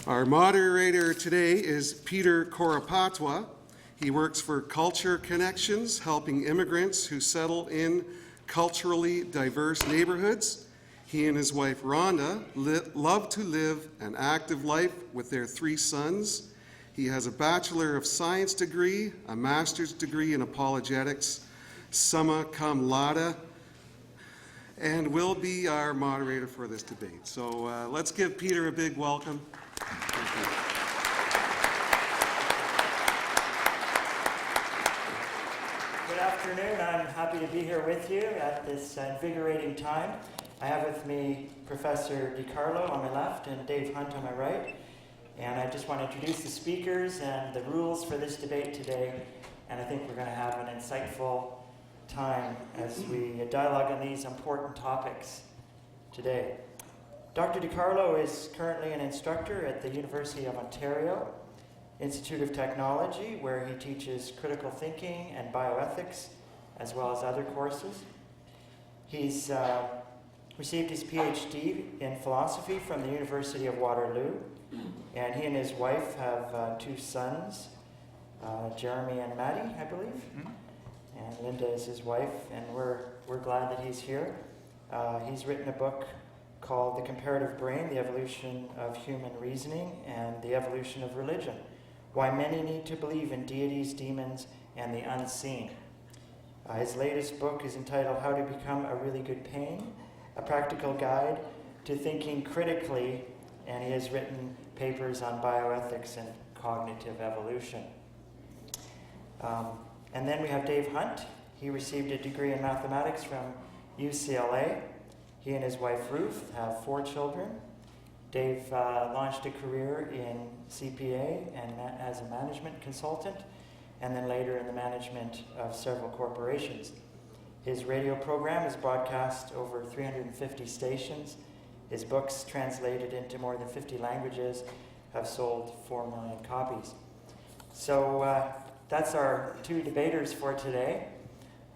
Our moderator today is Peter Korapatwa. He works for Culture Connections, helping immigrants who settle in culturally diverse neighborhoods. He and his wife Rhonda love to live an active life with their 3 sons. He has a Bachelor of Science degree, a Master's degree in apologetics, summa cum laude, and will be our moderator for this debate. So let's give Peter a big welcome. Good afternoon. I'm happy to be here with you at this invigorating time. I have with me Professor Carlo on my left and Dave Hunt on my right. And I just want to introduce the speakers and the rules for this debate today. And I think we're going to have an insightful time as we dialogue on these important topics today. Dr. DiCarlo is currently an instructor at the University of Ontario Institute of Technology, where he teaches critical thinking and bioethics, as well as other courses. He's received his PhD in philosophy from the University of Waterloo, and he and his wife have 2 sons, Jeremy and Maddie, I believe. And Linda is his wife, and we're glad that he's here. He's written a book called The Comparative Brain, The Evolution of Human Reasoning and the Evolution of Religion, Why Many Need to Believe in Deities, Demons, and the Unseen. His latest book is entitled How to Become a Really Good Pain, a practical guide to thinking critically, and he has written papers on bioethics and cognitive evolution. And then we have Dave Hunt. He received a degree in mathematics from UCLA. He and his wife Ruth have 4 children. Dave launched a career in CPA and as a management consultant, and then later in the management of several corporations. His radio program is broadcast over 350 stations. His books, translated into more than 50 languages, have sold 4 million copies. So that's our 2 debaters for today.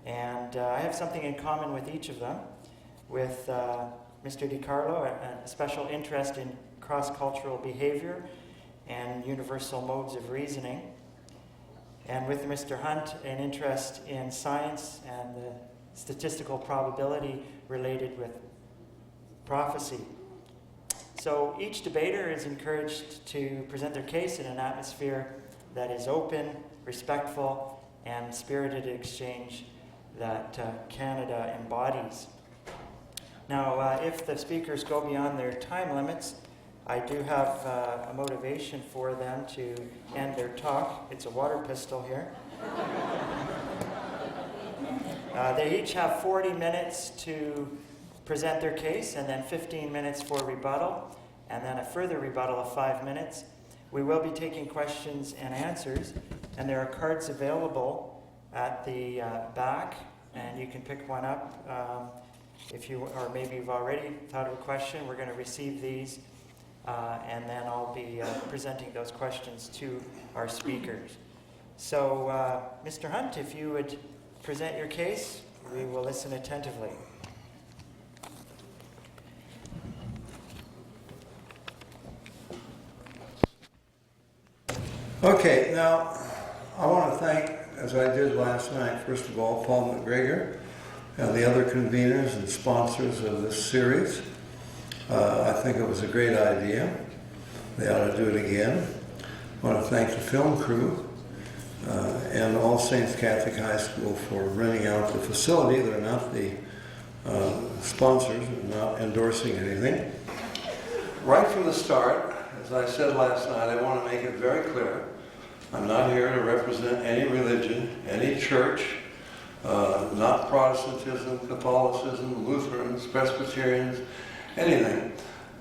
And I have something in common with each of them. With Mr. DiCarlo, a special interest in cross-cultural behavior and universal modes of reasoning. And with Mr. Hunt, an interest in science and the statistical probability related with prophecy. So each debater is encouraged to present their case in an atmosphere that is open, respectful, and spirited exchange that Canada embodies. Now, if the speakers go beyond their time limits, I do have a motivation for them to end their talk. It's a water pistol here. They each have 40 minutes to present their case, and then 15 minutes for rebuttal, and then a further rebuttal of 5 minutes. We will be taking questions and answers, and there are cards available at the back, and you can pick one up. If you, or maybe you've already thought of a question, we're going to receive these, and then I'll be presenting those questions to our speakers. So, Mr. Hunt, if you would present your case, we will listen attentively. Okay, now I want to thank, as I did last night, first of all, Paul McGregor and the other conveners and sponsors of this series. I think it was a great idea. They ought to do it again. I want to thank the film crew and All Saints Catholic High School for renting out the facility. They're not the sponsors, they're not endorsing anything. Right from the start, as I said last night, I want to make it very clear. I'm not here to represent any religion, any church, not Protestantism, Catholicism, Lutherans, Presbyterians, anything,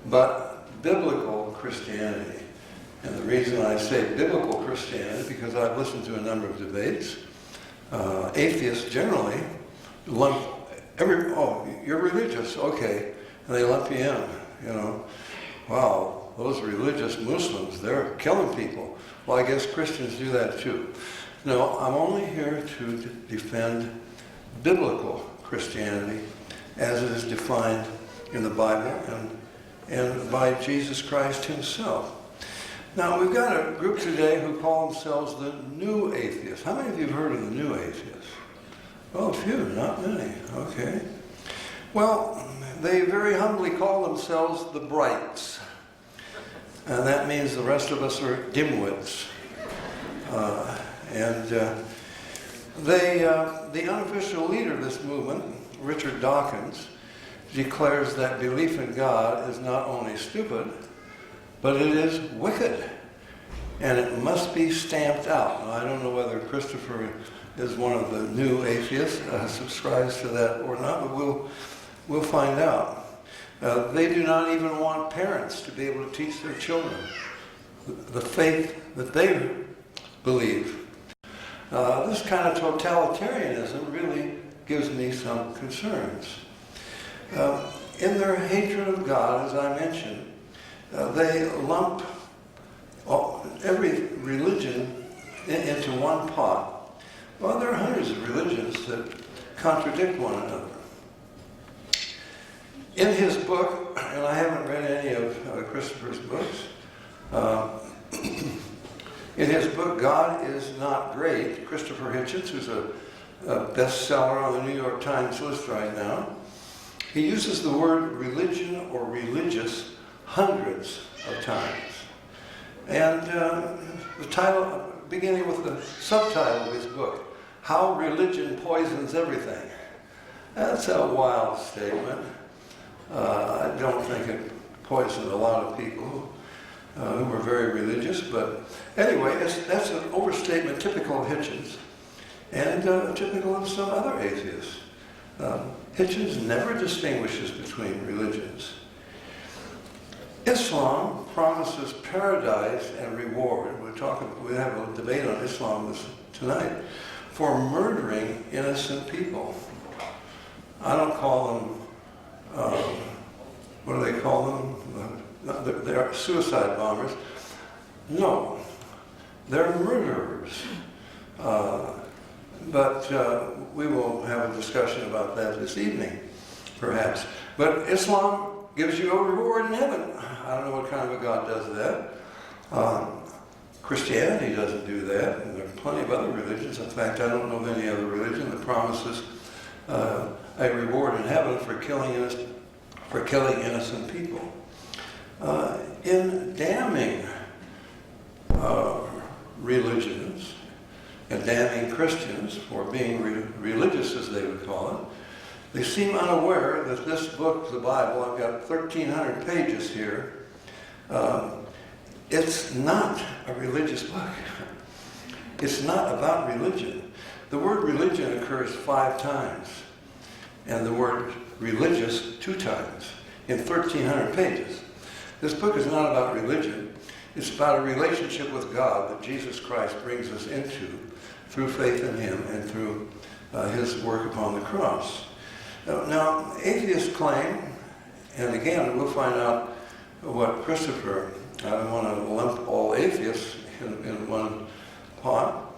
but biblical Christianity. And the reason I say biblical Christianity, because I've listened to a number of debates. Atheists generally lump you're religious, okay, and they lump you in, you know. Wow, those religious Muslims, they're killing people. Well, I guess Christians do that too. No, I'm only here to defend biblical Christianity as it is defined in the Bible and by Jesus Christ himself. Now, we've got a group today who call themselves the New Atheists. How many of you have heard of the New Atheists? Oh, a few, not many. Okay. Well, they very humbly call themselves the Brights. And that means the rest of us are dimwits. The unofficial leader of this movement, Richard Dawkins, declares that belief in God is not only stupid, but it is wicked, and it must be stamped out. Now, I don't know whether Christopher is one of the new atheists, subscribes to that or not, but we'll find out. They do not even want parents to be able to teach their children the faith that they believe. This kind of totalitarianism really gives me some concerns. In their hatred of God, as I mentioned, they lump every religion into one pot. Well, there are hundreds of religions that contradict one another. In his book, and I haven't read any of Christopher's books, in his book, God is Not Great, Christopher Hitchens, who's a bestseller on the New York Times list right now, he uses the word religion or religious hundreds of times. And the title, beginning with the subtitle of his book, How Religion Poisons Everything. That's a wild statement. I don't think it poisoned a lot of people who were very religious, but anyway, that's an overstatement typical of Hitchens and typical of some other atheists. Hitchens never distinguishes between religions. Islam promises paradise and reward. We have a debate on Islam tonight for murdering innocent people. I don't call them, what do they call them? They're suicide bombers. No, they're murderers. But we will have a discussion about that this evening, perhaps. But Islam gives you a reward in heaven. I don't know what kind of a God does that. Christianity doesn't do that, and there are plenty of other religions. In fact, I don't know of any other religion that promises a reward in heaven for killing innocent people. In damning religions and damning Christians for being religious, as they would call it, they seem unaware that this book, the Bible, I've got 1,300 pages here, it's not a religious book. It's not about religion. The word religion occurs 5 times, and the word religious 2 times in 1,300 pages. This book is not about religion. It's about a relationship with God that Jesus Christ brings us into through faith in Him and through His work upon the cross. Now, atheists claim, and again, we'll find out what Christopher, I don't want to lump all atheists in one pot,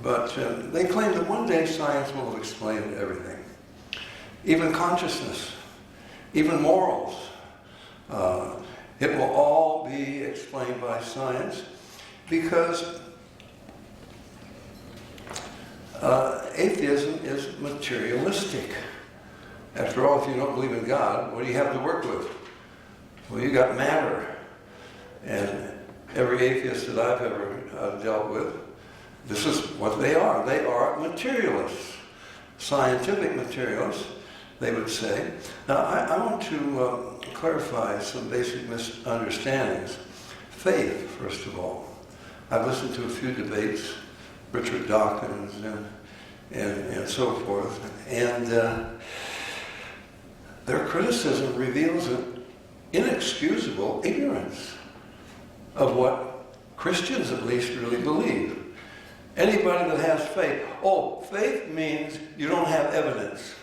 but they claim that one day science will have explained everything. Even consciousness, even morals. It will all be explained by science because atheism is materialistic. After all, if you don't believe in God, what do you have to work with? Well, you got matter. And every atheist that I've ever dealt with, this is what they are. They are materialists, scientific materialists, they would say. Now, I want to clarify some basic misunderstandings. Faith, first of all. I've listened to a few debates, Richard Dawkins and so forth, and their criticism reveals an inexcusable ignorance of what Christians at least really believe. Anybody that has faith, faith means you don't have evidence.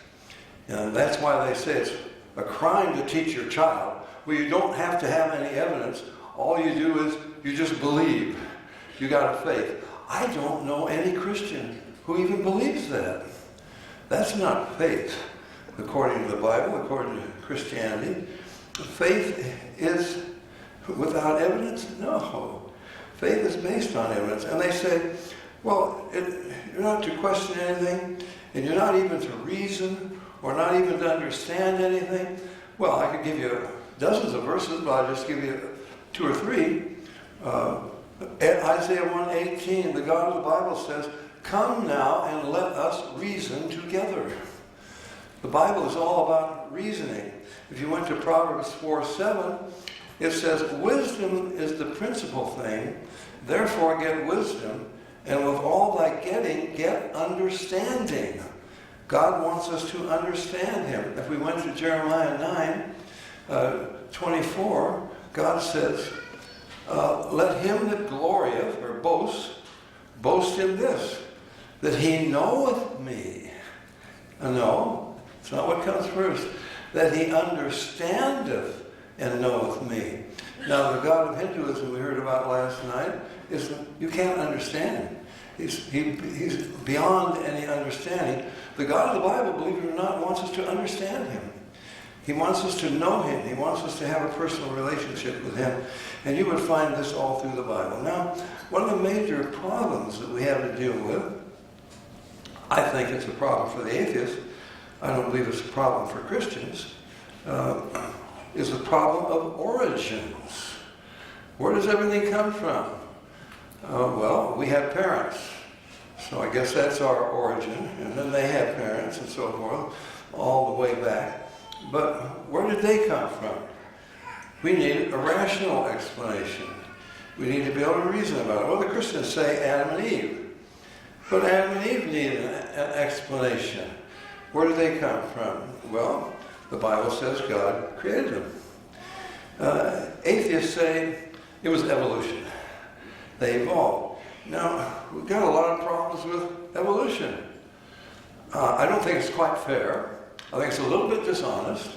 And that's why they say it's a crime to teach your child. Well, you don't have to have any evidence. All you do is you just believe. You got a faith. I don't know any Christian who even believes that. That's not faith, according to the Bible, according to Christianity. Faith is without evidence? No. Faith is based on evidence. And they say, well, you're not to question anything, and you're not even to reason, or not even to understand anything. Well, I could give you dozens of verses, but I'll just give you 2 or 3. Isaiah 1:18, the God of the Bible says, "Come now and let us reason together." The Bible is all about reasoning. If you went to Proverbs 4:7, it says, "Wisdom is the principal thing, therefore get wisdom, and with all thy getting, get understanding." God wants us to understand him. If we went to Jeremiah 9:24, God says, "Let him that glorieth," or boast in this, that he knoweth me. No, it's not what comes first. That he understandeth and knoweth me. Now, the God of Hinduism we heard about last night, you can't understand him. He's beyond any understanding. The God of the Bible, believe it or not, wants us to understand him. He wants us to know him. He wants us to have a personal relationship with him. And you would find this all through the Bible. Now, one of the major problems that we have to deal with, I think it's a problem for the atheists, I don't believe it's a problem for Christians, is the problem of origins. Where does everything come from? Well, we have parents. So I guess that's our origin. And then they had parents and so forth, all the way back. But where did they come from? We need a rational explanation. We need to be able to reason about it. Well, the Christians say Adam and Eve. But Adam and Eve need an explanation. Where did they come from? Well, the Bible says God created them. Atheists say it was evolution. They evolved. Now, we've got a lot of problems with evolution. I don't think it's quite fair. I think it's a little bit dishonest.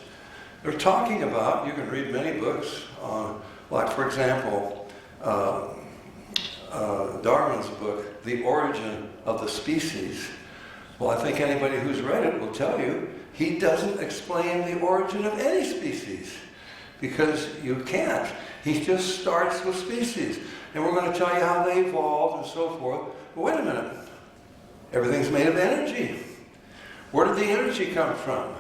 They're talking about, you can read many books on, like for example, Darwin's book, The Origin of the Species. Well, I think anybody who's read it will tell you he doesn't explain the origin of any species, because you can't. He just starts with species. And we're going to tell you how they evolved and so forth. But wait a minute. Everything's made of energy. Where did the energy come from?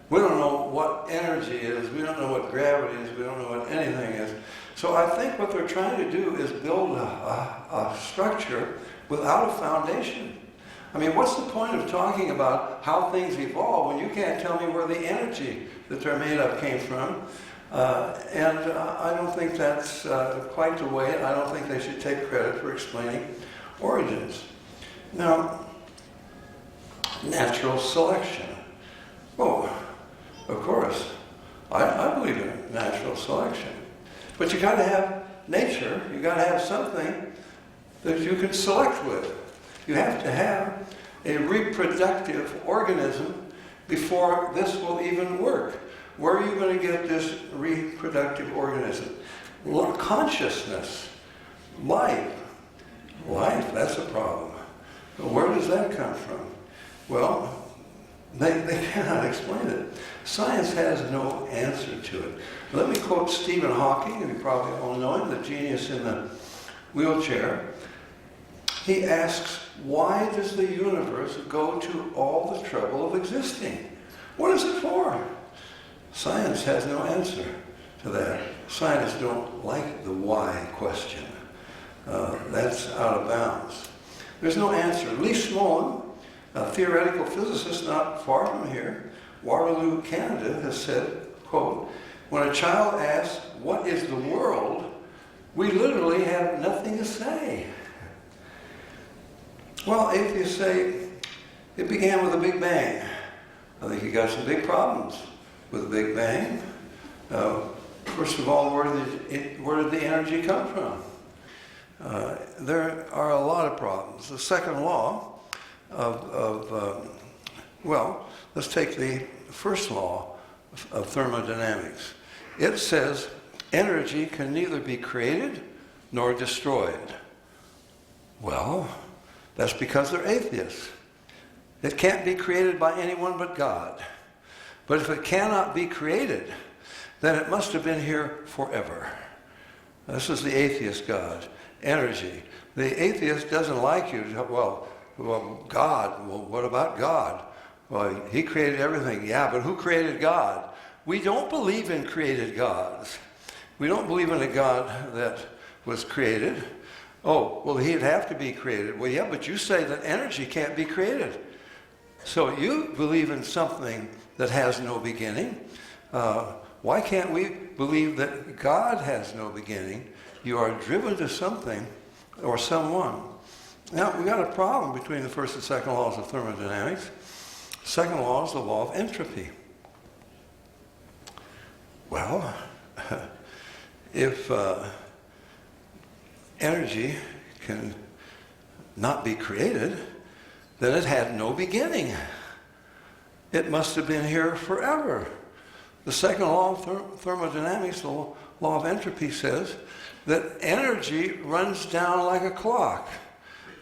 We don't know what energy is. We don't know what gravity is. We don't know what anything is. So I think what they're trying to do is build a structure without a foundation. I mean, what's the point of talking about how things evolve when you can't tell me where the energy that they're made of came from? And I don't think that's quite the way. I don't think they should take credit for explaining origins. Now, natural selection. Oh, of course, I believe in natural selection. But you got to have nature. You got to have something that you can select with. You have to have a reproductive organism before this will even work. Where are you going to get this reproductive organism? Consciousness, life. Life, that's a problem. But where does that come from? Well, they cannot explain it. Science has no answer to it. Let me quote Stephen Hawking, and you probably all know him, the genius in the wheelchair. He asks, why does the universe go to all the trouble of existing? What is it for? Science has no answer to that. Scientists don't like the why question. That's out of bounds. There's no answer. Lee Smolin, a theoretical physicist not far from here, Waterloo, Canada, has said, quote, when a child asks, what is the world? We literally have nothing to say. Well, atheists say it began with a Big Bang. I think you got some big problems with the Big Bang. First of all, where did the energy come from? There are a lot of problems. The second law well, let's take the first law of thermodynamics. It says energy can neither be created nor destroyed. Well, that's because they're atheists. It can't be created by anyone but God. But if it cannot be created, then it must have been here forever. This is the atheist God. energy. The atheist doesn't like you. Well, God. Well, what about God? Well, he created everything. Yeah, but who created God? We don't believe in created gods. We don't believe in a God that was created. Oh, well, he'd have to be created. Well, yeah, but you say that energy can't be created. So you believe in something that has no beginning. Why can't we believe that God has no beginning? You are driven to something or someone. Now, we got a problem between the first and second laws of thermodynamics. Second law is the law of entropy. Well, if energy can not be created, then it had no beginning. It must have been here forever. The second law of thermodynamics, the law of entropy, says that energy runs down like a clock.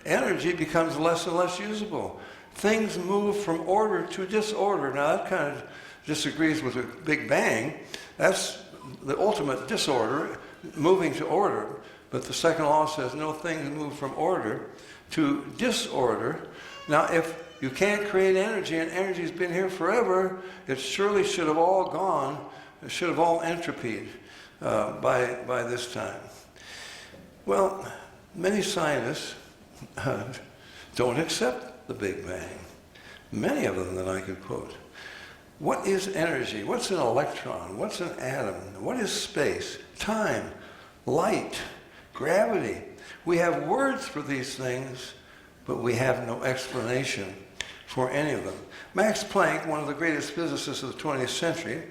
Energy becomes less and less usable. Things move from order to disorder. Now that kind of disagrees with the Big Bang. That's the ultimate disorder, moving to order. But the second law says no, things move from order to disorder. Now if you can't create energy, and energy's been here forever, it surely should have all gone, it should have all entropied by this time. Well, many scientists don't accept the Big Bang. Many of them that I could quote. What is energy? What's an electron? What's an atom? What is space? Time, light, gravity. We have words for these things, but we have no explanation for any of them. Max Planck, one of the greatest physicists of the 20th century,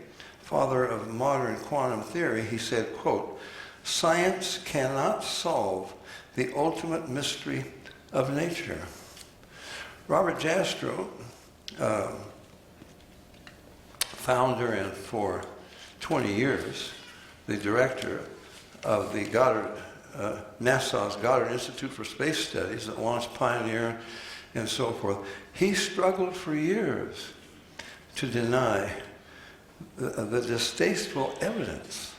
father of modern quantum theory, he said, quote, "Science cannot solve the ultimate mystery of nature." Robert Jastrow, founder and for 20 years, the director of the NASA's Goddard Institute for Space Studies that launched Pioneer and so forth, he struggled for years to deny the distasteful evidence.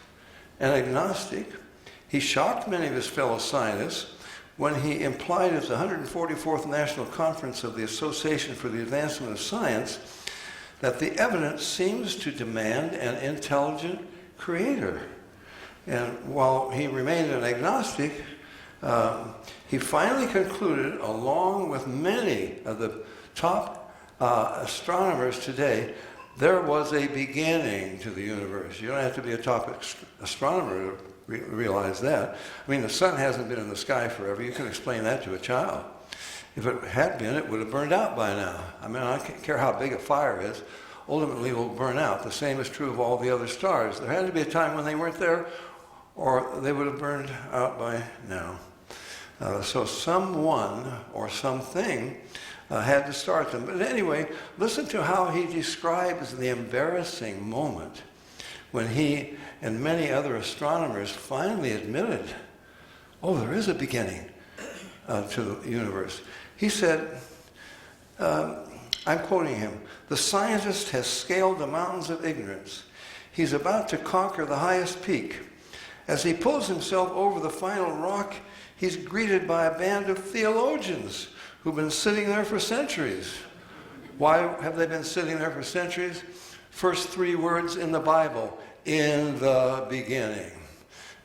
An agnostic, he shocked many of his fellow scientists when he implied at the 144th National Conference of the Association for the Advancement of Science that the evidence seems to demand an intelligent creator. And while he remained an agnostic, he finally concluded, along with many of the top astronomers today, there was a beginning to the universe. You don't have to be a top astronomer to realize that. I mean, the sun hasn't been in the sky forever. You can explain that to a child. If it had been, it would have burned out by now. I mean, I don't care how big a fire is. Ultimately, it will burn out. The same is true of all the other stars. There had to be a time when they weren't there, or they would have burned out by now. So someone or something had to start them. But anyway, listen to how he describes the embarrassing moment when he and many other astronomers finally admitted, oh, there is a beginning to the universe. He said, I'm quoting him, "The scientist has scaled the mountains of ignorance. He's about to conquer the highest peak. As he pulls himself over the final rock, he's greeted by a band of theologians who've been sitting there for centuries." Why have they been sitting there for centuries? First three words in the Bible, in the beginning.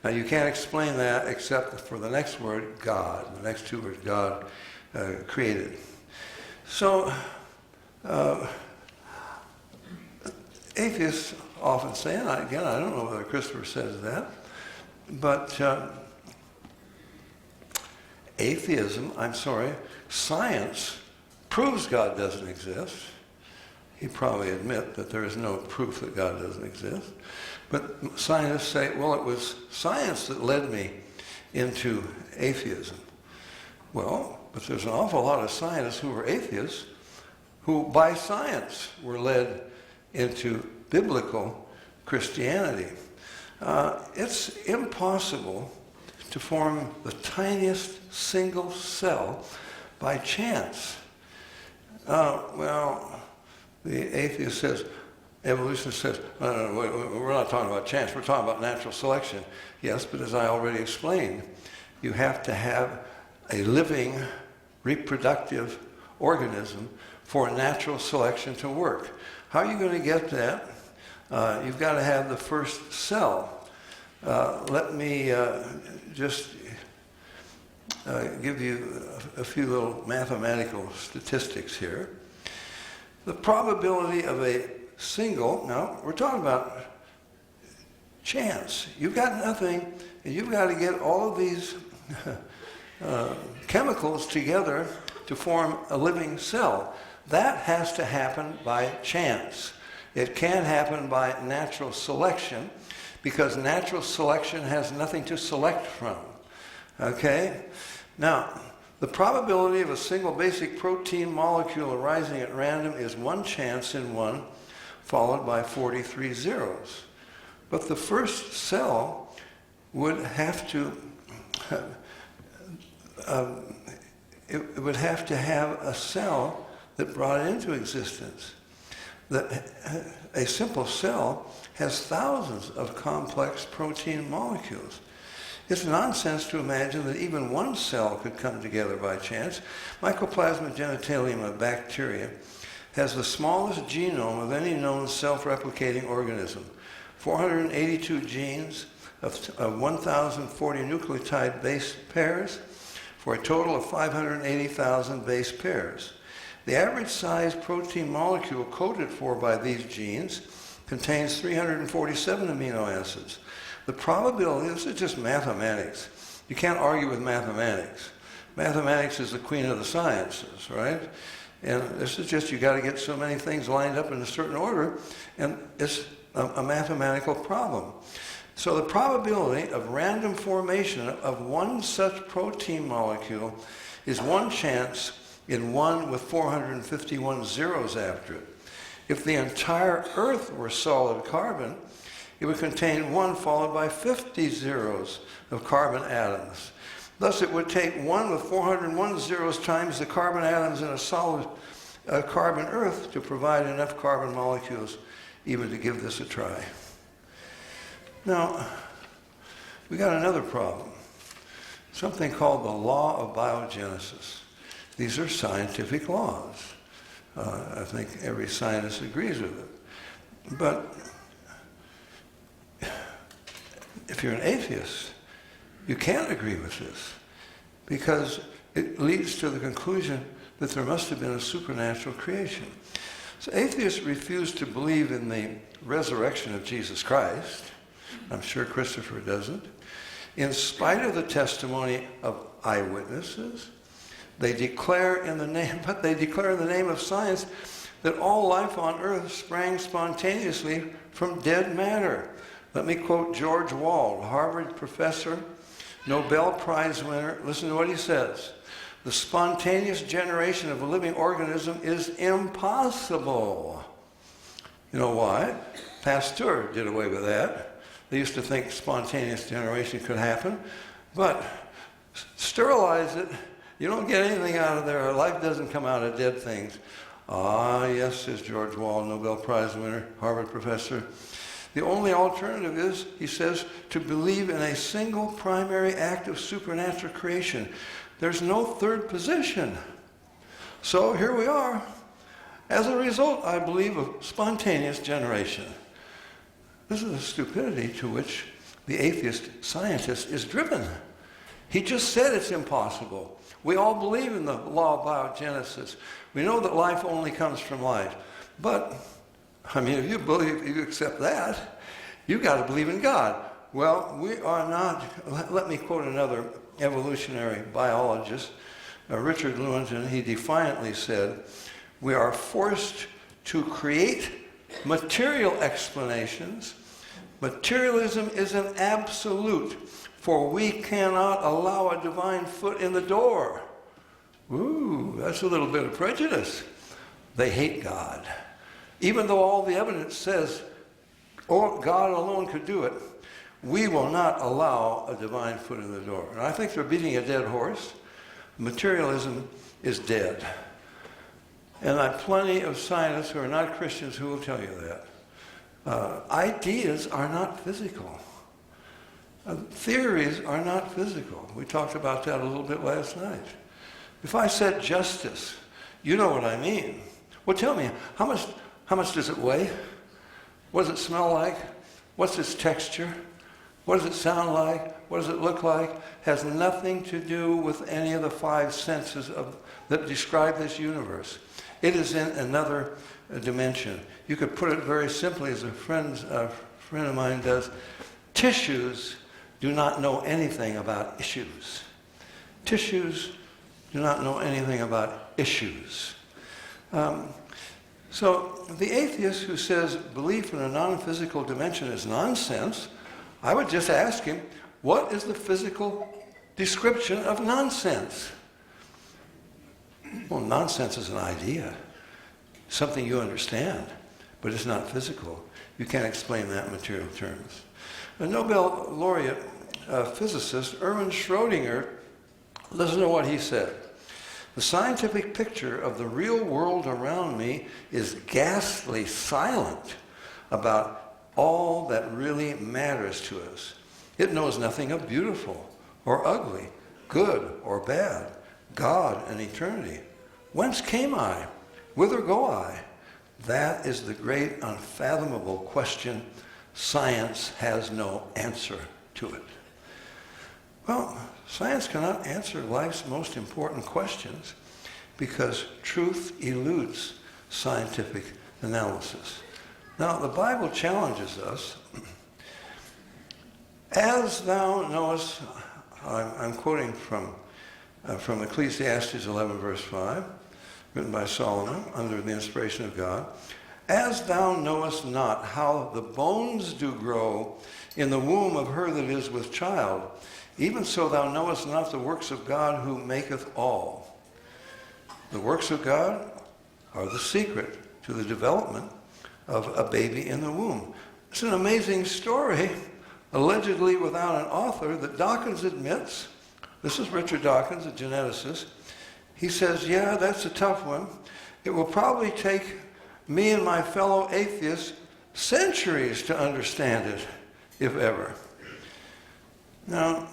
Now you can't explain that except for the next word, God. The next two words, God created. So, atheists often say, and again, I don't know whether Christopher says that, but science proves God doesn't exist. He'd probably admit that there is no proof that God doesn't exist. But scientists say, well, it was science that led me into atheism. Well, but there's an awful lot of scientists who were atheists who, by science, were led into biblical Christianity. It's impossible to form the tiniest single cell by chance. Well, the atheist says, evolutionist says, no, we're not talking about chance, we're talking about natural selection. Yes, but as I already explained, you have to have a living, reproductive organism for natural selection to work. How are you going to get that? You've got to have the first cell. Let me just give you a few little mathematical statistics here. The probability of a single, now we're talking about chance. You've got nothing, and you've got to get all of these chemicals together to form a living cell. That has to happen by chance. It can't happen by natural selection, because natural selection has nothing to select from. Okay? Now, the probability of a single basic protein molecule arising at random is 1 chance in 1, followed by 43 zeros. But the first cell would have to it would have to have a cell that brought it into existence. That a simple cell has thousands of complex protein molecules. It's nonsense to imagine that even one cell could come together by chance. Mycoplasma genitalium of bacteria has the smallest genome of any known self-replicating organism. 482 genes of 1,040 nucleotide base pairs for a total of 580,000 base pairs. The average size protein molecule coded for by these genes contains 347 amino acids. The probability, this is just mathematics. You can't argue with mathematics. Mathematics is the queen of the sciences, right? And this is just, you got to get so many things lined up in a certain order, and it's a mathematical problem. So the probability of random formation of one such protein molecule is 1 chance in 1 with 451 zeros after it. If the entire Earth were solid carbon, it would contain 1 followed by 50 zeros of carbon atoms. Thus, it would take 1 with 401 zeros times the carbon atoms in a solid carbon Earth to provide enough carbon molecules even to give this a try. Now, we got another problem, something called the law of biogenesis. These are scientific laws. I think every scientist agrees with it. But if you're an atheist, you can't agree with this, because it leads to the conclusion that there must have been a supernatural creation. So atheists refuse to believe in the resurrection of Jesus Christ. I'm sure Christopher doesn't. In spite of the testimony of eyewitnesses, they declare in the name of science that all life on earth sprang spontaneously from dead matter. Let me quote George Wald, Harvard professor, Nobel Prize winner. Listen to what he says. The spontaneous generation of a living organism is impossible. You know why? Pasteur did away with that. They used to think spontaneous generation could happen, but sterilize it. You don't get anything out of there. Life doesn't come out of dead things. Ah, yes, says George Wald, Nobel Prize winner, Harvard professor. The only alternative is, he says, to believe in a single primary act of supernatural creation. There's no third position. So here we are. As a result, I believe, of spontaneous generation. This is the stupidity to which the atheist scientist is driven. He just said it's impossible. We all believe in the law of biogenesis. We know that life only comes from life. But, I mean, if you accept that, you've got to believe in God. Well, we are not. Let me quote another evolutionary biologist, Richard Lewontin. He defiantly said, we are forced to create material explanations. Materialism is an absolute, for we cannot allow a divine foot in the door. Ooh, that's a little bit of prejudice. They hate God. Even though all the evidence says God alone could do it, we will not allow a divine foot in the door. And I think they're beating a dead horse. Materialism is dead. And I have plenty of scientists who are not Christians who will tell you that. Ideas are not physical. Theories are not physical. We talked about that a little bit last night. If I said justice, you know what I mean. Well, tell me, how much does it weigh? What does it smell like? What's its texture? What does it sound like? What does it look like? Has nothing to do with any of the five senses that describe this universe. It is in another dimension. You could put it very simply, as a friend of mine does. Tissues do not know anything about issues. Tissues do not know anything about issues. So the atheist who says belief in a non-physical dimension is nonsense, I would just ask him, what is the physical description of nonsense? Well, nonsense is an idea, something you understand, but it's not physical. You can't explain that in material terms. A Nobel laureate physicist, Erwin Schrödinger, listen to what he said. The scientific picture of the real world around me is ghastly silent about all that really matters to us. It knows nothing of beautiful or ugly, good or bad, God and eternity. Whence came I? Whither go I? That is the great unfathomable question. Science has no answer to it. Well, science cannot answer life's most important questions because truth eludes scientific analysis. Now, the Bible challenges us. As thou knowest, I'm quoting from Ecclesiastes 11, verse 5, written by Solomon under the inspiration of God. As thou knowest not how the bones do grow in the womb of her that is with child, even so thou knowest not the works of God who maketh all. The works of God are the secret to the development of a baby in the womb. It's an amazing story, allegedly without an author, that Dawkins admits. This is Richard Dawkins, a geneticist. He says, yeah, that's a tough one. It will probably take me and my fellow atheists centuries to understand it, if ever. Now,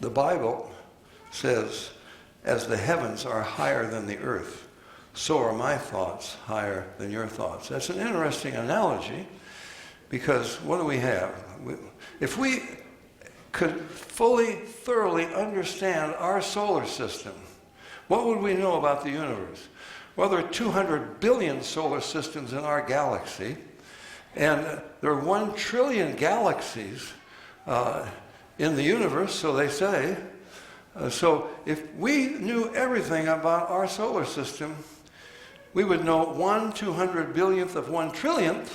the Bible says, as the heavens are higher than the earth, so are my thoughts higher than your thoughts. That's an interesting analogy, because what do we have? If we could fully, thoroughly understand our solar system, what would we know about the universe? Well, there are 200 billion solar systems in our galaxy, and there are 1 trillion galaxies in the universe, so they say. So if we knew everything about our solar system, we would know 1/200 billionth of 1 trillionth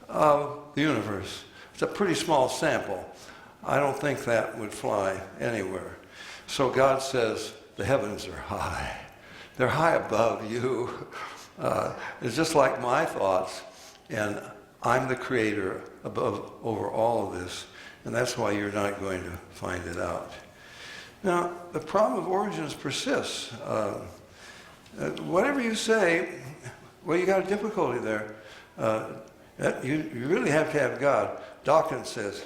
of the universe. It's a pretty small sample. I don't think that would fly anywhere. So God says the heavens are high. They're high above you. It's just like my thoughts, and I'm the creator over all of this, and that's why you're not going to find it out. Now, the problem of origins persists. Whatever you say, well, you got a difficulty there. You really have to have God. Dawkins says,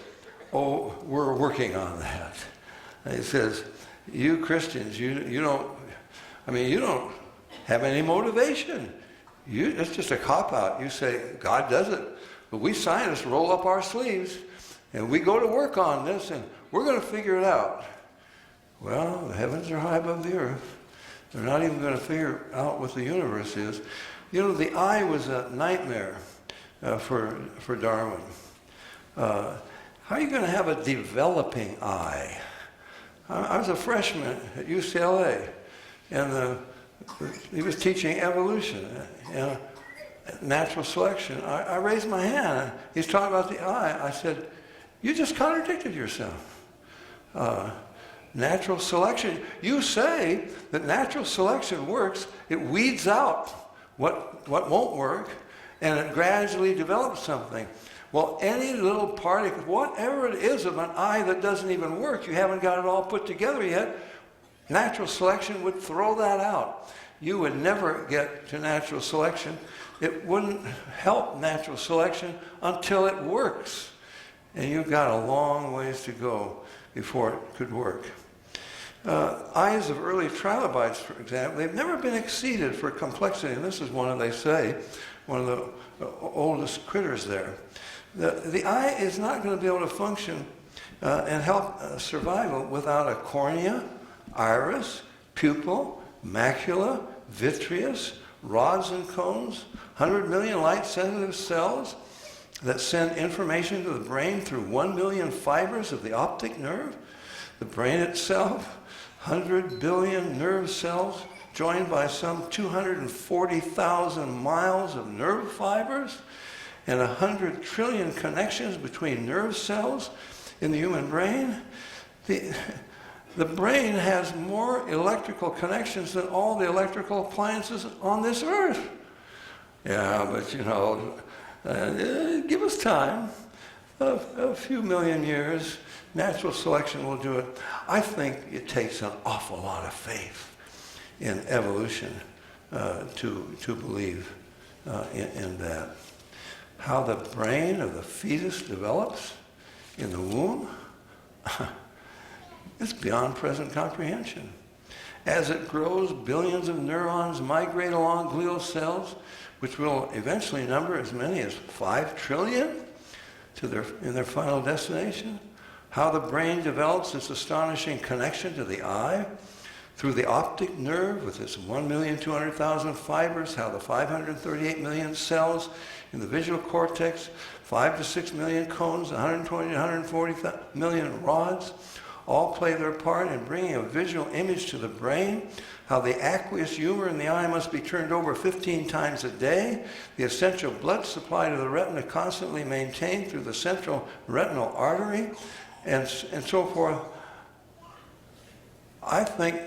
oh, we're working on that. And he says, you Christians, you don't have any motivation. It's just a cop-out. You say, God does it. But we scientists roll up our sleeves, and we go to work on this, and we're going to figure it out. Well, the heavens are high above the earth. They're not even going to figure out what the universe is. You know, the eye was a nightmare for Darwin. How are you going to have a developing eye? I was a freshman at UCLA, and he was teaching evolution and natural selection. I raised my hand. He's talking about the eye. I said, you just contradicted yourself. Natural selection. You say that natural selection works. It weeds out what won't work, and it gradually develops something. Well, any little particle, whatever it is of an eye that doesn't even work, you haven't got it all put together yet, natural selection would throw that out. You would never get to natural selection. It wouldn't help natural selection until it works. and you've got a long ways to go before it could work. Eyes of early trilobites, for example, they've never been exceeded for complexity, and this is one of, they say, one of the oldest critters there. The eye is not going to be able to function and help survival without a cornea, iris, pupil, macula, vitreous, rods and cones, 100 million light-sensitive cells that send information to the brain through 1 million fibers of the optic nerve. The brain itself, 100 billion nerve cells joined by some 240,000 miles of nerve fibers, and 100 trillion connections between nerve cells in the human brain. The brain has more electrical connections than all the electrical appliances on this earth. Yeah, but you know, give us time, a few million years, natural selection will do it. I think it takes an awful lot of faith in evolution to believe in that. How the brain of the fetus develops in the womb, it's beyond present comprehension. As it grows, billions of neurons migrate along glial cells, which will eventually number as many as 5 trillion in their final destination. How the brain develops its astonishing connection to the eye through the optic nerve with its 1,200,000 fibers, how the 538 million cells in the visual cortex, 5 to 6 million cones, 120 to 140 million rods, all play their part in bringing a visual image to the brain, how the aqueous humor in the eye must be turned over 15 times a day, the essential blood supply to the retina constantly maintained through the central retinal artery, and so forth. I think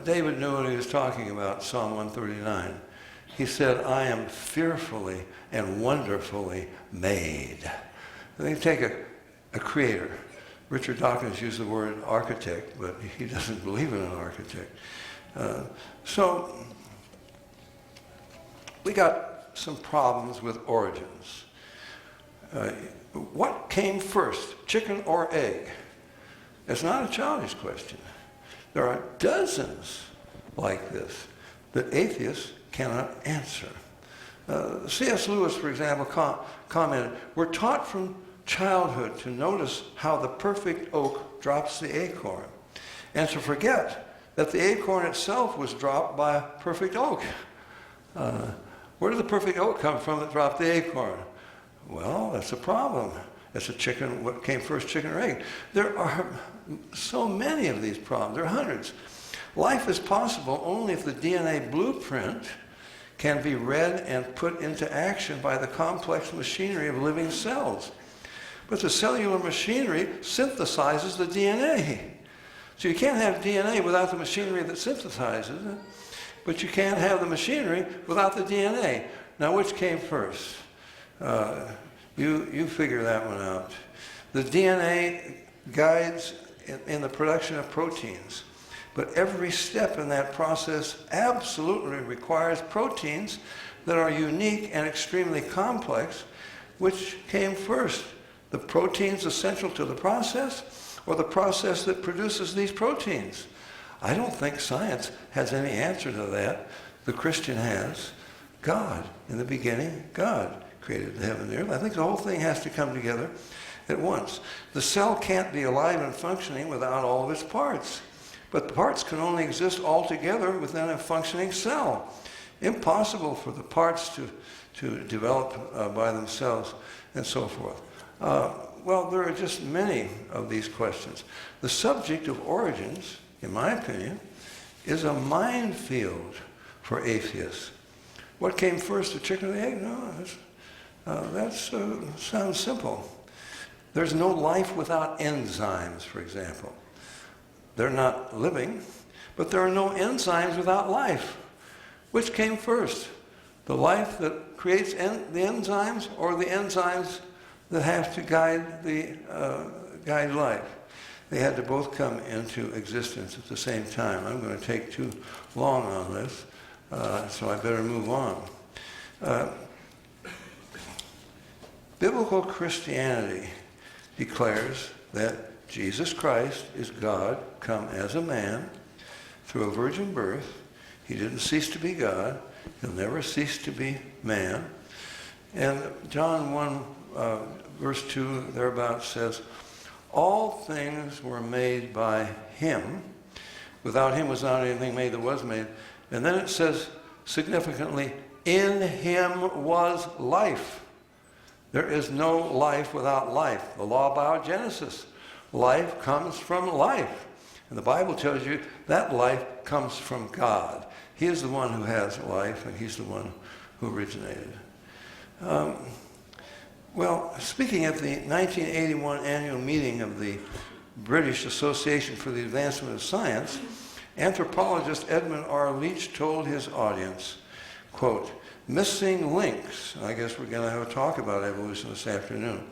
David knew what he was talking about, Psalm 139. He said, I am fearfully and wonderfully made. They take a creator. Richard Dawkins used the word architect, but he doesn't believe in an architect. So we got some problems with origins. What came first, chicken or egg? It's not a childish question. There are dozens like this that atheists cannot answer. C.S. Lewis, for example, commented, we're taught from childhood to notice how the perfect oak drops the acorn, and to forget that the acorn itself was dropped by a perfect oak. Where did the perfect oak come from that dropped the acorn? Well, that's a problem. It's a chicken, what came first, chicken or egg? There are so many of these problems. There are hundreds. Life is possible only if the DNA blueprint can be read and put into action by the complex machinery of living cells. But the cellular machinery synthesizes the DNA. So you can't have DNA without the machinery that synthesizes it, but you can't have the machinery without the DNA. Now, which came first? You figure that one out. The DNA guides in the production of proteins, but every step in that process absolutely requires proteins that are unique and extremely complex. Which came first? The proteins essential to the process, or the process that produces these proteins? I don't think science has any answer to that. The Christian has. God, in the beginning, God created the heaven and the earth. I think the whole thing has to come together at once. The cell can't be alive and functioning without all of its parts. But the parts can only exist all together within a functioning cell. Impossible for the parts to develop by themselves and so forth. Well, there are just many of these questions. The subject of origins, in my opinion, is a minefield for atheists. What came first, the chicken or the egg? No, that sounds simple. There's no life without enzymes, for example. They're not living, but there are no enzymes without life. Which came first? The life that creates the enzymes, or the enzymes that have to guide life? They had to both come into existence at the same time. I'm going to take too long on this, so I better move on. Biblical Christianity declares that Jesus Christ is God come as a man through a virgin birth. He didn't cease to be God. He'll never cease to be man. And John 1, verse 2, thereabouts says, all things were made by him. Without him was not anything made that was made. And then it says, significantly, in him was life. There is no life without life. The law of biogenesis. Life comes from life. And the Bible tells you that life comes from God. He is the one who has life, and he's the one who originated. Well, speaking at the 1981 annual meeting of the British Association for the Advancement of Science, anthropologist Edmund R. Leach told his audience, quote, missing links, I guess we're going to have a talk about evolution this afternoon,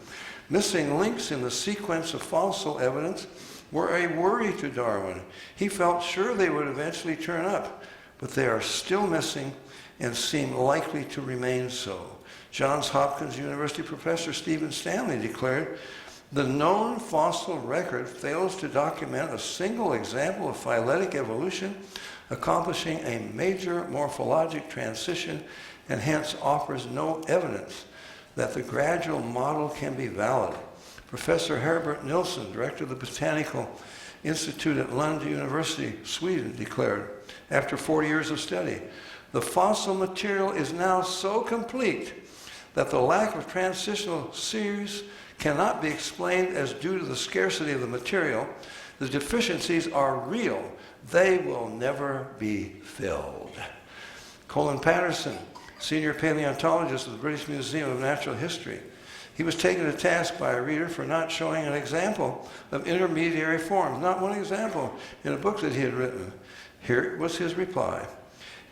missing links in the sequence of fossil evidence were a worry to Darwin. He felt sure they would eventually turn up, but they are still missing and seem likely to remain so. Johns Hopkins University professor Stephen Stanley declared, the known fossil record fails to document a single example of phyletic evolution accomplishing a major morphologic transition and hence offers no evidence that the gradual model can be valid. Professor Herbert Nilsson, director of the Botanical Institute at Lund University, Sweden, declared, after 40 years of study, the fossil material is now so complete that the lack of transitional series cannot be explained as due to the scarcity of the material. The deficiencies are real. They will never be filled. Colin Patterson, senior paleontologist of the British Museum of Natural History, he was taken to task by a reader for not showing an example of intermediary forms, not one example, in a book that he had written. Here was his reply.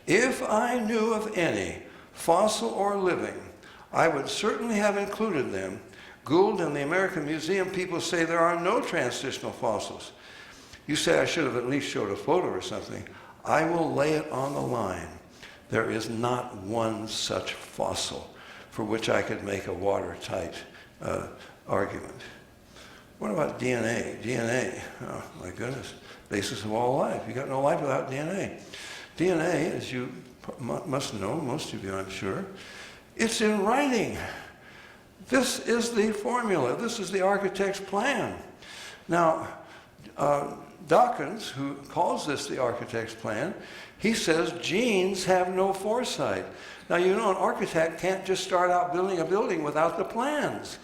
If I knew of any, fossil or living, I would certainly have included them. Gould and the American Museum people say there are no transitional fossils. You say I should have at least showed a photo or something. I will lay it on the line. There is not one such fossil for which I could make a watertight argument. What about DNA? DNA, oh my goodness, basis of all life. You got no life without DNA. DNA, as you must know, most of you I'm sure, it's in writing. This is the formula. This is the architect's plan. Now, Dawkins, who calls this the architect's plan, he says genes have no foresight. Now, you know, an architect can't just start out building a building without the plans.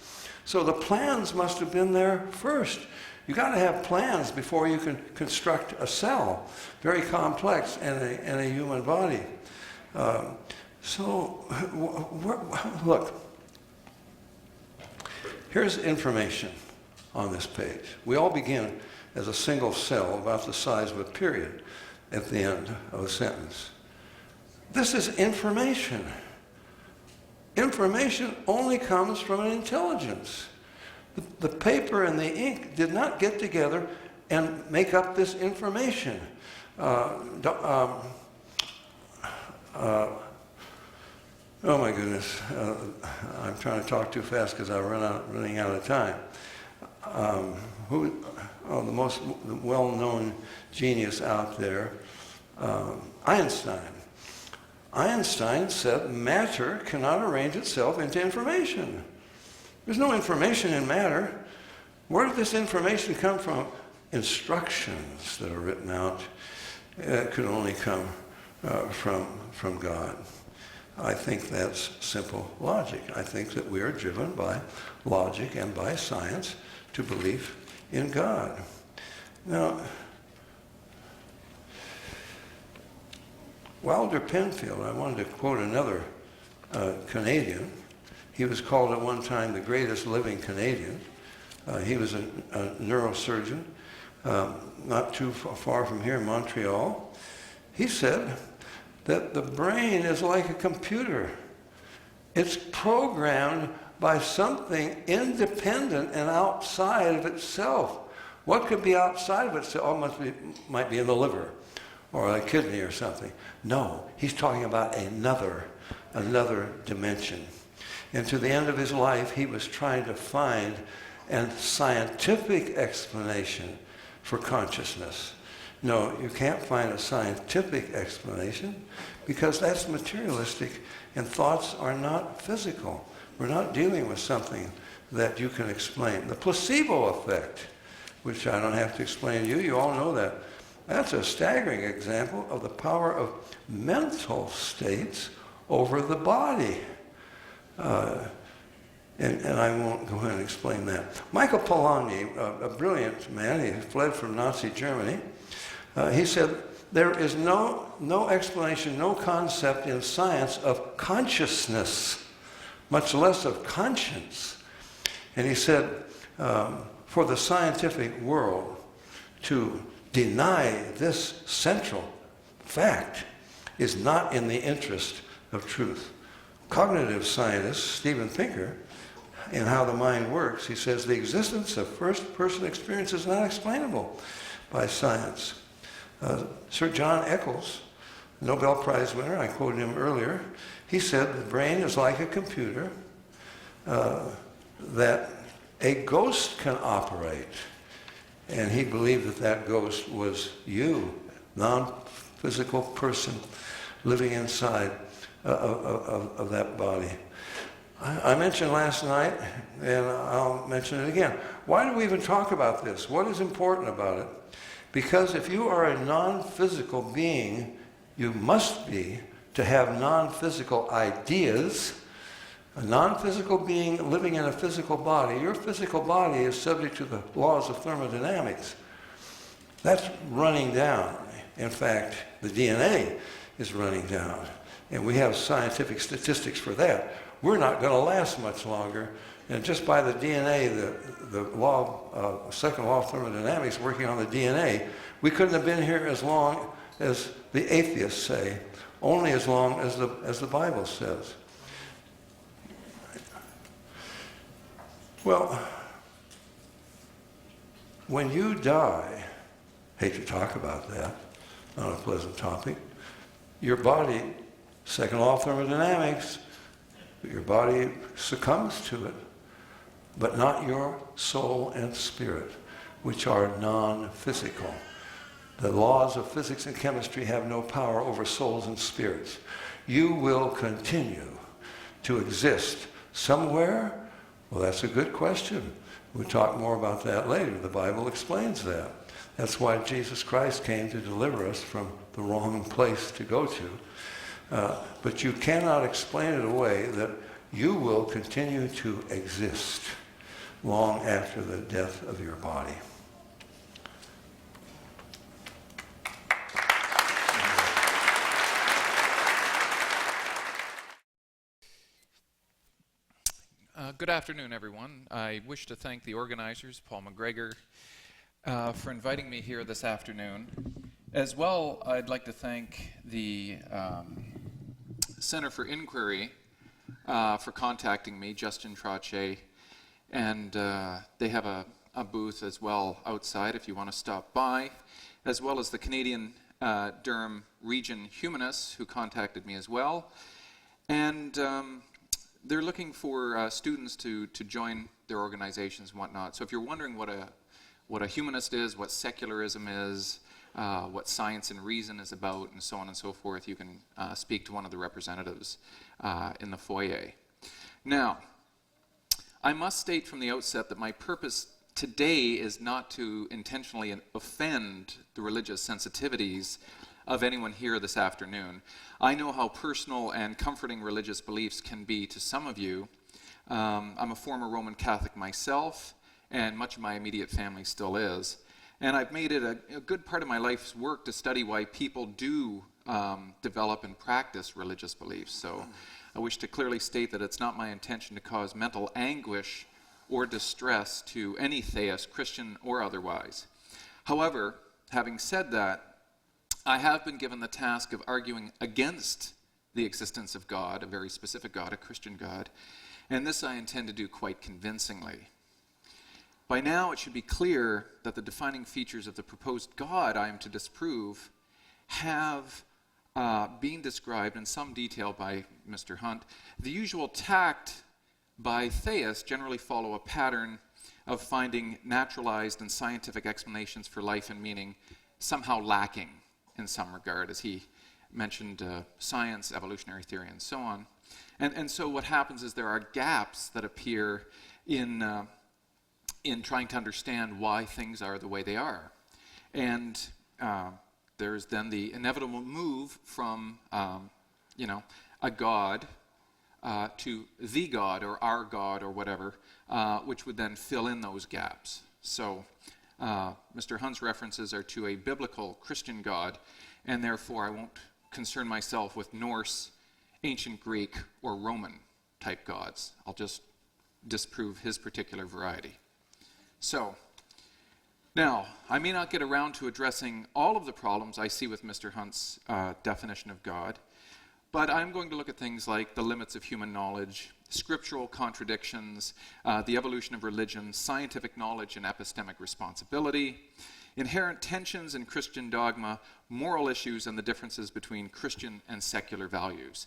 So the plans must have been there first. You got to have plans before you can construct a cell, very complex, and a human body. Look, here's information on this page. We all begin as a single cell about the size of a period at the end of a sentence. This is information. Information only comes from an intelligence. The paper and the ink did not get together and make up this information. Oh my goodness, I'm trying to talk too fast because I'm running out of time. The most well-known genius out there, Einstein. Einstein said matter cannot arrange itself into information. There's no information in matter. Where did this information come from? Instructions that are written out. It could only come from God. I think that's simple logic. I think that we are driven by logic and by science to belief in God. Now, Wilder Penfield, I wanted to quote another Canadian. He was called at one time the greatest living Canadian. He was a neurosurgeon, not too far from here in Montreal. He said that the brain is like a computer. It's programmed by something independent and outside of itself. What could be outside of itself? Oh, might be in the liver or a kidney or something. No, he's talking about another dimension. And to the end of his life, he was trying to find a scientific explanation for consciousness. No, you can't find a scientific explanation because that's materialistic and thoughts are not physical. We're not dealing with something that you can explain. The placebo effect, which I don't have to explain to you, you all know that. That's a staggering example of the power of mental states over the body. And I won't go ahead and explain that. Michael Polanyi, a brilliant man, he fled from Nazi Germany. He said, there is no explanation, no concept in science of consciousness, much less of conscience. And he said, for the scientific world to deny this central fact is not in the interest of truth. Cognitive scientist Steven Pinker, in How the Mind Works, he says the existence of first-person experience is not explainable by science. Sir John Eccles, Nobel Prize winner, I quoted him earlier, he said the brain is like a computer that a ghost can operate. And he believed that that ghost was you, non-physical person living inside of that body. I mentioned last night, and I'll mention it again. Why do we even talk about this? What is important about it? Because if you are a non-physical being, you must be to have non-physical ideas. A non-physical being living in a physical body, your physical body is subject to the laws of thermodynamics. That's running down. In fact, the DNA is running down. And we have scientific statistics for that. We're not going to last much longer. And just by the DNA, the second law of thermodynamics working on the DNA, we couldn't have been here as long as the atheists say, only as long as the Bible says. Well, when you die, hate to talk about that, not a pleasant topic, your body, second law of thermodynamics, your body succumbs to it, but not your soul and spirit, which are non-physical. The laws of physics and chemistry have no power over souls and spirits. You will continue to exist somewhere. Well, that's a good question. We'll talk more about that later. The Bible explains that. That's why Jesus Christ came to deliver us from the wrong place to go to. But you cannot explain it away that you will continue to exist long after the death of your body. Good afternoon, everyone. I wish to thank the organizers, Paul McGregor, for inviting me here this afternoon. As well, I'd like to thank the Center for Inquiry for contacting me, Justin Trottier, and they have a booth as well outside if you want to stop by, as well as the Canadian Durham Region Humanists who contacted me as well. And they're looking for students to join their organizations and whatnot. So if you're wondering what a humanist is, what secularism is, what science and reason is about, and so on and so forth, you can speak to one of the representatives in the foyer. Now, I must state from the outset that my purpose today is not to intentionally offend the religious sensitivities of anyone here this afternoon. I know how personal and comforting religious beliefs can be to some of you. I'm a former Roman Catholic myself, and much of my immediate family still is. And I've made it a good part of my life's work to study why people do develop and practice religious beliefs. So I wish to clearly state that it's not my intention to cause mental anguish or distress to any theist, Christian or otherwise. However, having said that, I have been given the task of arguing against the existence of God, a very specific God, a Christian God, and this I intend to do quite convincingly. By now, it should be clear that the defining features of the proposed God I am to disprove have been described in some detail by Mr. Hunt. The usual tact by theists generally follow a pattern of finding naturalized and scientific explanations for life and meaning somehow lacking in some regard, as he mentioned science, evolutionary theory, and so on. And so what happens is there are gaps that appear in trying to understand why things are the way they are. And there's then the inevitable move from, a God to the God or our God or whatever, which would then fill in those gaps. So Mr. Hunt's references are to a biblical Christian God, and therefore I won't concern myself with Norse, ancient Greek, or Roman type gods. I'll just disprove his particular variety. So, now, I may not get around to addressing all of the problems I see with Mr. Hunt's definition of God, but I'm going to look at things like the limits of human knowledge, scriptural contradictions, the evolution of religion, scientific knowledge and epistemic responsibility, inherent tensions in Christian dogma, moral issues, and the differences between Christian and secular values,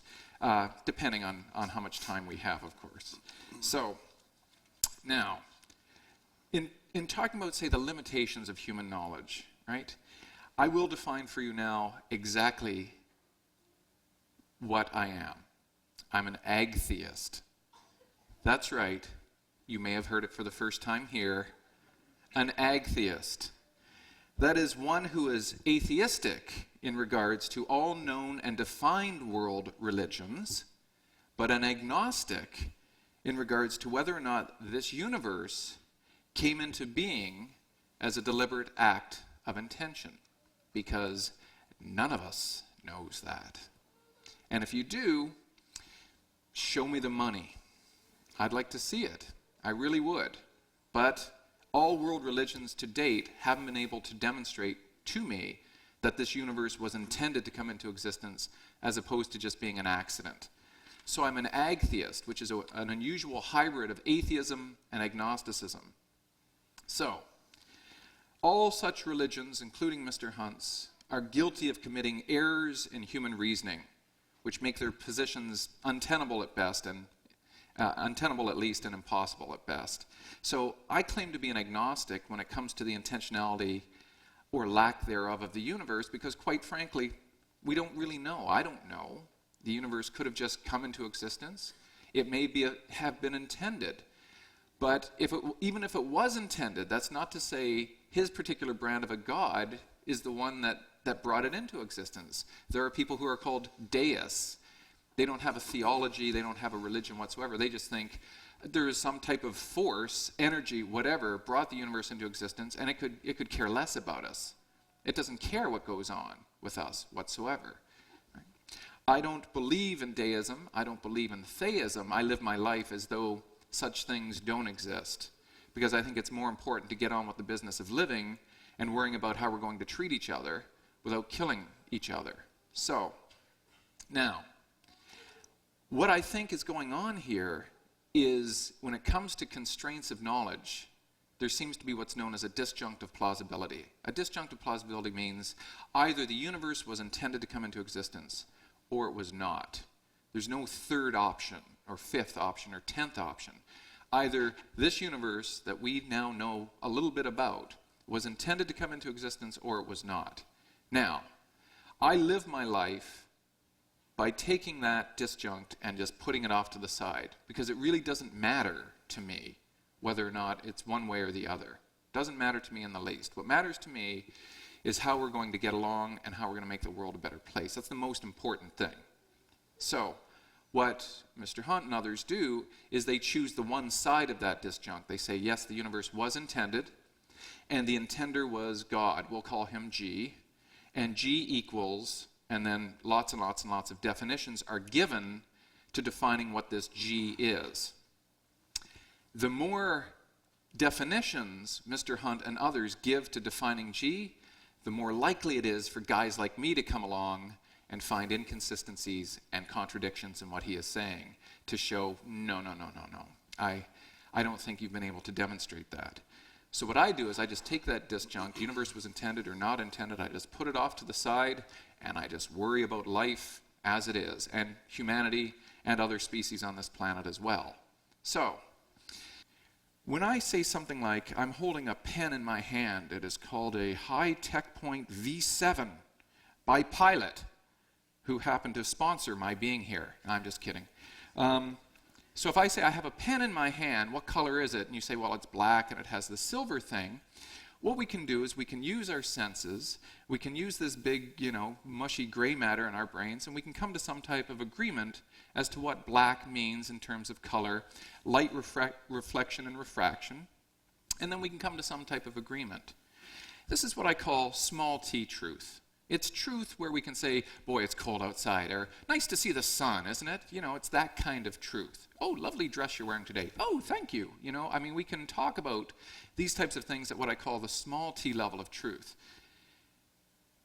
depending on how much time we have, of course. So, now, in talking about, say, the limitations of human knowledge, right, I will define for you now exactly what I am. I'm an atheist. That's right. You may have heard it for the first time here. An atheist. That is one who is atheistic in regards to all known and defined world religions, but an agnostic in regards to whether or not this universe came into being as a deliberate act of intention, because none of us knows that. And if you do, show me the money. I'd like to see it. I really would. But all world religions to date haven't been able to demonstrate to me that this universe was intended to come into existence as opposed to just being an accident. So I'm an atheist, which is an unusual hybrid of atheism and agnosticism. So, all such religions, including Mr. Hunt's, are guilty of committing errors in human reasoning, which make their positions untenable at best, and untenable at least, and impossible at best. So I claim to be an agnostic when it comes to the intentionality or lack thereof of the universe, because quite frankly, we don't really know. I don't know. The universe could have just come into existence. It may have been intended. But even if it was intended, that's not to say his particular brand of a god is the one that brought it into existence. There are people who are called deists. They don't have a theology, they don't have a religion whatsoever. They just think there is some type of force, energy, whatever, brought the universe into existence, and it could care less about us. It doesn't care what goes on with us whatsoever. Right? I don't believe in deism. I don't believe in theism. I live my life as though such things don't exist, because I think it's more important to get on with the business of living and worrying about how we're going to treat each other without killing each other. So, now, what I think is going on here is, when it comes to constraints of knowledge, there seems to be what's known as a disjunctive plausibility. A disjunctive plausibility means either the universe was intended to come into existence or it was not. There's no third option, or fifth option, or 10th option. Either this universe that we now know a little bit about was intended to come into existence or it was not. Now, I live my life by taking that disjunct and just putting it off to the side, because it really doesn't matter to me whether or not it's one way or the other. It doesn't matter to me in the least. What matters to me is how we're going to get along and how we're going to make the world a better place. That's the most important thing. So, what Mr. Hunt and others do is they choose the one side of that disjunct. They say, yes, the universe was intended, and the intender was God. We'll call him G. And G equals, and then lots and lots and lots of definitions are given to defining what this G is. The more definitions Mr. Hunt and others give to defining G, the more likely it is for guys like me to come along and find inconsistencies and contradictions in what he is saying to show, no. I don't think you've been able to demonstrate that. So what I do is I just take that disjunct, universe was intended or not intended, I just put it off to the side, and I just worry about life as it is, and humanity and other species on this planet as well. So, when I say something like, I'm holding a pen in my hand, it is called a High Tech Point V7 by Pilot, who happened to sponsor my being here. I'm just kidding. So if I say I have a pen in my hand, what color is it? And you say, well, it's black and it has the silver thing. What we can do is we can use our senses, we can use this big, mushy gray matter in our brains, and we can come to some type of agreement as to what black means in terms of color, light reflection and refraction, and then we can come to some type of agreement. This is what I call small t truth. It's truth where we can say, boy, it's cold outside, or nice to see the sun, isn't it? It's that kind of truth. Oh, lovely dress you're wearing today. Oh, thank you. We can talk about these types of things at what I call the small t level of truth.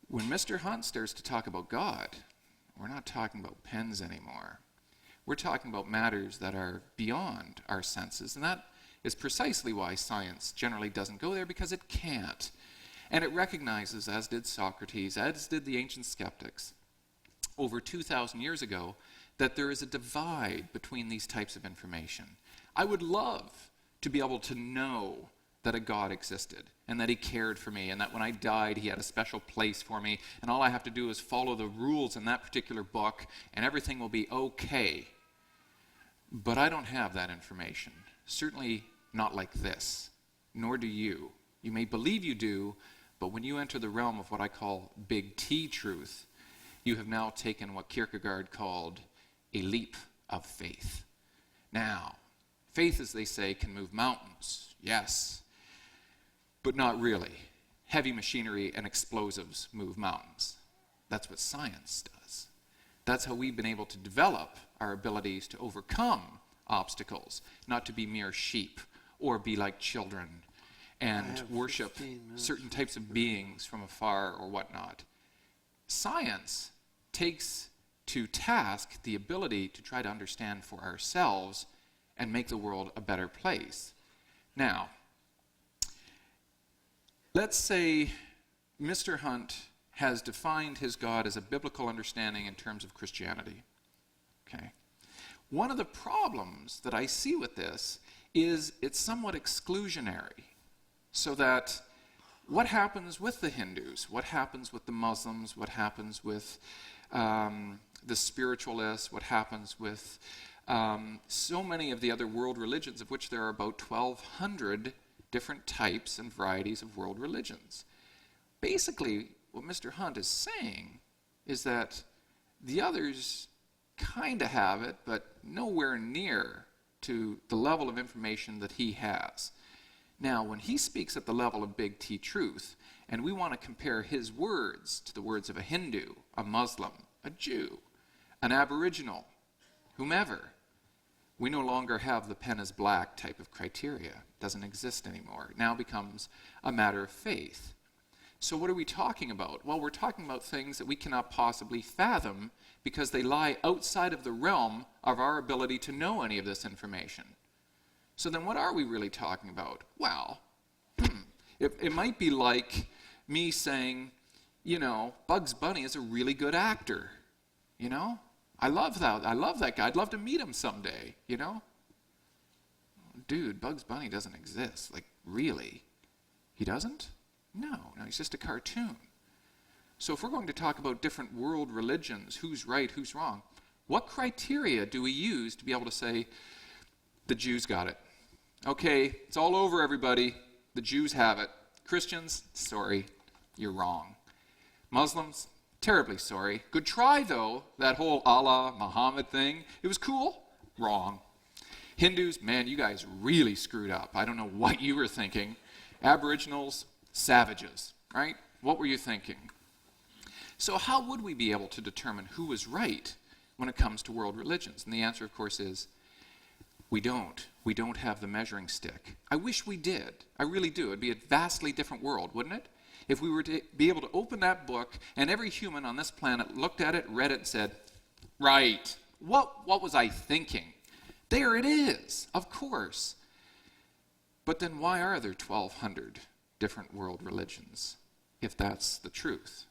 When Mr. Hunt starts to talk about God, we're not talking about pens anymore. We're talking about matters that are beyond our senses, and that is precisely why science generally doesn't go there, because it can't. And it recognizes, as did Socrates, as did the ancient skeptics, over 2,000 years ago, that there is a divide between these types of information. I would love to be able to know that a God existed, and that he cared for me, and that when I died, he had a special place for me, and all I have to do is follow the rules in that particular book, and everything will be okay. But I don't have that information. Certainly not like this, nor do you. You may believe you do, but when you enter the realm of what I call big T truth, you have now taken what Kierkegaard called a leap of faith. Now, faith, as they say, can move mountains, yes, but not really. Heavy machinery and explosives move mountains. That's what science does. That's how we've been able to develop our abilities to overcome obstacles, not to be mere sheep or be like children and worship certain types of beings from afar or whatnot. Science takes to task the ability to try to understand for ourselves and make the world a better place. Now, let's say Mr. Hunt has defined his God as a biblical understanding in terms of Christianity. Okay. One of the problems that I see with this is it's somewhat exclusionary. So that what happens with the Hindus, what happens with the Muslims, what happens with the spiritualists, what happens with so many of the other world religions, of which there are about 1,200 different types and varieties of world religions. Basically, what Mr. Hunt is saying is that the others kind of have it, but nowhere near to the level of information that he has. Now, when he speaks at the level of big T truth, and we want to compare his words to the words of a Hindu, a Muslim, a Jew, an Aboriginal, whomever, we no longer have the pen is black type of criteria. It doesn't exist anymore. It now becomes a matter of faith. So what are we talking about? Well, we're talking about things that we cannot possibly fathom because they lie outside of the realm of our ability to know any of this information. So then what are we really talking about? Well, it might be like me saying, Bugs Bunny is a really good actor. I love that guy. I'd love to meet him someday, Dude, Bugs Bunny doesn't exist. Like, really? He doesn't? No, he's just a cartoon. So if we're going to talk about different world religions, who's right, who's wrong, what criteria do we use to be able to say, the Jews got it? Okay, it's all over, everybody. The Jews have it. Christians, sorry, you're wrong. Muslims, terribly sorry. Good try, though, that whole Allah, Muhammad thing. It was cool. Wrong. Hindus, man, you guys really screwed up. I don't know what you were thinking. Aboriginals, savages, right? What were you thinking? So how would we be able to determine who was right when it comes to world religions? And the answer, of course, is we don't. We don't have the measuring stick. I wish we did. I really do. It'd be a vastly different world, wouldn't it? If we were to be able to open that book and every human on this planet looked at it, read it, and said, right, what was I thinking? There it is, of course. But then why are there 1,200 different world religions, if that's the truth?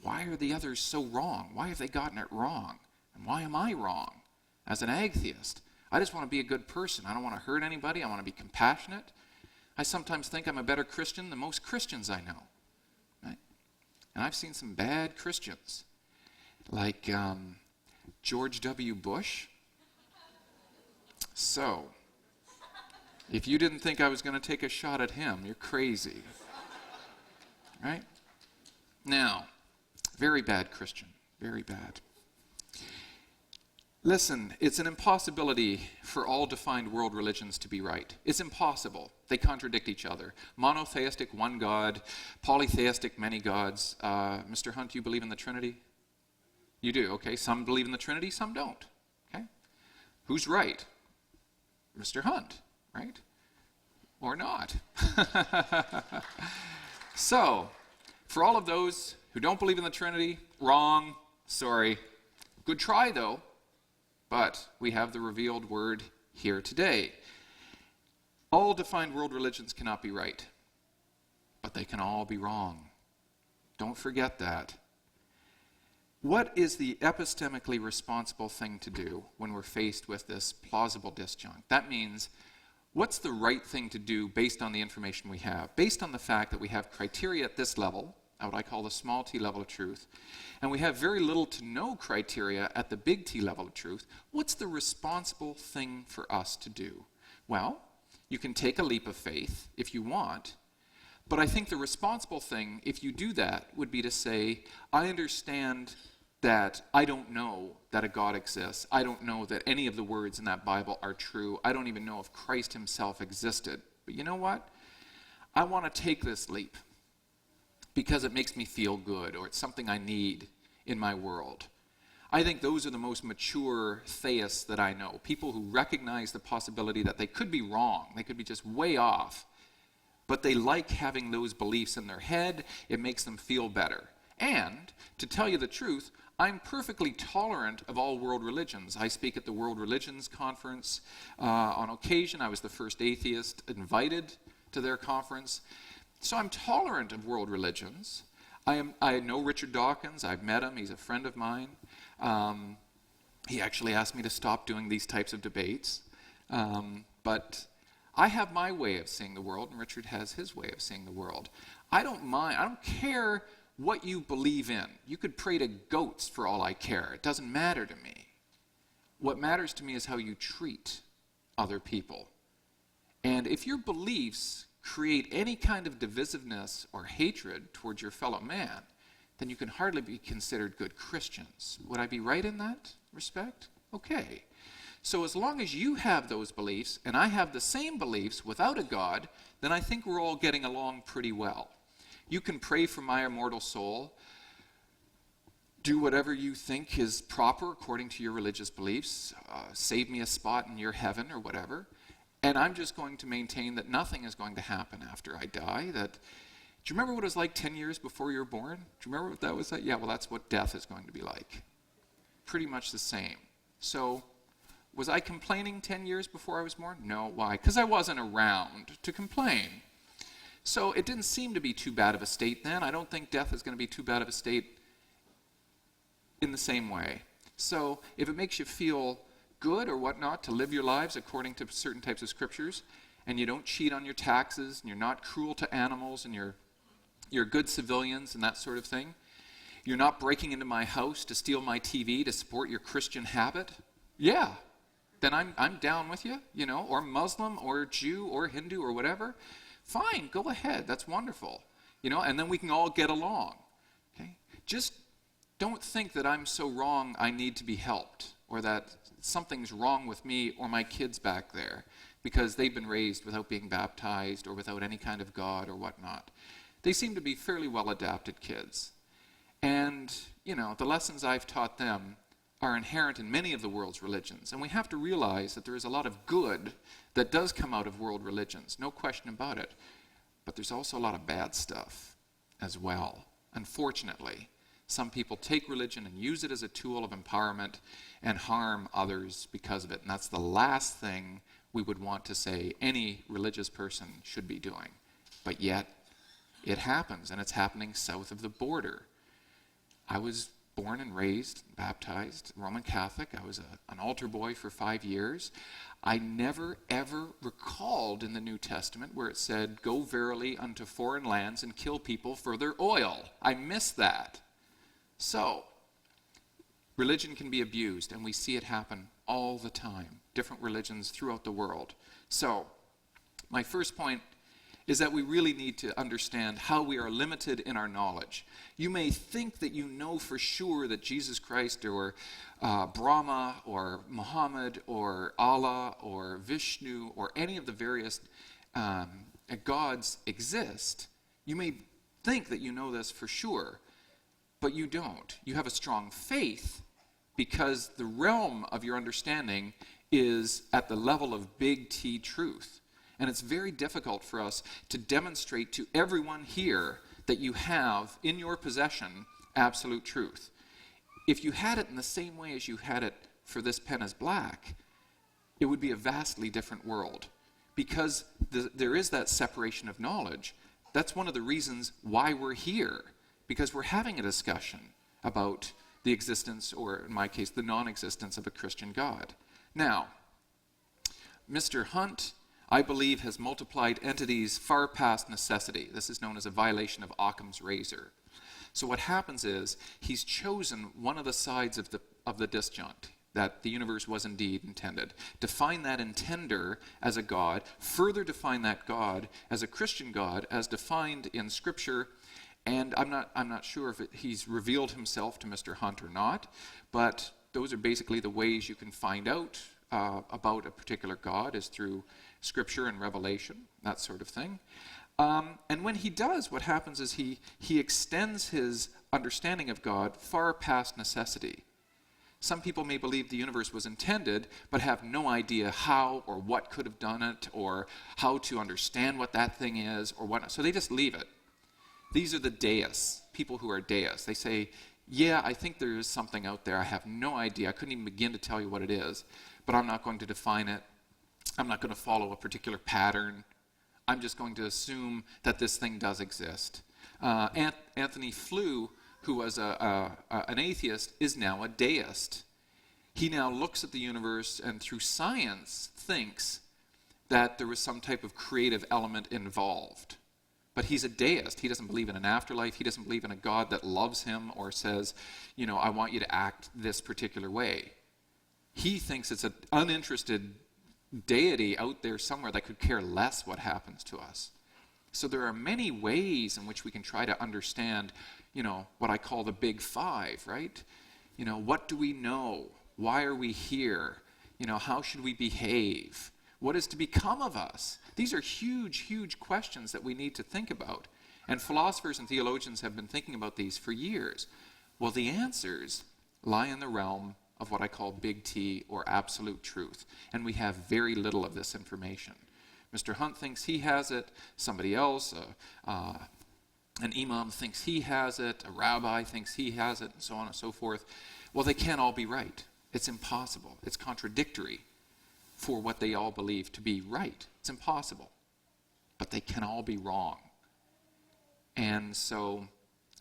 Why are the others so wrong? Why have they gotten it wrong? And why am I wrong? As an atheist, I just want to be a good person. I don't want to hurt anybody. I want to be compassionate. I sometimes think I'm a better Christian than most Christians I know. Right? And I've seen some bad Christians, like George W. Bush. So, if you didn't think I was going to take a shot at him, you're crazy. Right? Now, very bad Christian. Very bad. Listen, it's an impossibility for all defined world religions to be right. It's impossible. They contradict each other. Monotheistic, one God. Polytheistic, many gods. Mr. Hunt, you believe in the Trinity? You do, okay. Some believe in the Trinity, some don't. Okay. Who's right? Mr. Hunt, right? Or not. So, for all of those who don't believe in the Trinity, wrong, sorry. Good try, though. But we have the revealed word here today. All defined world religions cannot be right, but they can all be wrong. Don't forget that. What is the epistemically responsible thing to do when we're faced with this plausible disjunct? That means, what's the right thing to do based on the information we have? Based on the fact that we have criteria at this level, at what I call the small t level of truth, and we have very little to no criteria at the big T level of truth, what's the responsible thing for us to do? Well, you can take a leap of faith if you want, but I think the responsible thing, if you do that, would be to say, I understand that I don't know that a God exists. I don't know that any of the words in that Bible are true. I don't even know if Christ himself existed. But you know what? I want to take this leap, because it makes me feel good, or it's something I need in my world. I think those are the most mature theists that I know, people who recognize the possibility that they could be wrong, they could be just way off, but they like having those beliefs in their head. It makes them feel better. And, to tell you the truth, I'm perfectly tolerant of all world religions. I speak at the World Religions Conference. On occasion, I was the first atheist invited to their conference. So I'm tolerant of world religions. I know Richard Dawkins. I've met him. He's a friend of mine. He actually asked me to stop doing these types of debates. But I have my way of seeing the world, and Richard has his way of seeing the world. I don't mind. I don't care what you believe in. You could pray to goats for all I care. It doesn't matter to me. What matters to me is how you treat other people. And if your beliefs create any kind of divisiveness or hatred towards your fellow man, then you can hardly be considered good Christians. Would I be right in that respect? Okay. So as long as you have those beliefs, and I have the same beliefs without a God, then I think we're all getting along pretty well. You can pray for my immortal soul, do whatever you think is proper according to your religious beliefs, save me a spot in your heaven or whatever. And I'm just going to maintain that nothing is going to happen after I die. Do you remember what it was like 10 years before you were born? Do you remember what that was like? Yeah, well, that's what death is going to be like. Pretty much the same. So, was I complaining 10 years before I was born? No. Why? Because I wasn't around to complain. So it didn't seem to be too bad of a state then. I don't think death is going to be too bad of a state in the same way. So if it makes you feel good or whatnot to live your lives according to certain types of scriptures, and you don't cheat on your taxes, and you're not cruel to animals, and you're good civilians and that sort of thing, you're not breaking into my house to steal my TV to support your Christian habit, yeah, then I'm down with you, or Muslim or Jew or Hindu or whatever. Fine, go ahead, that's wonderful, and then we can all get along, okay? Just don't think that I'm so wrong I need to be helped, or that something's wrong with me or my kids back there because they've been raised without being baptized or without any kind of God or whatnot. They seem to be fairly well-adapted kids. And, the lessons I've taught them are inherent in many of the world's religions. And we have to realize that there is a lot of good that does come out of world religions, no question about it. But there's also a lot of bad stuff as well, unfortunately. Some people take religion and use it as a tool of empowerment and harm others because of it. And that's the last thing we would want to say any religious person should be doing. But yet, it happens, and it's happening south of the border. I was born and raised, baptized, Roman Catholic. I was an altar boy for 5 years. I never, ever recalled in the New Testament where it said, go verily unto foreign lands and kill people for their oil. I missed that. So, religion can be abused, and we see it happen all the time. Different religions throughout the world. So, my first point is that we really need to understand how we are limited in our knowledge. You may think that you know for sure that Jesus Christ or Brahma or Muhammad or Allah or Vishnu or any of the various gods exist. You may think that you know this for sure, but you don't. You have a strong faith because the realm of your understanding is at the level of big T truth. And it's very difficult for us to demonstrate to everyone here that you have in your possession absolute truth. If you had it in the same way as you had it for this pen is black, it would be a vastly different world. Because there is that separation of knowledge. That's one of the reasons why we're here. Because we're having a discussion about the existence, or in my case, the non-existence of a Christian God. Now, Mr. Hunt, I believe, has multiplied entities far past necessity. This is known as a violation of Occam's razor. So what happens is he's chosen one of the sides of the disjunct, that the universe was indeed intended. Define that intender as a God, further define that God as a Christian God, as defined in Scripture. And I'm not sure if he's revealed himself to Mr. Hunt or not, but those are basically the ways you can find out about a particular God, is through Scripture and Revelation, that sort of thing. And when he does, what happens is he extends his understanding of God far past necessity. Some people may believe the universe was intended, but have no idea how or what could have done it, or how to understand what that thing is, or whatnot. So they just leave it. These are the deists, people who are deists. They say, yeah, I think there is something out there. I have no idea. I couldn't even begin to tell you what it is, but I'm not going to define it. I'm not going to follow a particular pattern. I'm just going to assume that this thing does exist. Anthony Flew, who was an atheist, is now a deist. He now looks at the universe and through science thinks that there was some type of creative element involved. But he's a deist. He doesn't believe in an afterlife. He doesn't believe in a God that loves him or says, you know, I want you to act this particular way. He thinks it's an uninterested deity out there somewhere that could care less what happens to us. So there are many ways in which we can try to understand, you know, what I call the big five, right? You know, what do we know? Why are we here? You know, how should we behave? What is to become of us? These are huge, huge questions that we need to think about. And philosophers and theologians have been thinking about these for years. Well, the answers lie in the realm of what I call big T, or absolute truth. And we have very little of this information. Mr. Hunt thinks he has it. Somebody else, an imam thinks he has it. A rabbi thinks he has it, and so on and so forth. Well, they can't all be right. It's impossible. It's contradictory for what they all believe to be right. It's impossible. But they can all be wrong. And so,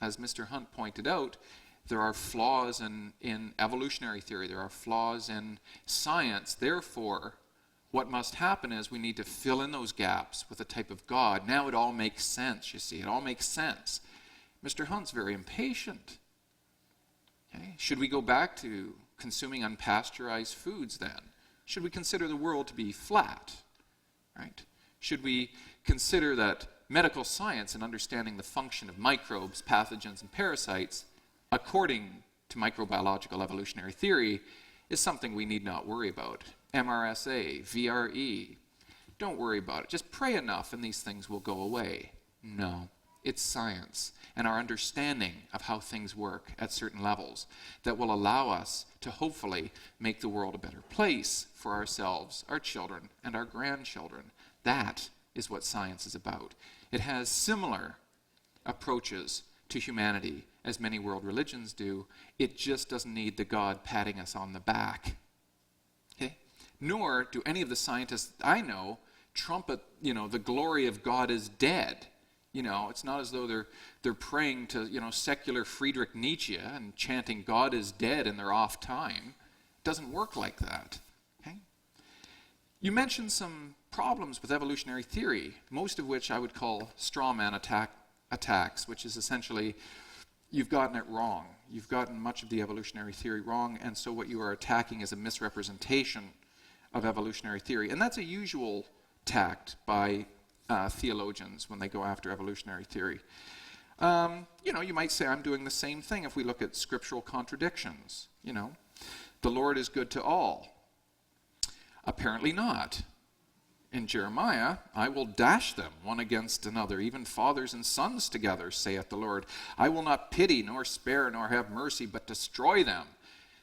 as Mr. Hunt pointed out, there are flaws in evolutionary theory. There are flaws in science. Therefore, what must happen is we need to fill in those gaps with a type of God. Now it all makes sense, you see. It all makes sense. Mr. Hunt's very impatient. Okay? Should we go back to consuming unpasteurized foods then? Should we consider the world to be flat? Right? Should we consider that medical science and understanding the function of microbes, pathogens, and parasites, according to microbiological evolutionary theory, is something we need not worry about? MRSA, VRE, don't worry about it. Just pray enough and these things will go away. No, it's science and our understanding of how things work at certain levels that will allow us to hopefully make the world a better place for ourselves, our children, and our grandchildren. That is what science is about. It has similar approaches to humanity as many world religions do. It just doesn't need the God patting us on the back. Okay? Nor do any of the scientists I know trumpet, the glory of God is dead. It's not as though they're praying to, secular Friedrich Nietzsche and chanting God is dead in their off time. It doesn't work like that. Okay? You mentioned some problems with evolutionary theory, most of which I would call straw man attacks, which is essentially you've gotten it wrong. You've gotten much of the evolutionary theory wrong, and so what you are attacking is a misrepresentation of evolutionary theory. And that's a usual tact by theologians when they go after evolutionary theory. You might say I'm doing the same thing if we look at scriptural contradictions. The Lord is good to all. Apparently not. In Jeremiah, I will dash them one against another, even fathers and sons together, saith the Lord. I will not pity, nor spare, nor have mercy, but destroy them.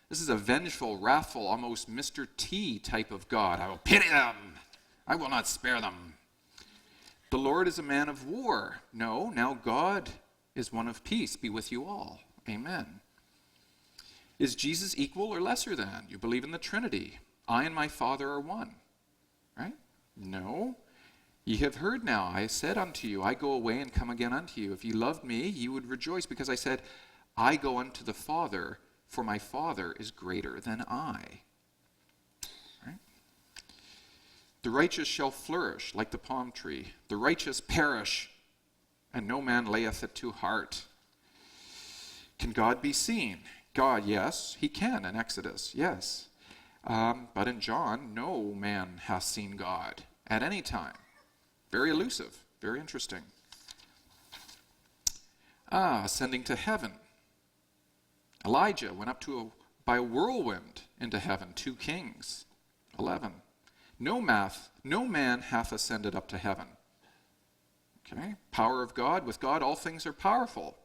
This is a vengeful, wrathful, almost Mr. T type of God. I will pity them. I will not spare them. The Lord is a man of war. No, now God is one of peace. Be with you all. Amen. Is Jesus equal or lesser than? You believe in the Trinity. I and my Father are one. Right? No. Ye have heard now, I said unto you, I go away and come again unto you. If ye loved me, ye would rejoice, because I said, I go unto the Father, for my Father is greater than I. Right? The righteous shall flourish like the palm tree. The righteous perish, and no man layeth it to heart. Can God be seen? God, yes, he can in Exodus, yes. But in John, no man hath seen God at any time. Very elusive, very interesting. Ascending to heaven. Elijah went up by a whirlwind into heaven, 2 Kings 11. No man hath ascended up to heaven. Okay, power of God. With God all things are powerful.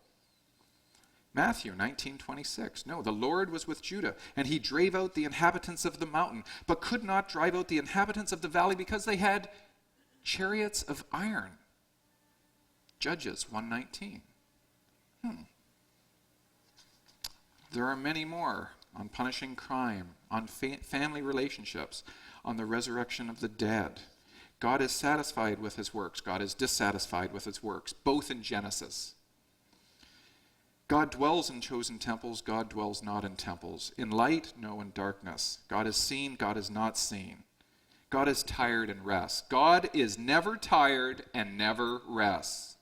Matthew 19:26. No, the Lord was with Judah, and he drave out the inhabitants of the mountain, but could not drive out the inhabitants of the valley because they had chariots of iron. Judges 1:19. There are many more on punishing crime, on family relationships, on the resurrection of the dead. God is satisfied with his works. God is dissatisfied with his works, both in Genesis. God dwells in chosen temples. God dwells not in temples. In light, no, in darkness. God is seen. God is not seen. God is tired and rests. God is never tired and never rests.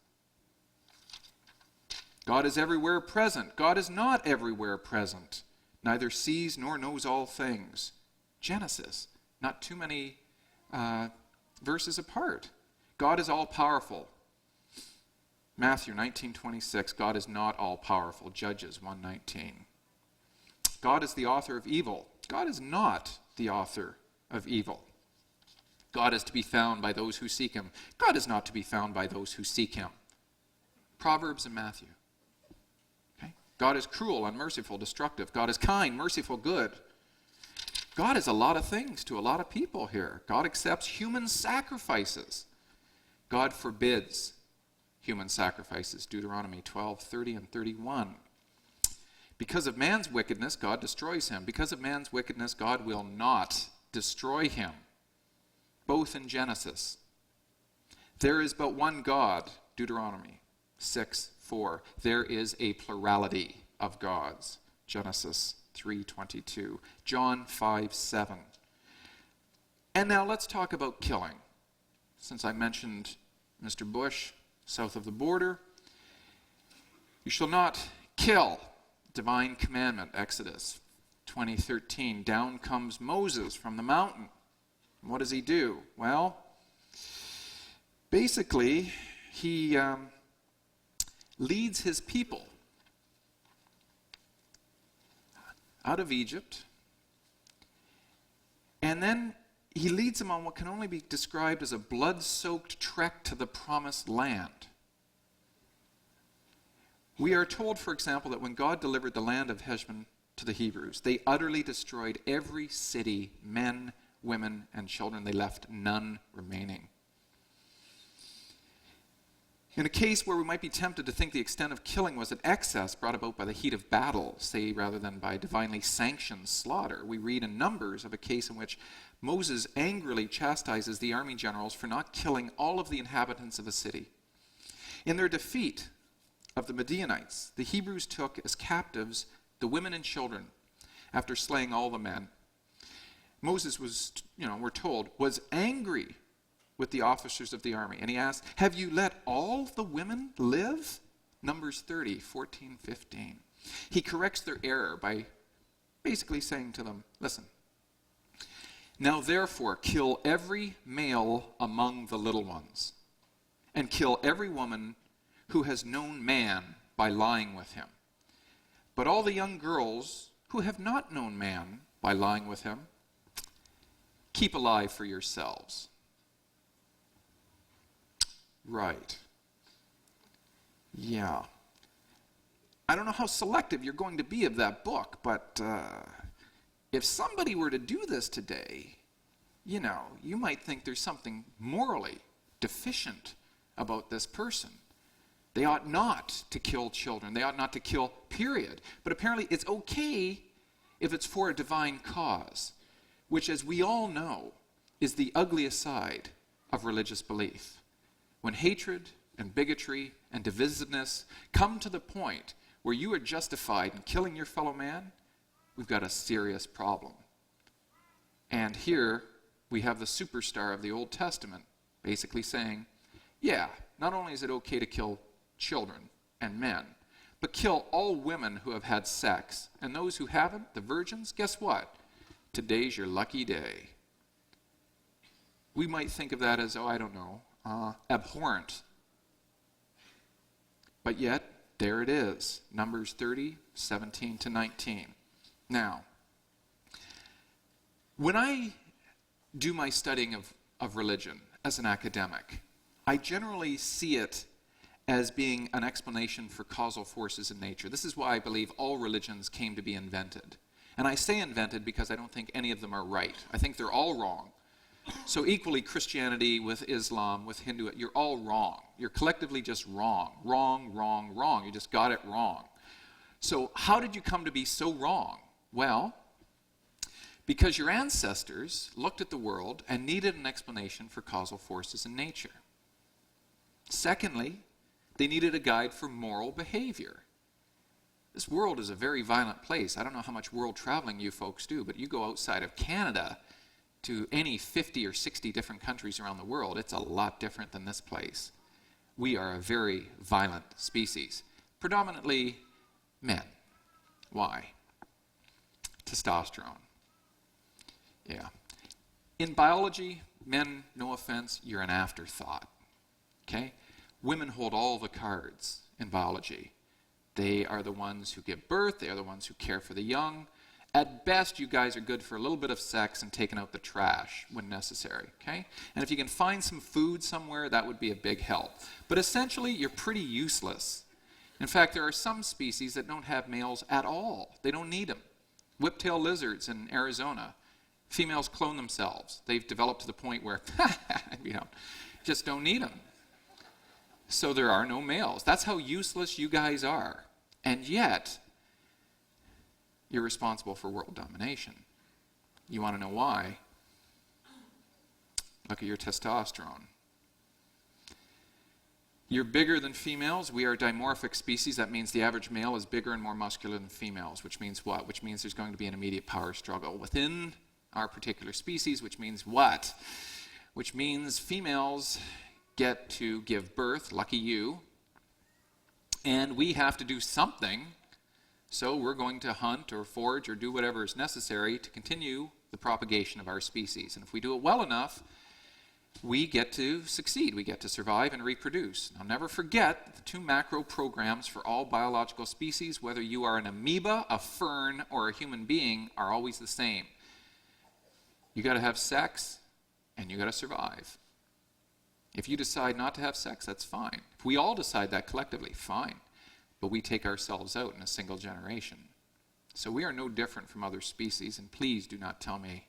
God is everywhere present. God is not everywhere present. Neither sees nor knows all things. Genesis, not too many verses apart. God is all-powerful. Matthew 19:26, God is not all-powerful. Judges 1:19. God is the author of evil. God is not the author of evil. God is to be found by those who seek him. God is not to be found by those who seek him. Proverbs and Matthew. Okay? God is cruel, unmerciful, destructive. God is kind, merciful, good. God is a lot of things to a lot of people here. God accepts human sacrifices. God forbids human sacrifices. Deuteronomy 12:30 and 31. Because of man's wickedness, God destroys him. Because of man's wickedness, God will not destroy him. Both in Genesis. There is but one God, Deuteronomy 6:4. There is a plurality of gods, Genesis 3:22. John 5:7. And now let's talk about killing. Since I mentioned Mr. Bush, south of the border, you shall not kill. Divine commandment, Exodus 20:13. Down comes Moses from the mountain. And what does he do? Well, basically, he leads his people out of Egypt, and then he leads them on what can only be described as a blood-soaked trek to the promised land. We are told, for example, that when God delivered the land of Heshbon to the Hebrews, they utterly destroyed every city, men, women, and children. They left none remaining. In a case where we might be tempted to think the extent of killing was an excess brought about by the heat of battle, say, rather than by divinely sanctioned slaughter, we read in Numbers of a case in which Moses angrily chastises the army generals for not killing all of the inhabitants of a city. In their defeat of the Midianites, the Hebrews took as captives the women and children after slaying all the men. Moses was, we're told, was angry with the officers of the army. And he asked, have you let all the women live? Numbers 30, 14, 15. He corrects their error by basically saying to them, listen, now therefore kill every male among the little ones, and kill every woman who has known man by lying with him. But all the young girls who have not known man by lying with him, keep alive for yourselves. Right. Yeah. I don't know how selective you're going to be of that book, but if somebody were to do this today, you might think there's something morally deficient about this person. They ought not to kill children. They ought not to kill, period. But apparently it's okay if it's for a divine cause, which, as we all know, is the ugliest side of religious belief. When hatred and bigotry and divisiveness come to the point where you are justified in killing your fellow man, we've got a serious problem. And here we have the superstar of the Old Testament basically saying, yeah, not only is it okay to kill children and men, but kill all women who have had sex. And those who haven't, the virgins, guess what? Today's your lucky day. We might think of that as, abhorrent. But yet, there it is, Numbers 30, 17 to 19. Now, when I do my studying of religion as an academic, I generally see it as being an explanation for causal forces in nature. This is why I believe all religions came to be invented. And I say invented because I don't think any of them are right. I think they're all wrong. So equally, Christianity with Islam, with Hindu, you're all wrong. You're collectively just wrong. Wrong, wrong, wrong. You just got it wrong. So how did you come to be so wrong? Well, because your ancestors looked at the world and needed an explanation for causal forces in nature. Secondly, they needed a guide for moral behavior. This world is a very violent place. I don't know how much world traveling you folks do, but you go outside of Canada to any 50 or 60 different countries around the world, it's a lot different than this place. We are a very violent species, predominantly men. Why? Testosterone. Yeah. In biology, men, no offense, you're an afterthought. Okay? Women hold all the cards in biology. They are the ones who give birth. They are the ones who care for the young. At best, you guys are good for a little bit of sex and taking out the trash when necessary, okay? And if you can find some food somewhere, that would be a big help. But essentially, you're pretty useless. In fact, there are some species that don't have males at all. They don't need them. Whiptail lizards in Arizona, females clone themselves. They've developed to the point where, just don't need them. So there are no males. That's how useless you guys are. And yet, you're responsible for world domination. You want to know why? Look at your testosterone. You're bigger than females. We are a dimorphic species. That means the average male is bigger and more muscular than females, which means what? Which means there's going to be an immediate power struggle within our particular species, which means what? Which means females get to give birth, lucky you, and we have to do something. So we're going to hunt or forage or do whatever is necessary to continue the propagation of our species. And if we do it well enough, we get to succeed. We get to survive and reproduce. Now never forget the two macro programs for all biological species, whether you are an amoeba, a fern, or a human being, are always the same. You got to have sex and you got to survive. If you decide not to have sex, that's fine. If we all decide that collectively, fine. But we take ourselves out in a single generation. So we are no different from other species, and please do not tell me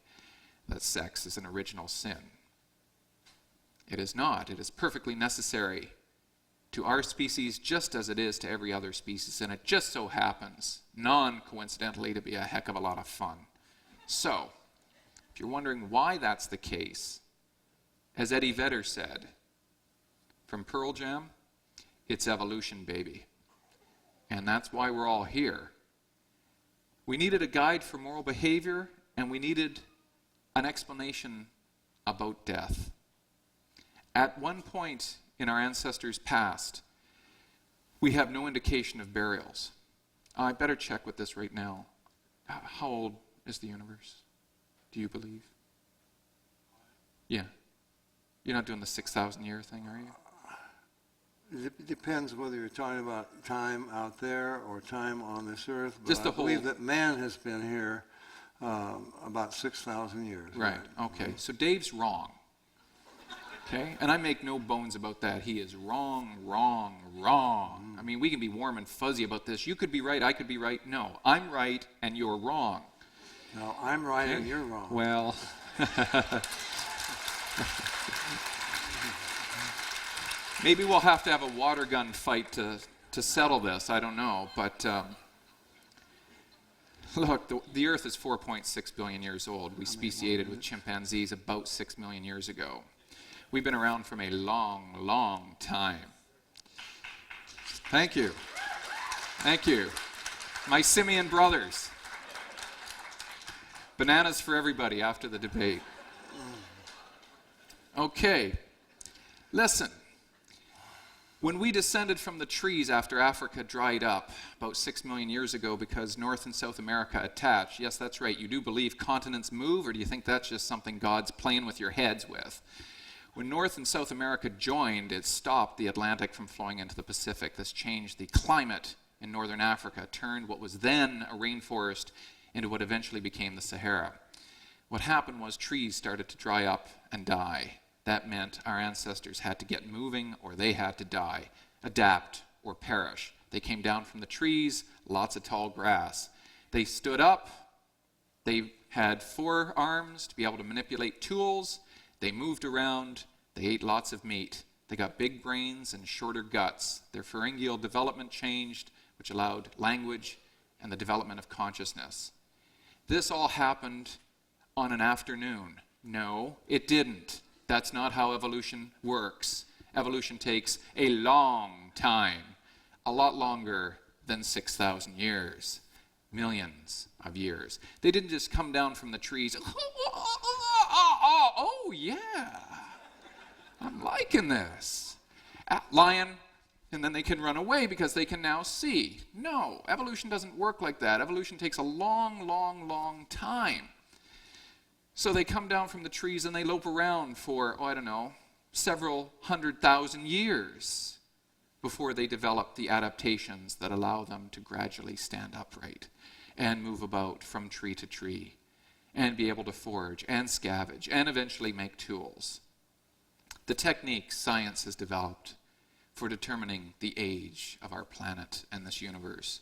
that sex is an original sin. It is not. It is perfectly necessary to our species just as it is to every other species, and it just so happens, non-coincidentally, to be a heck of a lot of fun. So, if you're wondering why that's the case, as Eddie Vedder said from Pearl Jam, It's evolution, baby. And that's why we're all here. We needed a guide for moral behavior, and we needed an explanation about death. At one point in our ancestors' past, we have no indication of burials. I better check with this right now. How old is the universe? Do you believe? Yeah. You're not doing the 6,000 year thing, are you? It depends whether you're talking about time out there or time on this earth. But Just the I believe whole- that man has been here about 6,000 years. Right. Okay. So Dave's wrong. Okay? And I make no bones about that. He is wrong, wrong, wrong. I mean, we can be warm and fuzzy about this. You could be right, I could be right. No, I'm right and you're wrong. No, I'm right and you're wrong. Well, maybe we'll have to have a water gun fight to settle this. I don't know. But look, the Earth is 4.6 billion years old. We speciated with chimpanzees about 6 million years ago. We've been around from a long, long time. Thank you. Thank you. My simian brothers. Bananas for everybody after the debate. Okay. Listen. When we descended from the trees after Africa dried up about 6 million years ago because North and South America attached, yes, that's right, you do believe continents move, or do you think that's just something God's playing with your heads with? When North and South America joined, it stopped the Atlantic from flowing into the Pacific. This changed the climate in northern Africa, turned what was then a rainforest into what eventually became the Sahara. What happened was trees started to dry up and die. That meant our ancestors had to get moving or they had to die, adapt or perish. They came down from the trees, lots of tall grass. They stood up. They had 4 arms to be able to manipulate tools. They moved around. They ate lots of meat. They got big brains and shorter guts. Their pharyngeal development changed, which allowed language and the development of consciousness. This all happened on an afternoon. No, it didn't. That's not how evolution works. Evolution takes a long time, a lot longer than 6,000 years, millions of years. They didn't just come down from the trees. Oh yeah, I'm liking this. Lion, and then they can run away because they can now see. No, evolution doesn't work like that. Evolution takes a long, long, long time. So they come down from the trees and they lope around for, several 100,000 years before they develop the adaptations that allow them to gradually stand upright and move about from tree to tree and be able to forage and scavenge and eventually make tools. The techniques science has developed for determining the age of our planet and this universe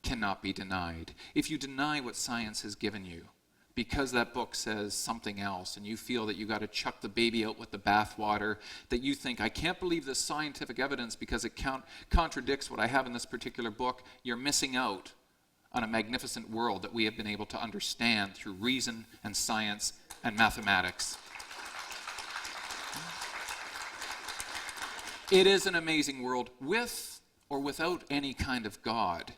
cannot be denied. If you deny what science has given you, because that book says something else and you feel that you got to chuck the baby out with the bathwater, that you think, I can't believe this scientific evidence because it contradicts what I have in this particular book, you're missing out on a magnificent world that we have been able to understand through reason and science and mathematics. It is an amazing world with or without any kind of God,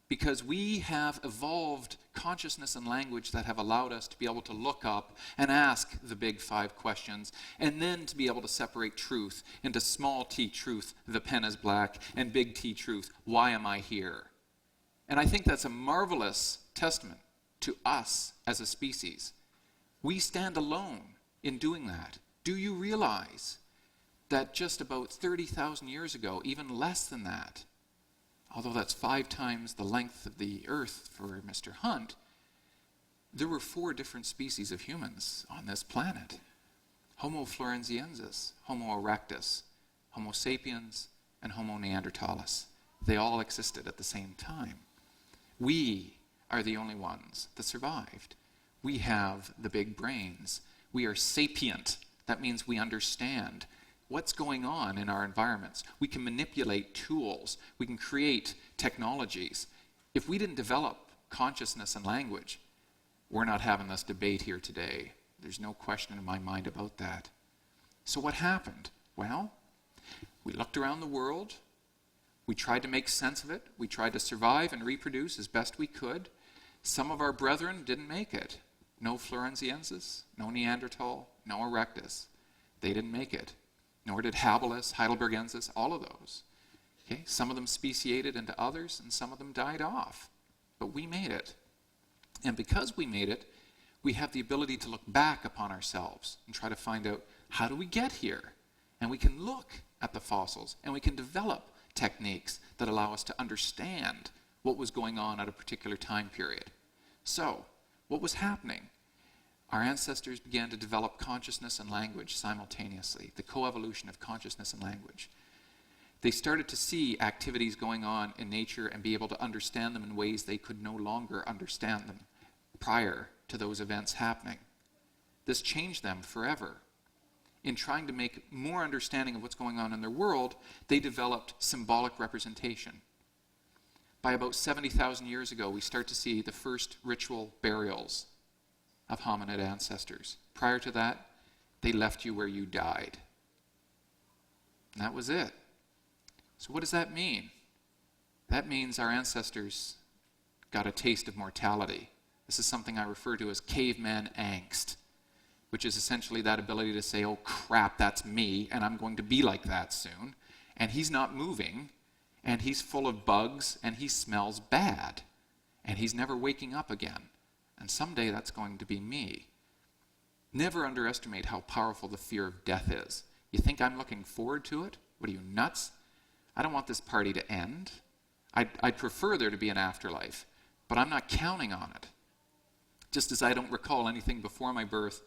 because we have evolved consciousness and language that have allowed us to be able to look up and ask the big 5 questions, and then to be able to separate truth into small t truth, the pen is black, and big T truth, why am I here? And I think that's a marvelous testament to us as a species. We stand alone in doing that. Do you realize that just about 30,000 years ago, even less than that, although that's 5 times the length of the Earth for Mr. Hunt, there were 4 different species of humans on this planet. Homo florenziensis, Homo erectus, Homo sapiens, and Homo neanderthalis. They all existed at the same time. We are the only ones that survived. We have the big brains. We are sapient. That means we understand what's going on in our environments. We can manipulate tools. We can create technologies. If we didn't develop consciousness and language, we're not having this debate here today. There's no question in my mind about that. So what happened? Well, we looked around the world We tried to make sense of it. We tried to survive and reproduce as best we could. Some of our brethren didn't make it. No Florenziensis, no Neanderthal, no Erectus. They didn't make it. Nor did Habilis, Heidelbergensis, all of those. Okay? Some of them speciated into others, and some of them died off. But we made it. And because we made it, we have the ability to look back upon ourselves and try to find out, how do we get here? And we can look at the fossils, and we can develop techniques that allow us to understand what was going on at a particular time period. So, what was happening? Our ancestors began to develop consciousness and language simultaneously, the coevolution of consciousness and language. They started to see activities going on in nature and be able to understand them in ways they could no longer understand them prior to those events happening. This changed them forever. In trying to make more understanding of what's going on in their world, they developed symbolic representation. By about 70,000 years ago, we start to see the first ritual burials of hominid ancestors. Prior to that, they left you where you died. And that was it. So what does that mean? That means our ancestors got a taste of mortality. This is something I refer to as caveman angst, which is essentially that ability to say, oh crap, that's me, and I'm going to be like that soon. And he's not moving, and he's full of bugs, and he smells bad, and he's never waking up again. And someday that's going to be me. Never underestimate how powerful the fear of death is. You think I'm looking forward to it? What are you, nuts? I don't want this party to end. I'd prefer there to be an afterlife, but I'm not counting on it. Just as I don't recall anything before my birth,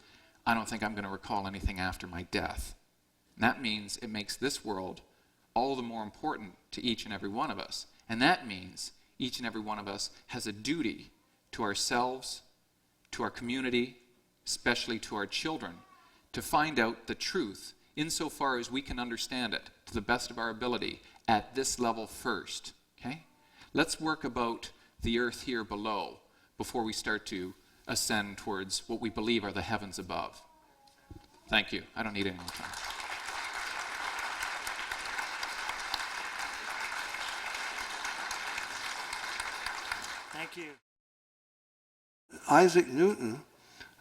I don't think I'm going to recall anything after my death. And that means it makes this world all the more important to each and every one of us. And that means each and every one of us has a duty to ourselves, to our community, especially to our children, to find out the truth insofar as we can understand it to the best of our ability at this level first. Okay? Let's work about the earth here below before we start to ascend towards what we believe are the heavens above. Thank you. I don't need any more time. Thank you. Isaac Newton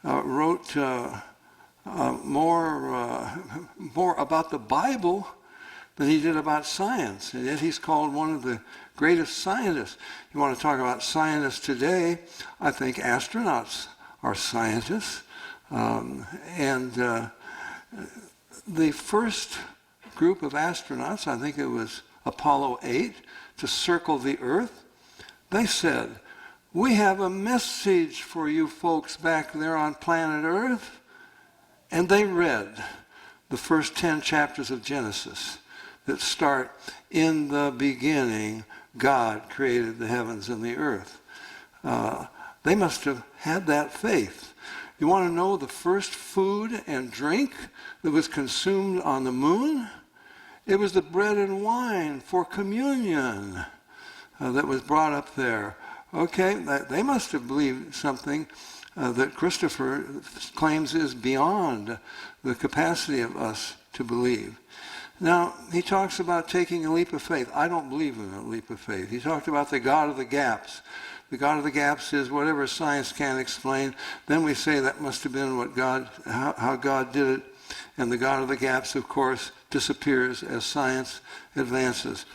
wrote more about the Bible than he did about science, and yet he's called one of the greatest scientists. You want to talk about scientists today, I think astronauts are scientists. The first group of astronauts, I think it was Apollo 8, to circle the Earth, they said, we have a message for you folks back there on planet Earth. And they read the first 10 chapters of Genesis that start, in the beginning, God created the heavens and the earth. They must have had that faith. You want to know the first food and drink that was consumed on the moon? It was the bread and wine for communion that was brought up there. Okay, they must have believed something that Christopher claims is beyond the capacity of us to believe. Now, he talks about taking a leap of faith. I don't believe in a leap of faith. He talked about the God of the gaps. The God of the gaps is whatever science can't explain. Then we say that must have been what how God did it. And the God of the gaps, of course, disappears as science advances.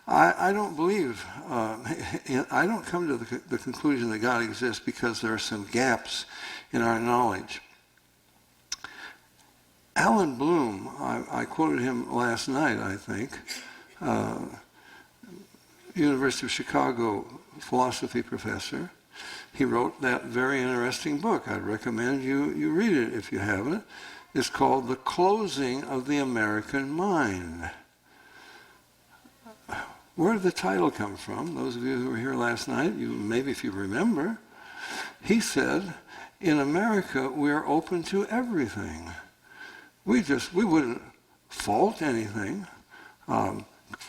I don't believe, I don't come to the conclusion that God exists because there are some gaps in our knowledge. Alan Bloom, I quoted him last night, I think, University of Chicago philosophy professor. He wrote that very interesting book. I'd recommend you read it if you haven't. It's called The Closing of the American Mind. Where did the title come from? Those of you who were here last night, maybe if you remember, he said, in America, we are open to everything. We wouldn't fault anything.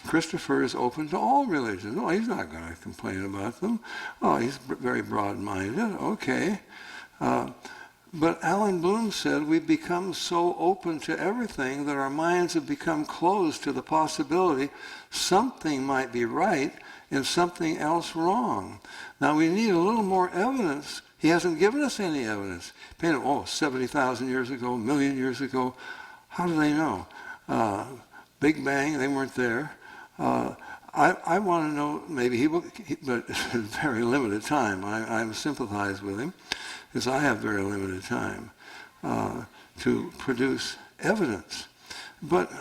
Christopher is open to all religions. Oh, he's not going to complain about them. Oh, he's very broad-minded. Okay. But Alan Bloom said we've become so open to everything that our minds have become closed to the possibility something might be right and something else wrong. Now we need a little more evidence. He hasn't given us any evidence. Painted, 70,000 years ago, a million years ago. How do they know? Big Bang, they weren't there. I want to know, maybe he will, but very limited time. I sympathize with him, because I have very limited time to produce evidence. But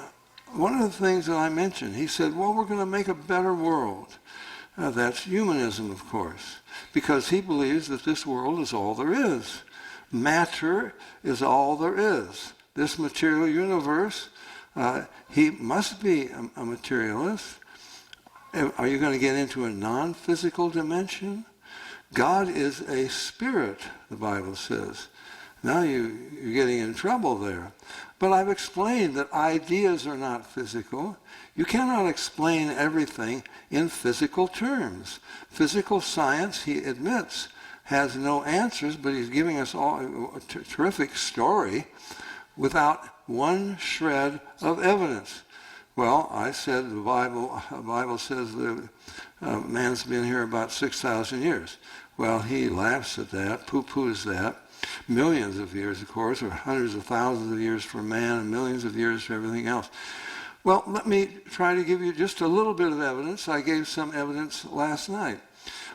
one of the things that I mentioned, he said, well, we're going to make a better world. That's humanism, of course, because he believes that this world is all there is. Matter is all there is. This material universe, he must be a materialist. Are you going to get into a non-physical dimension? God is a spirit, the Bible says. Now you're getting in trouble there. But I've explained that ideas are not physical. You cannot explain everything in physical terms. Physical science, he admits, has no answers, but he's giving us all a terrific story without one shred of evidence. Well, I said the Bible says that man's been here about 6,000 years. Well, he laughs at that, poo-poos that. Millions of years, of course, or hundreds of thousands of years for man and millions of years for everything else. Well, let me try to give you just a little bit of evidence. I gave some evidence last night.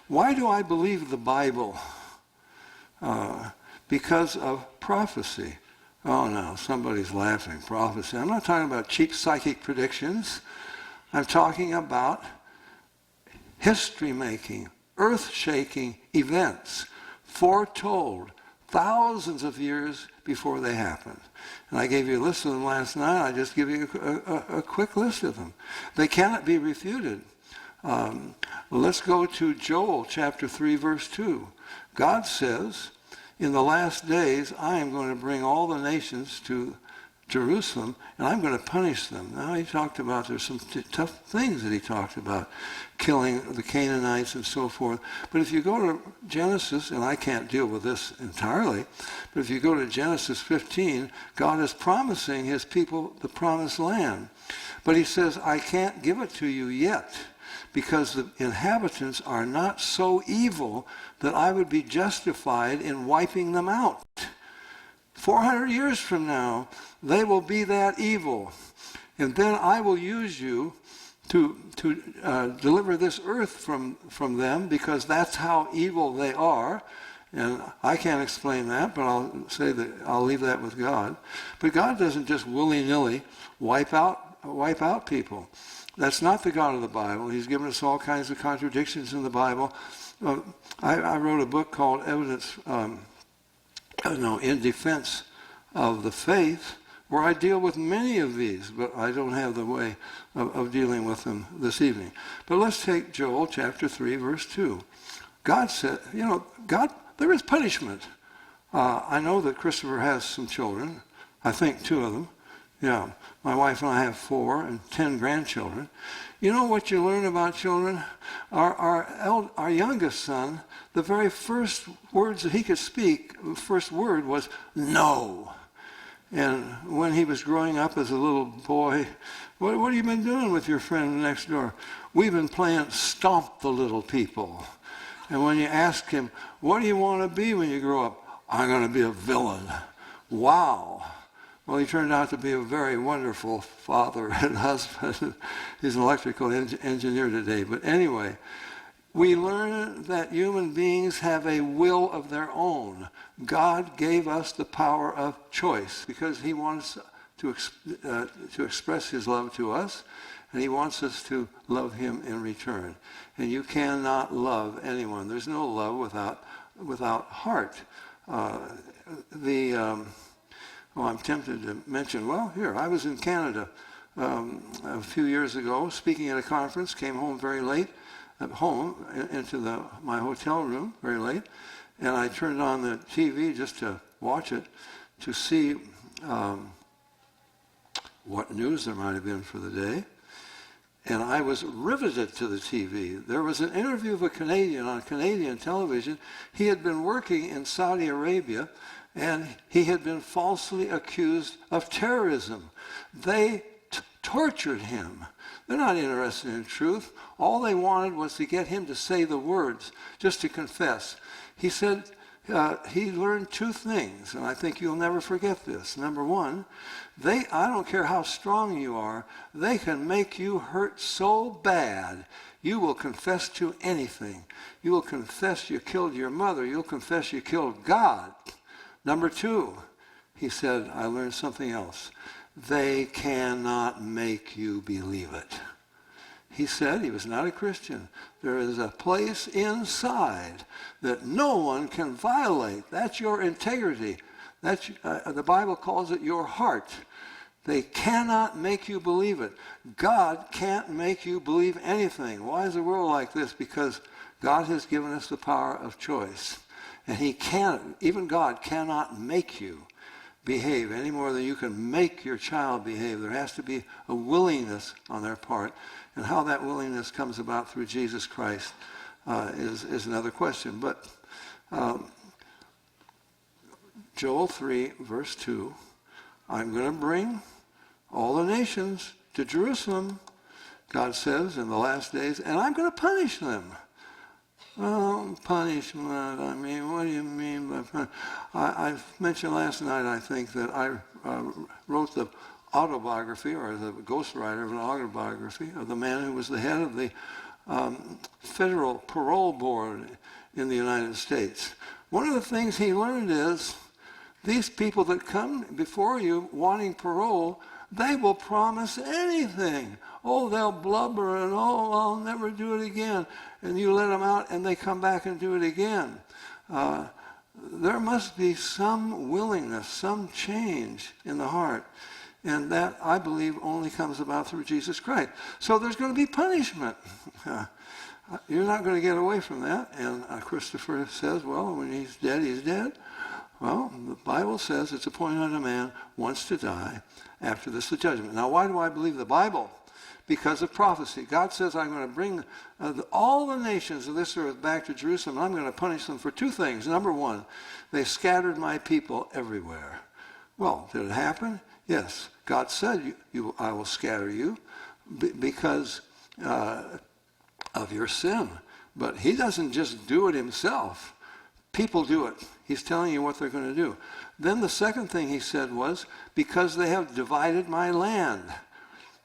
Why do I believe the Bible? Because of prophecy. Oh, no, somebody's laughing. Prophecy. I'm not talking about cheap psychic predictions. I'm talking about history-making, earth-shaking events, foretold thousands of years before they happened. And I gave you a list of them last night. I just give you a quick list of them. They cannot be refuted. Let's go to Joel chapter 3, verse 2. God says, in the last days, I am going to bring all the nations to Jerusalem, and I'm going to punish them. Now, he talked about, there's some tough things that he talked about, killing the Canaanites and so forth. But if you go to Genesis, and I can't deal with this entirely, but if you go to Genesis 15, God is promising his people the promised land. But he says, I can't give it to you yet, because the inhabitants are not so evil that I would be justified in wiping them out. 400 years from now, they will be that evil. And then I will use you to deliver this earth from them, because that's how evil they are. And I can't explain that, but I'll say that I'll leave that with God. But God doesn't just willy-nilly wipe out people. That's not the God of the Bible. He's given us all kinds of contradictions in the Bible. I wrote a book called In Defense of the Faith, where I deal with many of these, but I don't have the way of dealing with them this evening. But let's take Joel chapter 3, verse 2. God said, God, there is punishment. I know that Christopher has some children. I think 2 of them. Yeah, my wife and I have 4 and 10 grandchildren. You know what you learn about children? Our youngest son, the very first words that he could speak, the first word was no. And when he was growing up as a little boy, what have you been doing with your friend next door? We've been playing Stomp the Little People. And when you ask him, what do you want to be when you grow up? I'm going to be a villain. Wow. Well, he turned out to be a very wonderful father and husband. He's an electrical engineer today. But anyway, we learn that human beings have a will of their own. God gave us the power of choice because he wants to express his love to us, and he wants us to love him in return. And you cannot love anyone. There's no love without heart. I'm tempted to mention, I was in Canada a few years ago speaking at a conference, came home very late, into my hotel room very late, and I turned on the TV just to watch it, to see what news there might have been for the day. And I was riveted to the TV. There was an interview of a Canadian on Canadian television. He had been working in Saudi Arabia, and he had been falsely accused of terrorism. They tortured him. They're not interested in truth. All they wanted was to get him to say the words, just to confess. He said he learned two things, and I think you'll never forget this. Number one, I don't care how strong you are, they can make you hurt so bad, you will confess to anything. You will confess you killed your mother. You'll confess you killed God. Number two, he said, I learned something else. They cannot make you believe it. He said he was not a Christian. There is a place inside that no one can violate. That's your integrity. That's, the Bible calls it your heart. They cannot make you believe it. God can't make you believe anything. Why is the world like this? Because God has given us the power of choice. And he can't, even God cannot make you behave any more than you can make your child behave. There has to be a willingness on their part. And how that willingness comes about through Jesus Christ is another question. But Joel 3, verse 2, I'm going to bring all the nations to Jerusalem, God says, in the last days, and I'm going to punish them. Well, punishment, I mean, what do you mean by punishment? I mentioned last night, I think, that I wrote the autobiography, or the ghostwriter of an autobiography, of the man who was the head of the Federal Parole Board in the United States. One of the things he learned is these people that come before you wanting parole, they will promise anything. Oh, they'll blubber and, oh, I'll never do it again. And you let them out and they come back and do it again. There must be some willingness, some change in the heart. And that, I believe, only comes about through Jesus Christ. So there's going to be punishment. You're not going to get away from that. And Christopher says, well, when he's dead, he's dead. Well, the Bible says it's appointed unto man once to die. After this, the judgment. Now, why do I believe the Bible? Because of prophecy. God says, I'm going to bring all the nations of this earth back to Jerusalem. And I'm going to punish them for two things. Number one, they scattered my people everywhere. Well, did it happen? Yes. God said, I will scatter you because of your sin. But he doesn't just do it himself. People do it. He's telling you what they're going to do. Then the second thing he said was, because they have divided my land.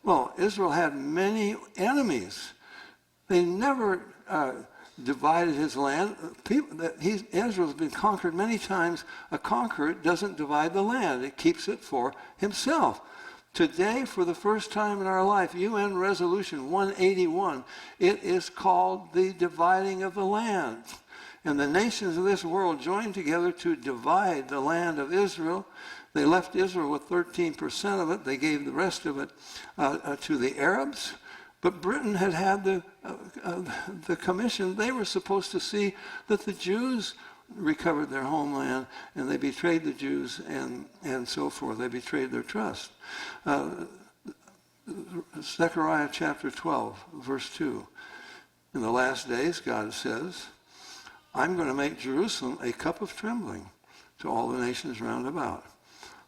Well, Israel had many enemies. They never divided his land. Israel's been conquered many times. A conqueror doesn't divide the land. It keeps it for himself. Today, for the first time in our life, UN Resolution 181, it is called the dividing of the land. And the nations of this world joined together to divide the land of Israel. They left Israel with 13% of it. They gave the rest of it to the Arabs. But Britain had the commission. They were supposed to see that the Jews recovered their homeland, and they betrayed the Jews and so forth. They betrayed their trust. Zechariah chapter 12, verse 2. In the last days, God says, I'm going to make Jerusalem a cup of trembling to all the nations round about.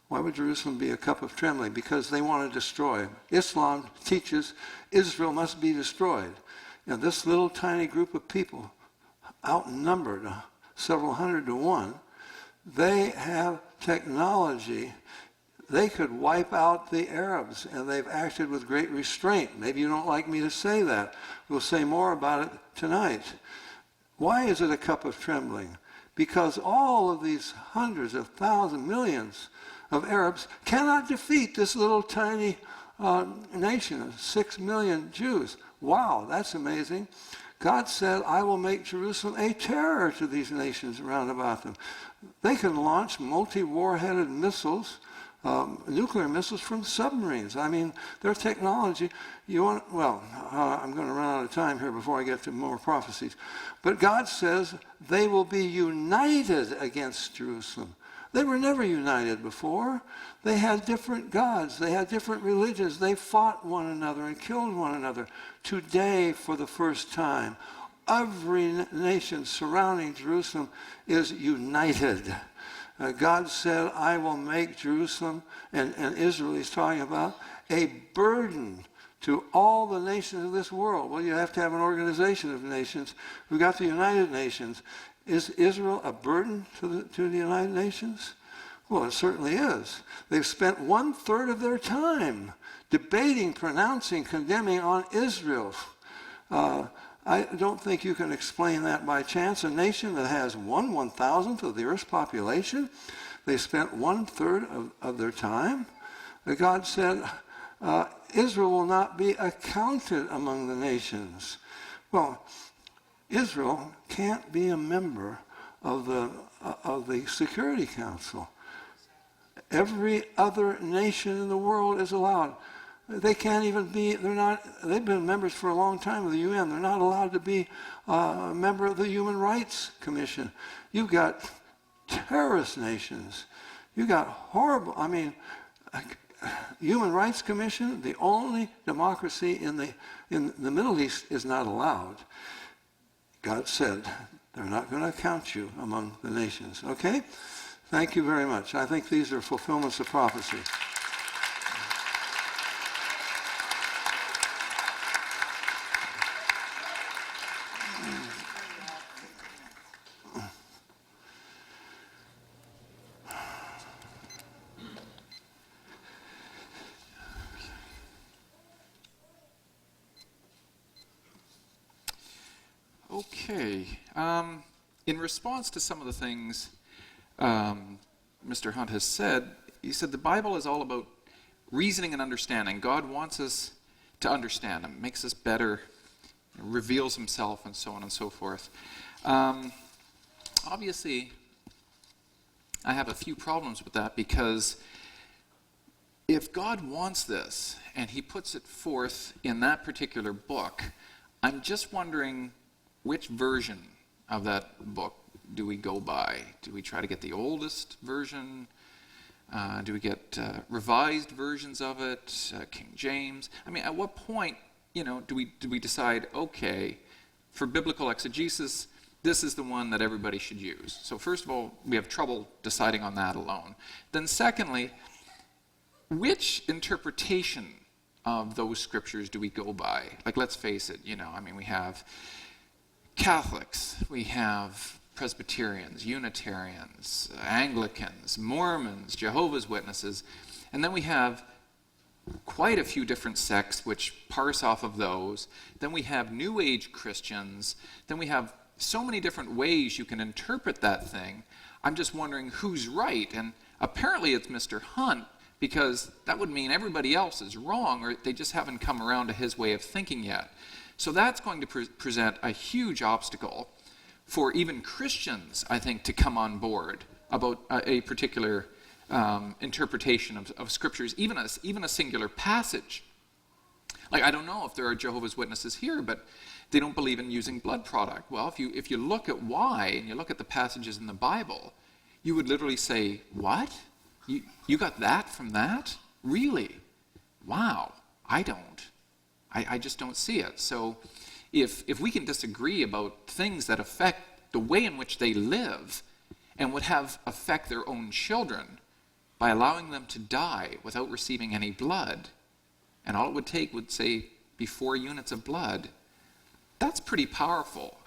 Why would Jerusalem be a cup of trembling? Because they want to destroy. Islam teaches Israel must be destroyed. And this little tiny group of people, outnumbered several hundred to one, they have technology. They could wipe out the Arabs, and they've acted with great restraint. Maybe you don't like me to say that. We'll say more about it tonight. Why is it a cup of trembling? Because all of these hundreds of thousands, millions of Arabs cannot defeat this little tiny nation of 6 million Jews. Wow, that's amazing. God said, I will make Jerusalem a terror to these nations round about them. They can launch multi-warheaded missiles, nuclear missiles from submarines. I mean, their technology, I'm going to run out of time here before I get to more prophecies. But God says they will be united against Jerusalem. They were never united before. They had different gods. They had different religions. They fought one another and killed one another. Today, for the first time, every nation surrounding Jerusalem is united. God said, I will make Jerusalem, and Israel he's talking about, a burden to all the nations of this world. Well, you have to have an organization of nations. We've got the United Nations. Is Israel a burden to the United Nations? Well, it certainly is. They've spent 1/3 of their time debating, pronouncing, condemning on Israel. I don't think you can explain that by chance. A nation that has 1/1000th of the Earth's population, they spent 1/3 of their time. God said, Israel will not be accounted among the nations. Well, Israel can't be a member of the Security Council. Every other nation in the world is allowed. They can't even be, they've been members for a long time of the UN. They're not allowed to be a member of the Human Rights Commission. You've got terrorist nations. You've got horrible, Human Rights Commission, the only democracy in the Middle East is not allowed. God said, they're not going to count you among the nations. Okay? Thank you very much. I think these are fulfillments of prophecy. Okay. In response to some of the things Mr. Hunt has said, he said the Bible is all about reasoning and understanding. God wants us to understand Him, makes us better, reveals Himself, and so on and so forth. Obviously, I have a few problems with that, because if God wants this and He puts it forth in that particular book, I'm just wondering which version of that book do we go by? Do we try to get the oldest version? Do we get revised versions of it? King James? At what point, do we decide, okay, for biblical exegesis, this is the one that everybody should use? So first of all, we have trouble deciding on that alone. Then secondly, which interpretation of those scriptures do we go by? Like, let's face it, we have Catholics, we have Presbyterians, Unitarians, Anglicans, Mormons, Jehovah's Witnesses, and then we have quite a few different sects which parse off of those. Then we have New Age Christians. Then we have so many different ways you can interpret that thing. I'm just wondering who's right, and apparently it's Mr. Hunt, because that would mean everybody else is wrong, or they just haven't come around to his way of thinking yet. So that's going to present a huge obstacle for even Christians, I think, to come on board about a particular interpretation of scriptures, even a singular passage. Like, I don't know if there are Jehovah's Witnesses here, but they don't believe in using blood product. Well, if you look at why, and you look at the passages in the Bible, you would literally say, what? You got that from that? Really? Wow, I don't. I just don't see it. So if we can disagree about things that affect the way in which they live and would have affect their own children by allowing them to die without receiving any blood, and all it would take would, say, be 4 units of blood, that's pretty powerful.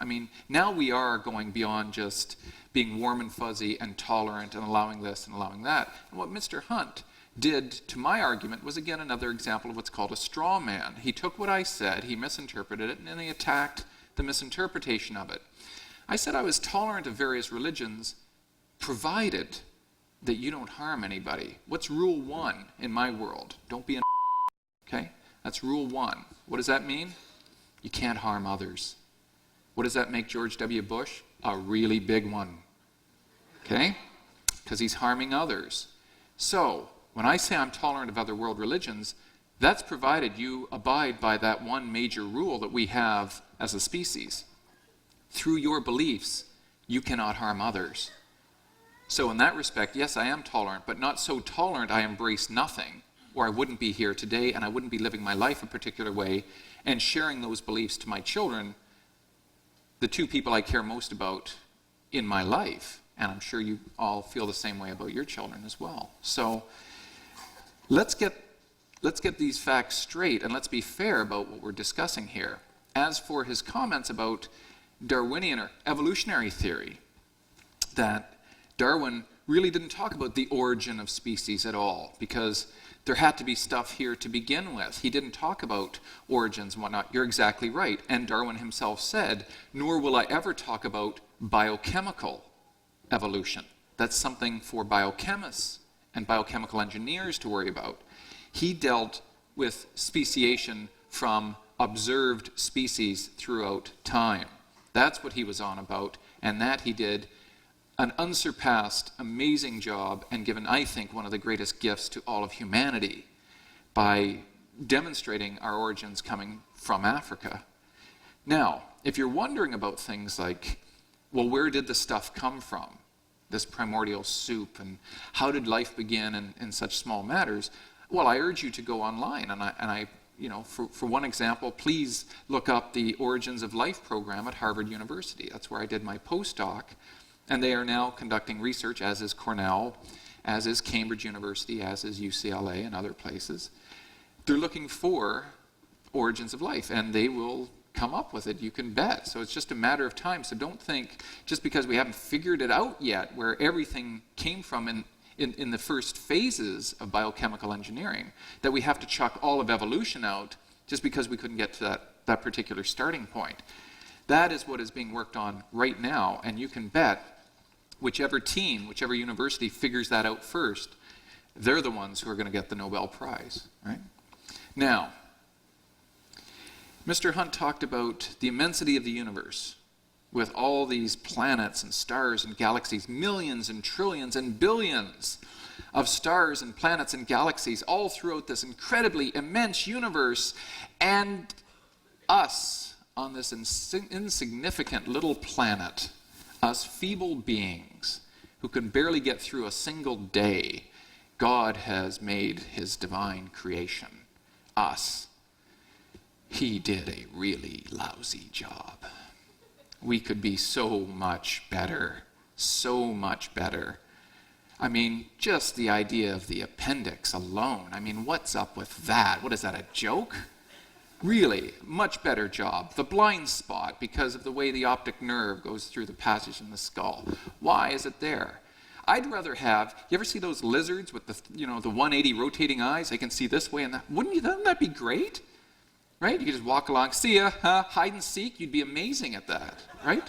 Now we are going beyond just being warm and fuzzy and tolerant and allowing this and allowing that. And what Mr. Hunt did to my argument was, again, another example of what's called a straw man. He took what I said, he misinterpreted it, and then he attacked the misinterpretation of it. I said I was tolerant of various religions, provided that you don't harm anybody. What's rule 1 in my world? Don't be an okay? That's rule 1. What does that mean? You can't harm others. What does that make George W. Bush? A really big one. Okay? Because he's harming others. So, when I say I'm tolerant of other world religions, that's provided you abide by that one major rule that we have as a species. Through your beliefs, you cannot harm others. So in that respect, yes, I am tolerant, but not so tolerant I embrace nothing, or I wouldn't be here today and I wouldn't be living my life a particular way and sharing those beliefs to my children, the two people I care most about in my life. And I'm sure you all feel the same way about your children as well. So let's get these facts straight and let's be fair about what we're discussing here. As for his comments about Darwinian or evolutionary theory, that Darwin really didn't talk about the origin of species at all, because there had to be stuff here to begin with. He didn't talk about origins and whatnot. You're exactly right. And Darwin himself said, nor will I ever talk about biochemical evolution. That's something for biochemists and biochemical engineers to worry about. He dealt with speciation from observed species throughout time. That's what he was on about, and that he did an unsurpassed, amazing job, and given, I think, one of the greatest gifts to all of humanity by demonstrating our origins coming from Africa. Now, if you're wondering about things like, well, where did the stuff come from? This primordial soup, and how did life begin in such small matters? Well, I urge you to go online, and I for one example, please look up the Origins of Life program at Harvard University. That's where I did my postdoc, and they are now conducting research, as is Cornell, as is Cambridge University, as is UCLA and other places. They're looking for origins of life, and they will come up with it, you can bet. So it's just a matter of time. So don't think, just because we haven't figured it out yet, where everything came from in the first phases of biochemical engineering, that we have to chuck all of evolution out just because we couldn't get to that particular starting point. That is what is being worked on right now, and you can bet whichever team, whichever university figures that out first, they're the ones who are going to get the Nobel Prize, right? Now, Mr. Hunt talked about the immensity of the universe, with all these planets and stars and galaxies, millions and trillions and billions of stars and planets and galaxies all throughout this incredibly immense universe, and us on this insignificant little planet, us feeble beings who can barely get through a single day. God has made his divine creation, us. He did a really lousy job. We could be so much better, so much better. I mean, just the idea of the appendix alone. I mean, what's up with that? What is that, a joke? Really, much better job. The blind spot, because of the way the optic nerve goes through the passage in the skull. Why is it there? I'd rather have, you ever see those lizards with the 180 rotating eyes? They can see this way and that. Wouldn't that be great? Right? You could just walk along, see ya, hide and seek. You'd be amazing at that, right?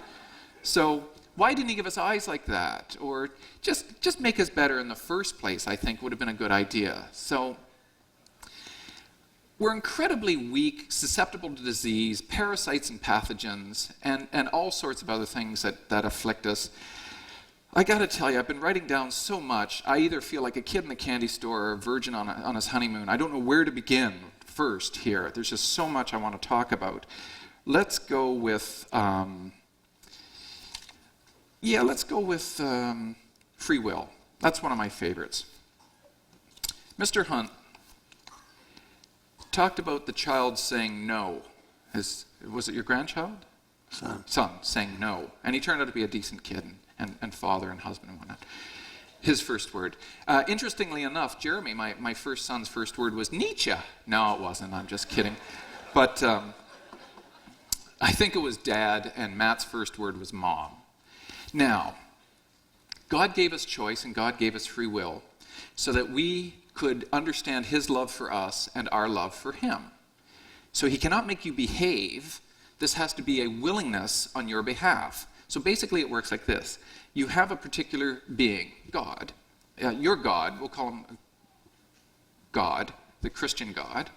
So why didn't he give us eyes like that? Or just make us better in the first place, I think, would have been a good idea. So we're incredibly weak, susceptible to disease, parasites and pathogens, and all sorts of other things that afflict us. I gotta tell you, I've been writing down so much, I either feel like a kid in a candy store or a virgin on his honeymoon. I don't know where to begin first here. There's just so much I want to talk about. Let's go with, free will. That's one of my favorites. Mr. Hunt talked about the child saying no. Was it your grandchild? Son saying no. And he turned out to be a decent kid and father and husband and whatnot. His first word. Interestingly enough, Jeremy, my first son's first word was Nietzsche. No, it wasn't. I'm just kidding. But I think it was Dad, and Matt's first word was Mom. Now, God gave us choice and God gave us free will so that we could understand his love for us and our love for him. So he cannot make you behave. This has to be a willingness on your behalf. So basically it works like this. You have a particular being, God. Your God, we'll call him God, the Christian God.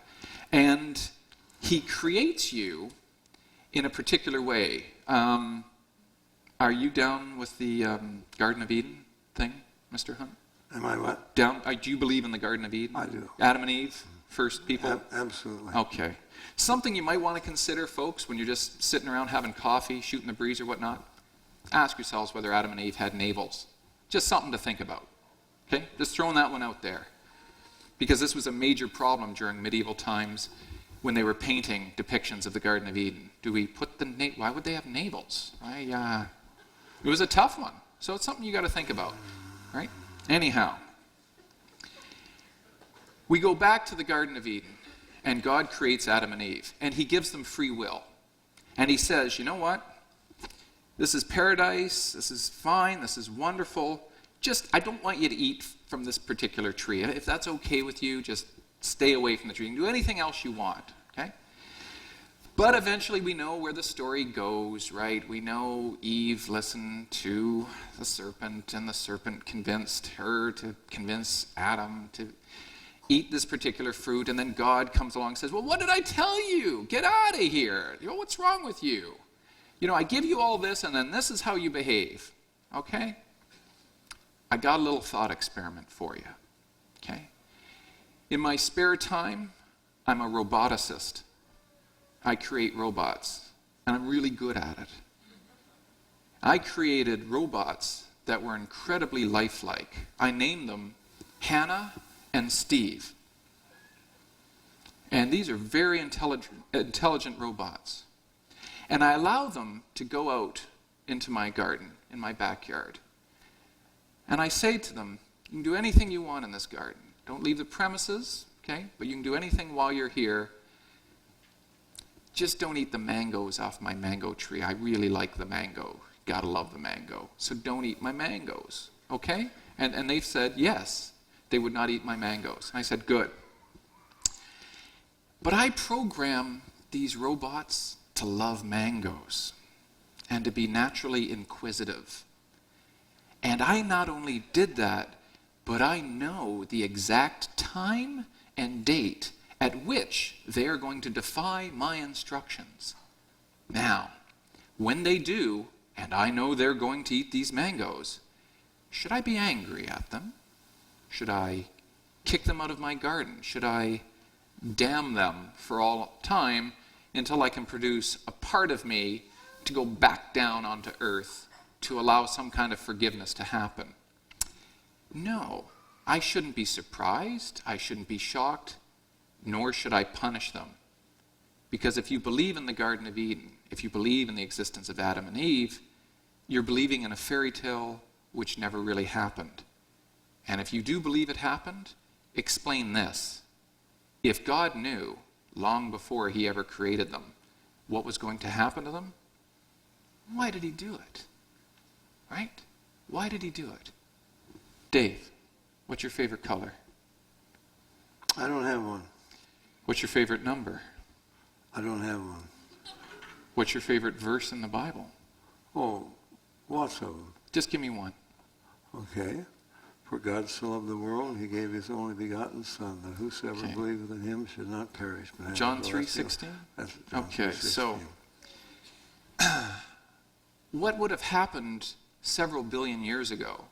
And he creates you in a particular way. Are you down with the Garden of Eden thing, Mr. Hunt? Am I what? Do you believe in the Garden of Eden? I do. Adam and Eve, first people? Absolutely. Okay. Something you might want to consider, folks, when you're just sitting around having coffee, shooting the breeze or whatnot. Ask yourselves whether Adam and Eve had navels. Just something to think about. Okay? Just throwing that one out there. Because this was a major problem during medieval times when they were painting depictions of the Garden of Eden. Do we put why would they have navels? It was a tough one. So it's something you got to think about, right? Anyhow, we go back to the Garden of Eden, and God creates Adam and Eve, and he gives them free will. And he says, you know what? This is paradise, this is fine, this is wonderful. Just, I don't want you to eat from this particular tree. If that's okay with you, just stay away from the tree. You can do anything else you want, okay? But eventually we know where the story goes, right? We know Eve listened to the serpent, and the serpent convinced her to convince Adam to eat this particular fruit, and then God comes along and says, well, what did I tell you? Get out of here. What's wrong with you? I give you all this, and then this is how you behave, okay? I got a little thought experiment for you, okay? In my spare time, I'm a roboticist. I create robots, and I'm really good at it. I created robots that were incredibly lifelike. I named them Hannah and Steve. And these are very intelligent robots. And I allow them to go out into my garden, in my backyard. And I say to them, you can do anything you want in this garden. Don't leave the premises, okay? But you can do anything while you're here. Just don't eat the mangoes off my mango tree. I really like the mango. Gotta love the mango. So don't eat my mangoes, okay? And they've said yes, they would not eat my mangoes. And I said, good. But I program these robots to love mangoes and to be naturally inquisitive. And I not only did that, but I know the exact time and date at which they are going to defy my instructions. Now, when they do, and I know they're going to eat these mangoes, should I be angry at them? Should I kick them out of my garden? Should I damn them for all time until I can produce a part of me to go back down onto earth to allow some kind of forgiveness to happen? No, I shouldn't be surprised. I shouldn't be shocked. Nor should I punish them. Because if you believe in the Garden of Eden, if you believe in the existence of Adam and Eve, you're believing in a fairy tale which never really happened. And if you do believe it happened, explain this. If God knew, long before he ever created them, what was going to happen to them, why did he do it? Right? Why did he do it? Dave, what's your favorite color? I don't have one. What's your favorite number? I don't have one. What's your favorite verse in the Bible? Oh, lots of them. Just give me one. Okay. For God so loved the world, he gave his only begotten Son, that whosoever Okay. believeth in him should not perish, but have John everlasting life. 3:16? That's John Okay, 3:16. so what would have happened several billion years ago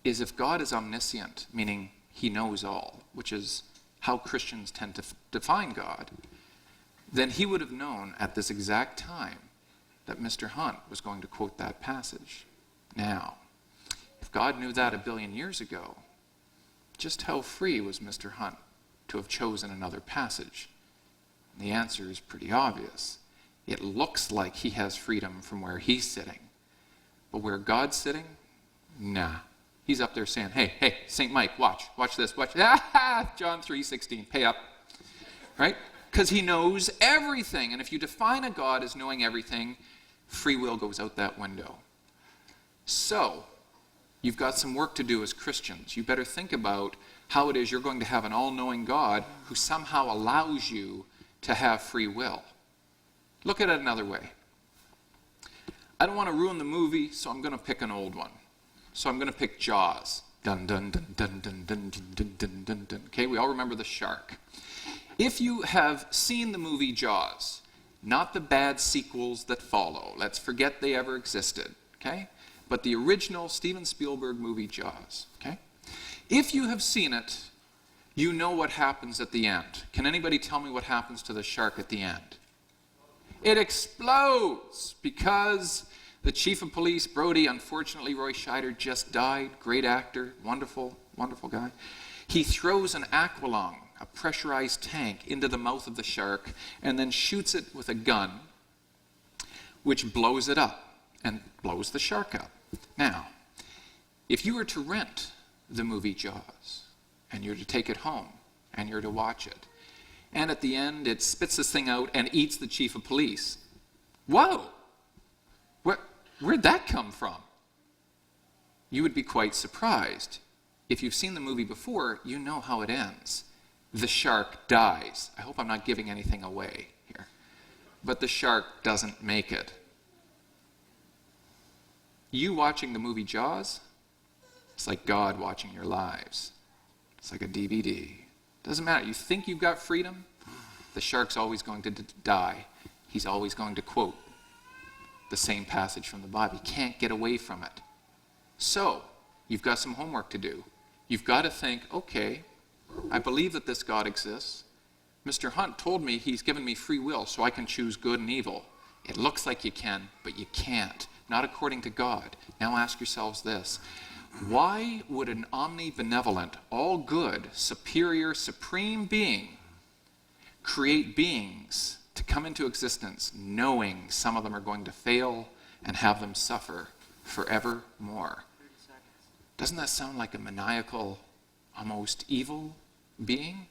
is if God is omniscient, meaning he knows all, which is how Christians tend to define God, then he would have known at this exact time that Mr. Hunt was going to quote that passage. Now, if God knew that a billion years ago, just how free was Mr. Hunt to have chosen another passage? And the answer is pretty obvious. It looks like he has freedom from where he's sitting. But where God's sitting, nah. He's up there saying, hey, St. Mike, watch this, watch. John 3:16, pay up. Right? Because he knows everything. And if you define a God as knowing everything, free will goes out that window. So, you've got some work to do as Christians. You better think about how it is you're going to have an all-knowing God who somehow allows you to have free will. Look at it another way. I don't want to ruin the movie, so I'm going to pick an old one. So I'm going to pick Jaws. Dun, dun, dun, dun, dun, dun, dun, dun, dun, dun, dun. Okay, we all remember the shark. If you have seen the movie Jaws, not the bad sequels that follow, let's forget they ever existed, okay? But the original Steven Spielberg movie Jaws, okay? If you have seen it, you know what happens at the end. Can anybody tell me what happens to the shark at the end? It explodes because The chief of police, Brody, unfortunately Roy Scheider just died, great actor, wonderful, wonderful guy. He throws an aqualung, a pressurized tank, into the mouth of the shark and then shoots it with a gun, which blows it up and blows the shark up. Now, if you were to rent the movie Jaws, and you're to take it home, and you're to watch it, and at the end it spits this thing out and eats the chief of police, whoa! Where'd that come from? You would be quite surprised. If you've seen the movie before, you know how it ends. The shark dies. I hope I'm not giving anything away here. But the shark doesn't make it. You watching the movie Jaws, it's like God watching your lives. It's like a DVD. Doesn't matter. You think you've got freedom, the shark's always going to die. He's always going to quote the same passage from the Bible. You can't get away from it. So, you've got some homework to do. You've got to think, okay, I believe that this God exists. Mr. Hunt told me he's given me free will so I can choose good and evil. It looks like you can, but you can't. Not according to God. Now ask yourselves this. Why would an omnibenevolent, all-good, superior, supreme being create beings to come into existence knowing some of them are going to fail and have them suffer forevermore? Doesn't that sound like a maniacal, almost evil being?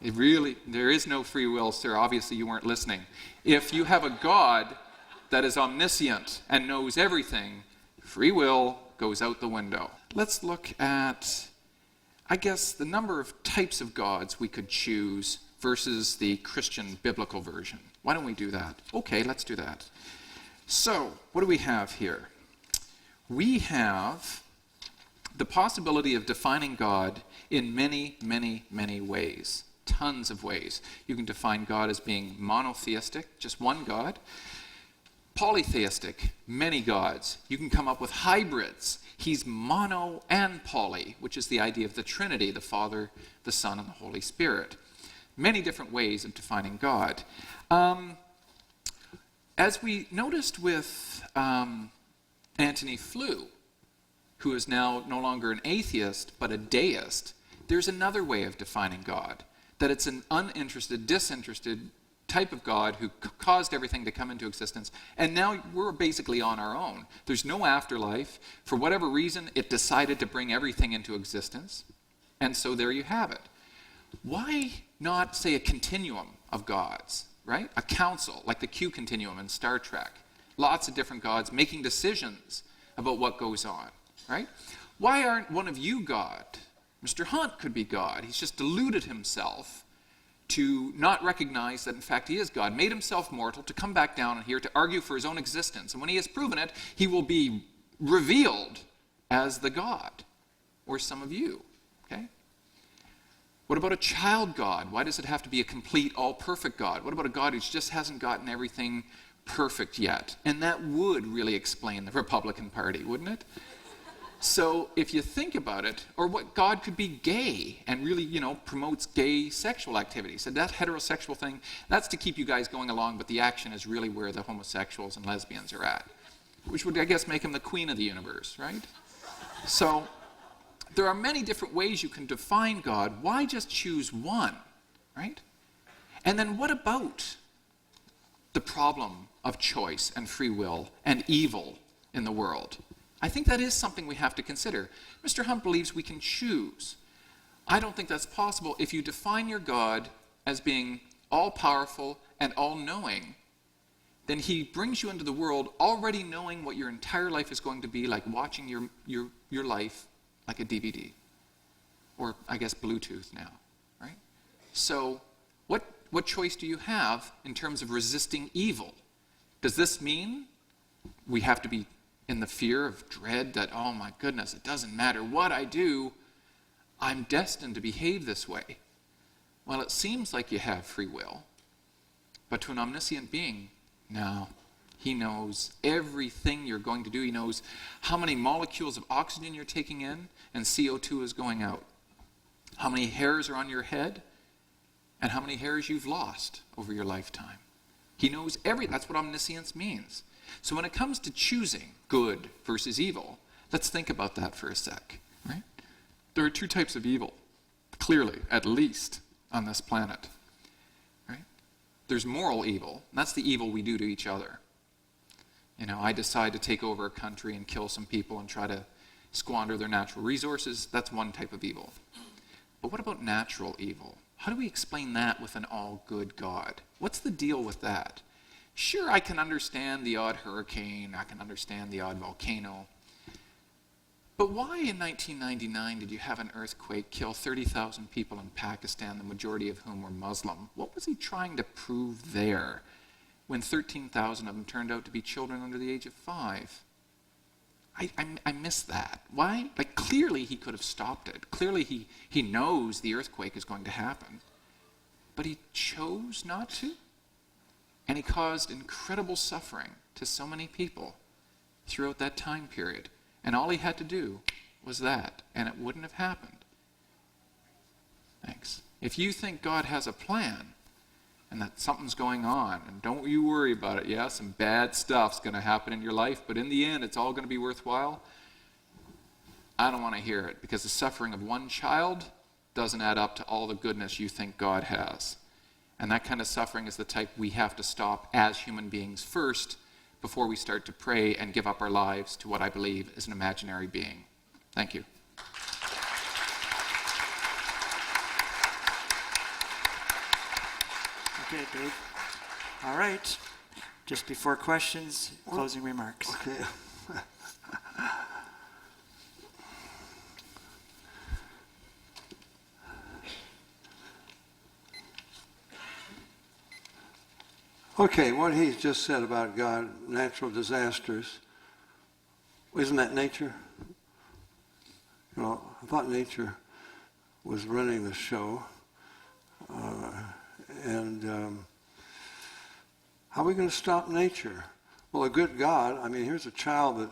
There is no free will, sir. Obviously you weren't listening. If you have a God that is omniscient and knows everything, free will goes out the window. Let's look at, I guess, the number of types of gods we could choose versus the Christian biblical version. Why don't we do that? Okay, let's do that. So, what do we have here? We have the possibility of defining God in many, many, many ways. Tons of ways. You can define God as being monotheistic, just one God. Polytheistic, many gods. You can come up with hybrids. He's mono and poly, which is the idea of the Trinity, the Father, the Son, and the Holy Spirit. Many different ways of defining God. As we noticed with Antony Flew, who is now no longer an atheist, but a deist, there's another way of defining God, that it's an uninterested, disinterested type of God who caused everything to come into existence, and now we're basically on our own. There's no afterlife. For whatever reason, it decided to bring everything into existence, and so there you have it. Why not, say, a continuum of gods, right? A council, like the Q continuum in Star Trek. Lots of different gods making decisions about what goes on, right? Why aren't one of you God? Mr. Hunt could be God. He's just deluded himself to not recognize that in fact he is God, made himself mortal to come back down here to argue for his own existence. And when he has proven it, he will be revealed as the God, or some of you, okay? What about a child God? Why does it have to be a complete, all-perfect God? What about a God who just hasn't gotten everything perfect yet? And that would really explain the Republican Party, wouldn't it? So if you think about it, or what God could be gay and really, promotes gay sexual activities. And that heterosexual thing, that's to keep you guys going along, but the action is really where the homosexuals and lesbians are at. Which would, I guess, make him the queen of the universe, right? So there are many different ways you can define God. Why just choose one, right? And then what about the problem of choice and free will and evil in the world? I think that is something we have to consider. Mr. Hunt believes we can choose. I don't think that's possible if you define your God as being all-powerful and all-knowing. Then he brings you into the world already knowing what your entire life is going to be like, watching your life like a DVD. Or, I guess, Bluetooth now, right? So, what choice do you have in terms of resisting evil? Does this mean we have to be in the fear of dread that, oh my goodness, it doesn't matter what I do, I'm destined to behave this way? Well, it seems like you have free will, but to an omniscient being, no. He knows everything you're going to do. He knows how many molecules of oxygen you're taking in and CO2 is going out. How many hairs are on your head and how many hairs you've lost over your lifetime. He knows that's what omniscience means. So when it comes to choosing good versus evil, let's think about that for a sec, right? There are two types of evil, clearly, at least, on this planet, right? There's moral evil, and that's the evil we do to each other. You know, I decide to take over a country and kill some people and try to squander their natural resources. That's one type of evil. But what about natural evil? How do we explain that with an all-good God? What's the deal with that? Sure, I can understand the odd hurricane, I can understand the odd volcano, but why in 1999 did you have an earthquake kill 30,000 people in Pakistan, the majority of whom were Muslim? What was he trying to prove there when 13,000 of them turned out to be children under the age of 5? I miss that. Why? Like, clearly he could have stopped it. Clearly he knows the earthquake is going to happen. But he chose not to. And he caused incredible suffering to so many people throughout that time period. And all he had to do was that, and it wouldn't have happened. Thanks. If you think God has a plan, and that something's going on, and don't you worry about it. Yeah, some bad stuff's going to happen in your life, but in the end, it's all going to be worthwhile. I don't want to hear it, because the suffering of one child doesn't add up to all the goodness you think God has. And that kind of suffering is the type we have to stop as human beings first, before we start to pray and give up our lives to what I believe is an imaginary being. Thank you. Okay, Dave. All right. Just before questions, closing remarks. Okay. Okay, what he just said about God, natural disasters, isn't that nature? You know, I thought nature was running the show. How are we going to stop nature? Well, a good God, I mean, here's a child that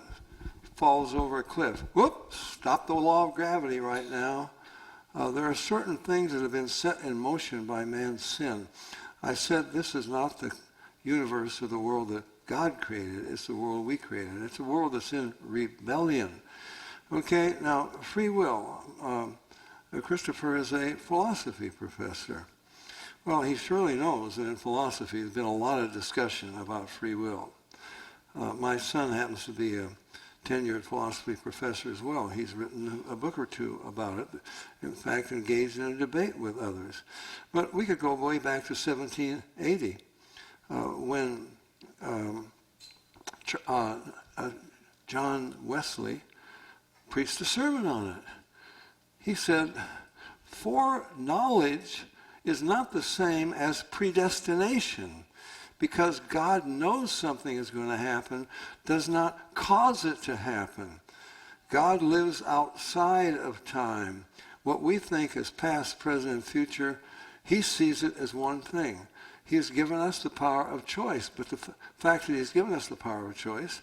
falls over a cliff. Whoop, stop the law of gravity right now. There are certain things that have been set in motion by man's sin. I said this is not the universe or the world that God created. It's the world we created. It's a world that's in rebellion. Okay, now, free will. Christopher is a philosophy professor. Well, he surely knows that in philosophy there's been a lot of discussion about free will. My son happens to be a tenured philosophy professor as well. He's written a book or two about it, in fact engaged in a debate with others. But we could go way back to 1780 when John Wesley preached a sermon on it. He said, foreknowledge is not the same as predestination. Because God knows something is going to happen does not cause it to happen. God lives outside of time. What we think is past, present, and future, he sees it as one thing. He's given us the power of choice, but the fact that he's given us the power of choice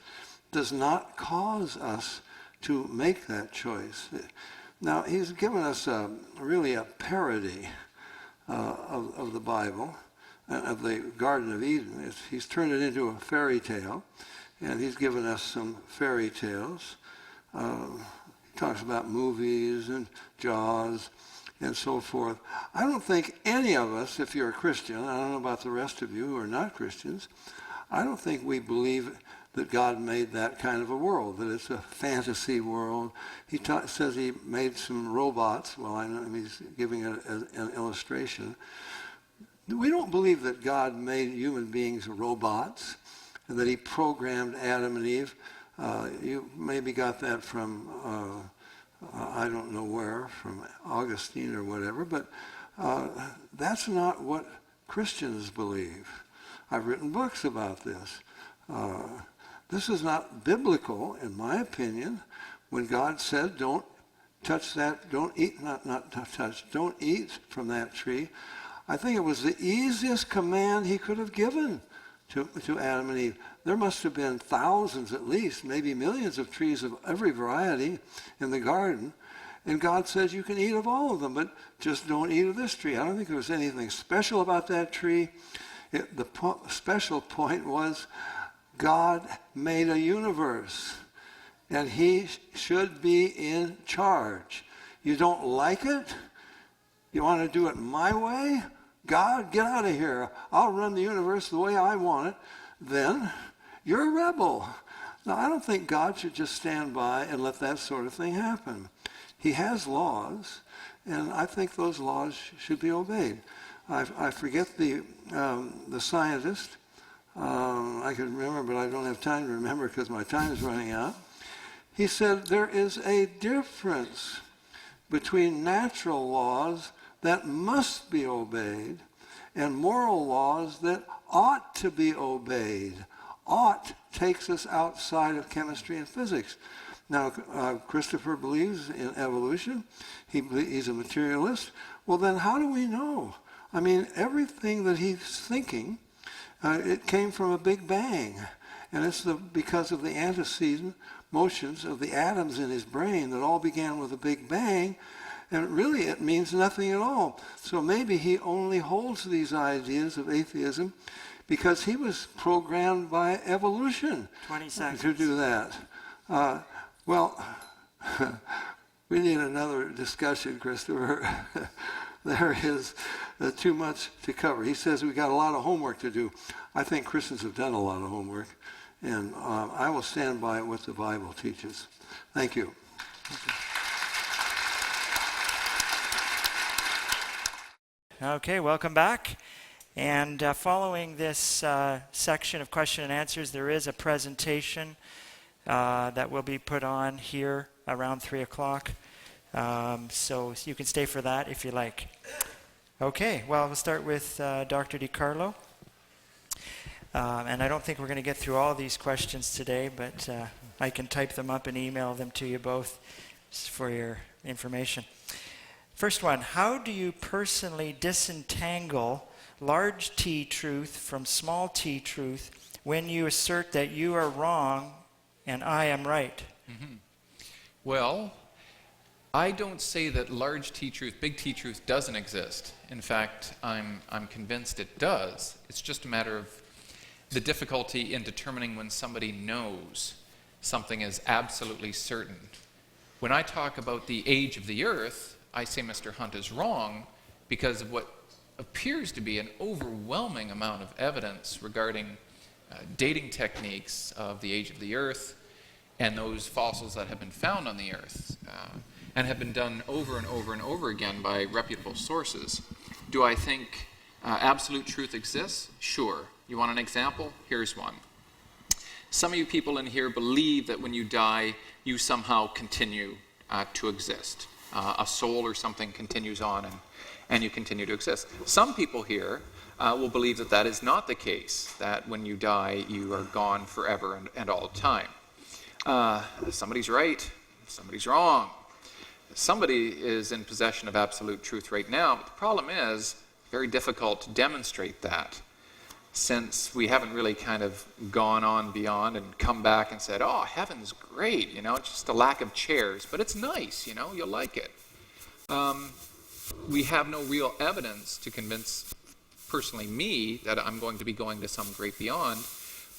does not cause us to make that choice. Now, he's given us really a parody of the Bible, of the Garden of Eden. He's turned it into a fairy tale, and he's given us some fairy tales. He talks about movies and Jaws and so forth. I don't think any of us, if you're a Christian, I don't know about the rest of you who are not Christians, I don't think we believe that God made that kind of a world, that it's a fantasy world. He says he made some robots. Well, I know he's giving it as an illustration. We don't believe that God made human beings robots and that he programmed Adam and Eve. You maybe got that from, I don't know where, from Augustine or whatever, but that's not what Christians believe. I've written books about this. This is not biblical, in my opinion, when God said, don't touch that, don't eat, not touch, don't eat from that tree. I think it was the easiest command he could have given to Adam and Eve. There must have been thousands at least, maybe millions of trees of every variety in the garden. And God says you can eat of all of them, but just don't eat of this tree. I don't think there was anything special about that tree. The special point was God made a universe, and he should be in charge. You don't like it? You want to do it my way? God, get out of here. I'll run the universe the way I want it. Then you're a rebel. Now, I don't think God should just stand by and let that sort of thing happen. He has laws, and I think those laws should be obeyed. I forget the scientist. I could remember, but I don't have time to remember because my time is running out. He said there is a difference between natural laws that must be obeyed and moral laws that ought to be obeyed. Ought takes us outside of chemistry and physics. Now, Christopher believes in evolution. He's a materialist. Well, then how do we know? I mean, everything that he's thinking, it came from a big bang. And it's because of the antecedent motions of the atoms in his brain that all began with a big bang. And really, it means nothing at all. So maybe he only holds these ideas of atheism because he was programmed by evolution 20 seconds. to do that. Well, we need another discussion, Christopher. There is too much to cover. He says we got a lot of homework to do. I think Christians have done a lot of homework, and I will stand by what the Bible teaches. Thank you. Okay, welcome back. And following this section of question and answers, there is a presentation that will be put on here around 3 o'clock. So you can stay for that if you like. Okay, well, we'll start with Dr. DiCarlo. And I don't think we're going to get through all these questions today, but I can type them up and email them to you both for your information. First one, how do you personally disentangle large T truth from small t truth when you assert that you are wrong and I am right? Mm-hmm. Well, I don't say that large T truth, big T truth doesn't exist. In fact, I'm convinced it does. It's just a matter of the difficulty in determining when somebody knows something is absolutely certain. When I talk about the age of the earth, I say Mr. Hunt is wrong because of what appears to be an overwhelming amount of evidence regarding dating techniques of the age of the earth and those fossils that have been found on the earth and have been done over and over and over again by reputable sources. Do I think absolute truth exists? Sure. You want an example? Here's one. Some of you people in here believe that when you die, you somehow continue to exist. A soul or something continues on and you continue to exist. Some people here will believe that that is not the case, that when you die, you are gone forever and all the time. Somebody's right, somebody's wrong. Somebody is in possession of absolute truth right now, but the problem is very difficult to demonstrate that, since we haven't really kind of gone on beyond and come back and said, oh, heaven's great, you know, it's just a lack of chairs, but it's nice, you know, you'll like it. We have no real evidence to convince, personally me, that I'm going to be going to some great beyond,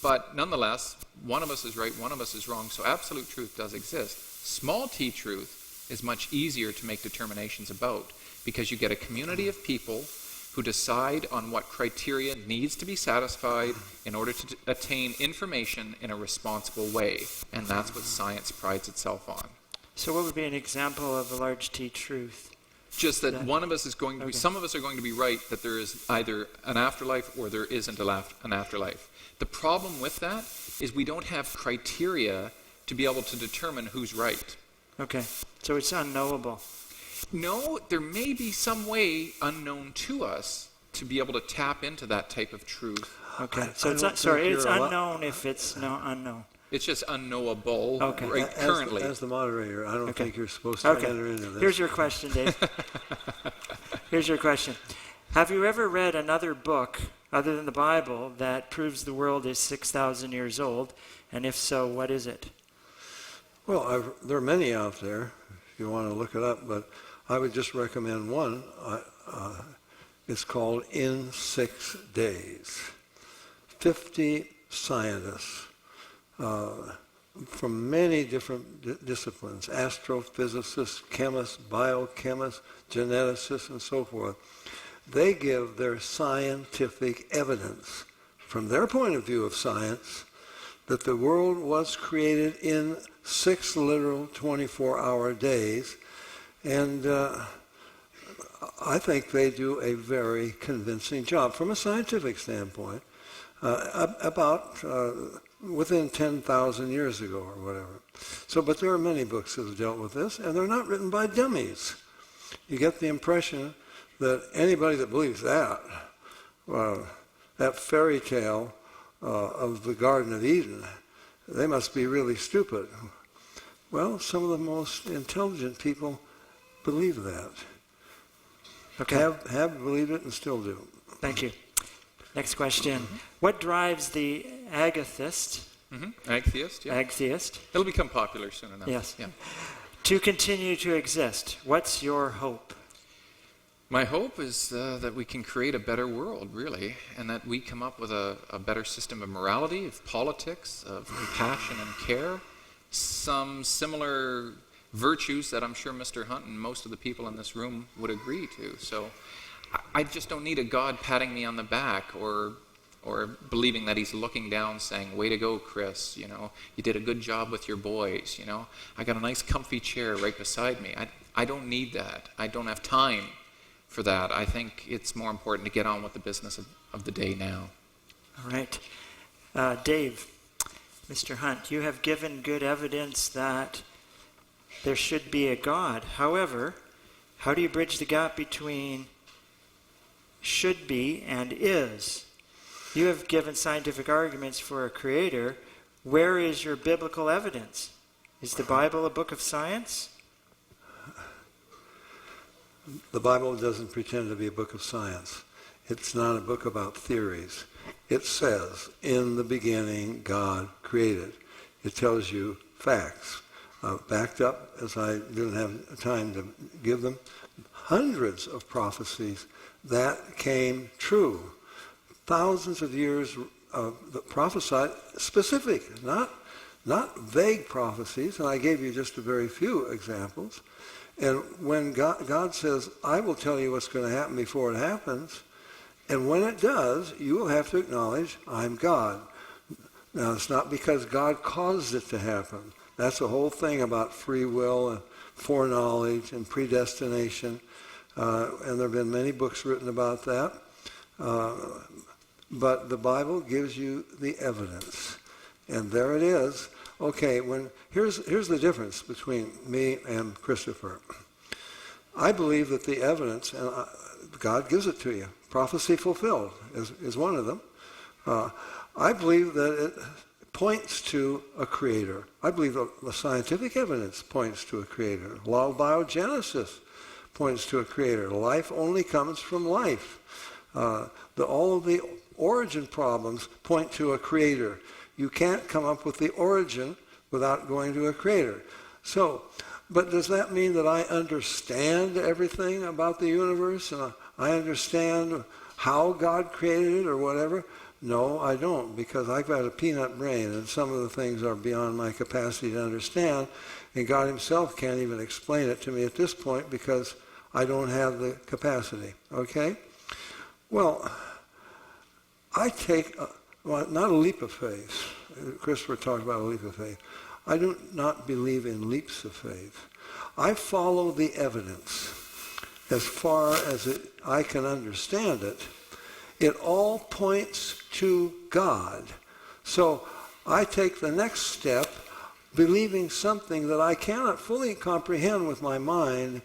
but nonetheless, one of us is right, one of us is wrong, so absolute truth does exist. Small t truth is much easier to make determinations about, because you get a community of people who decide on what criteria needs to be satisfied in order to attain information in a responsible way. And that's what science prides itself on. So what would be an example of a large T truth? Just that one of us is going to be, some of us are going to be right that there is either an afterlife or there isn't an afterlife. The problem with that is we don't have criteria to be able to determine who's right. Okay, so it's unknowable. No, there may be some way unknown to us to be able to tap into that type of truth. Okay, so it's unknown if it's unknown. It's just unknowable right currently. As the moderator, I don't think you're supposed to enter into this. Here's your question, Dave. Here's your question. Have you ever read another book other than the Bible that proves the world is 6,000 years old? And if so, what is it? Well, there are many out there, if you want to look it up, but I would just recommend one. It's called In 6 Days. 50 scientists from many different disciplines, astrophysicists, chemists, biochemists, geneticists, and so forth. They give their scientific evidence, from their point of view of science, that the world was created in 6 literal 24-hour days. And I think they do a very convincing job from a scientific standpoint, about within 10,000 years ago or whatever. So, but there are many books that have dealt with this, and they're not written by dummies. You get the impression that anybody that believes that, that fairy tale of the Garden of Eden, they must be really stupid. Well, some of the most intelligent people believe that. Okay. Have believed it and still do. Thank you. Next question. What drives the atheist, Atheist, yeah. atheist, It'll become popular soon enough. yes, Yeah. to continue to exist? What's your hope? My hope is that we can create a better world, really, and that we come up with a better system of morality, of politics, of compassion and care, some similar virtues that I'm sure Mr. Hunt and most of the people in this room would agree to. So I just don't need a God patting me on the back or believing that he's looking down saying, way to go, Chris, you know, you did a good job with your boys, you know. I got a nice comfy chair right beside me. I don't need that. I don't have time for that. I think it's more important to get on with the business of the day now. All right. Dave, Mr. Hunt, you have given good evidence that there should be a God. However, how do you bridge the gap between should be and is? You have given scientific arguments for a creator. Where is your biblical evidence? Is the Bible a book of science? The Bible doesn't pretend to be a book of science. It's not a book about theories. It says, in the beginning, God created. It tells you facts, backed up, as I didn't have time to give them, hundreds of prophecies that came true. Thousands of years that prophesied specific, not vague prophecies, and I gave you just a very few examples. And when God says, I will tell you what's going to happen before it happens, and when it does, you will have to acknowledge, I'm God. Now, it's not because God caused it to happen. That's the whole thing about free will and foreknowledge and predestination. And there have been many books written about that. But the Bible gives you the evidence. And there it is. Okay, here's the difference between me and Christopher. I believe that the evidence, and God gives it to you, prophecy fulfilled is one of them. I believe that it points to a creator. I believe the scientific evidence points to a creator. Law of biogenesis points to a creator. Life only comes from life. All of the origin problems point to a creator. You can't come up with the origin without going to a creator. So, but does that mean that I understand everything about the universe and I understand how God created it or whatever? No, I don't, because I've got a peanut brain and some of the things are beyond my capacity to understand, and God himself can't even explain it to me at this point because I don't have the capacity, okay? Well, I take, not a leap of faith. Christopher talked about a leap of faith. I do not believe in leaps of faith. I follow the evidence as far as I can understand it. It all points to God. So I take the next step, believing something that I cannot fully comprehend with my mind,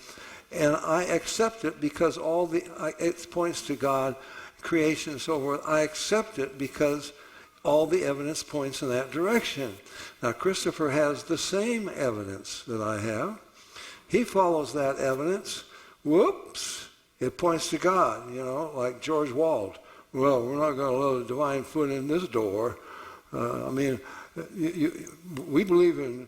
and I accept it because it points to God, creation and so forth. I accept it because all the evidence points in that direction. Now, Christopher has the same evidence that I have. He follows that evidence. Whoops! It points to God, like George Wald. Well, we're not going to let a divine foot in this door. We believe in,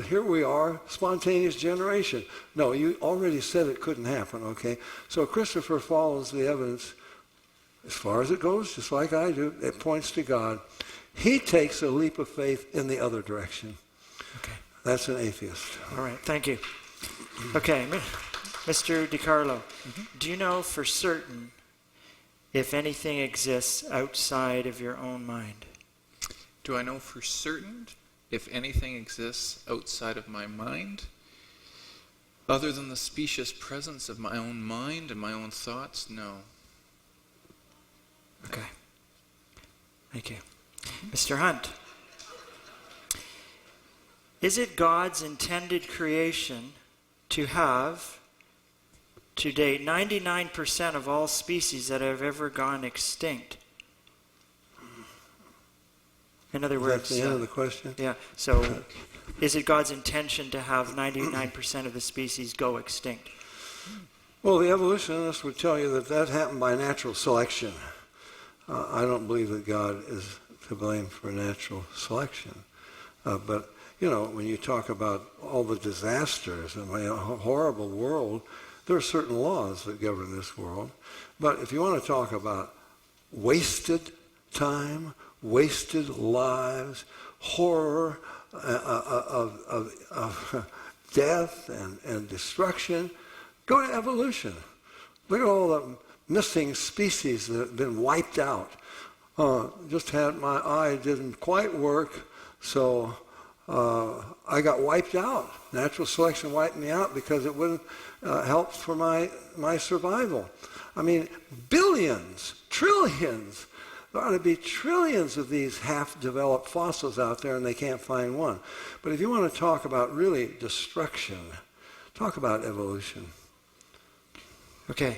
here we are, spontaneous generation. No, you already said it couldn't happen, okay? So Christopher follows the evidence as far as it goes, just like I do. It points to God. He takes a leap of faith in the other direction. Okay. That's an atheist. All right. Thank you. Okay, Mr. DiCarlo, do you know for certain if anything exists outside of your own mind? Do I know for certain if anything exists outside of my mind? Other than the specious presence of my own mind and my own thoughts, no. Okay. Thank you. Mr. Hunt, is it God's intended creation to have, to date, 99% of all species that have ever gone extinct? In other words, That's the end of the question? yeah, so is it God's intention to have 99% of the species go extinct? Well, the evolutionists would tell you that that happened by natural selection. I don't believe that God is to blame for natural selection. But, you know, when you talk about all the disasters and a horrible world, there are certain laws that govern this world. But if you want to talk about wasted time, wasted lives, horror of death and destruction, go to evolution. Look at all the missing species that have been wiped out. Just had my eye didn't quite work, so I got wiped out. Natural selection wiped me out because it wouldn't help for my survival. I mean, billions, trillions. There ought to be trillions of these half-developed fossils out there, and they can't find one. But if you want to talk about really destruction, talk about evolution. Okay.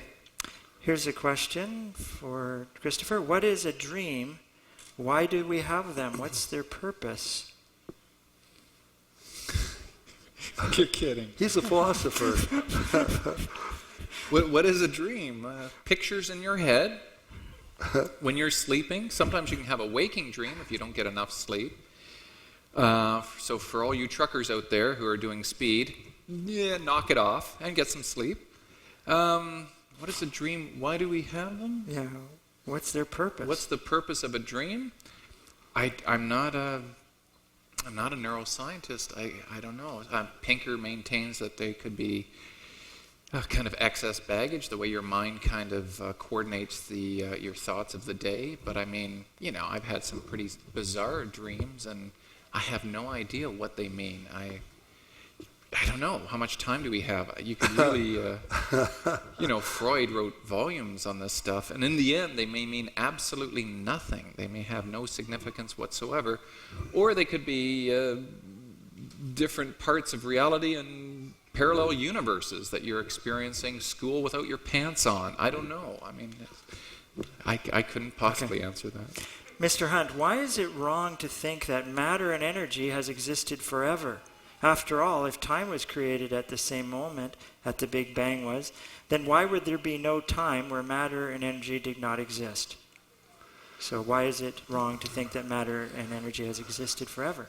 Here's a question for Christopher. What is a dream? Why do we have them? What's their purpose? You're kidding. He's a philosopher. What is a dream? Pictures in your head when you're sleeping. Sometimes you can have a waking dream if you don't get enough sleep. So for all you truckers out there who are doing speed, knock it off and get some sleep. What is a dream? Why do we have them? Yeah. What's their purpose? What's the purpose of a dream? I'm not a neuroscientist. I don't know. Pinker maintains that they could be kind of excess baggage, the way your mind kind of coordinates your thoughts of the day. But I mean, you know, I've had some pretty bizarre dreams, and I have no idea what they mean. I don't know. How much time do we have? You could really, you know, Freud wrote volumes on this stuff, and in the end, they may mean absolutely nothing. They may have no significance whatsoever, or they could be different parts of reality and parallel universes that you're experiencing school without your pants on. I don't know. I mean, I couldn't possibly answer that. Mr. Hunt, why is it wrong to think that matter and energy has existed forever? After all, if time was created at the same moment that the Big Bang was, then why would there be no time where matter and energy did not exist? So why is it wrong to think that matter and energy has existed forever?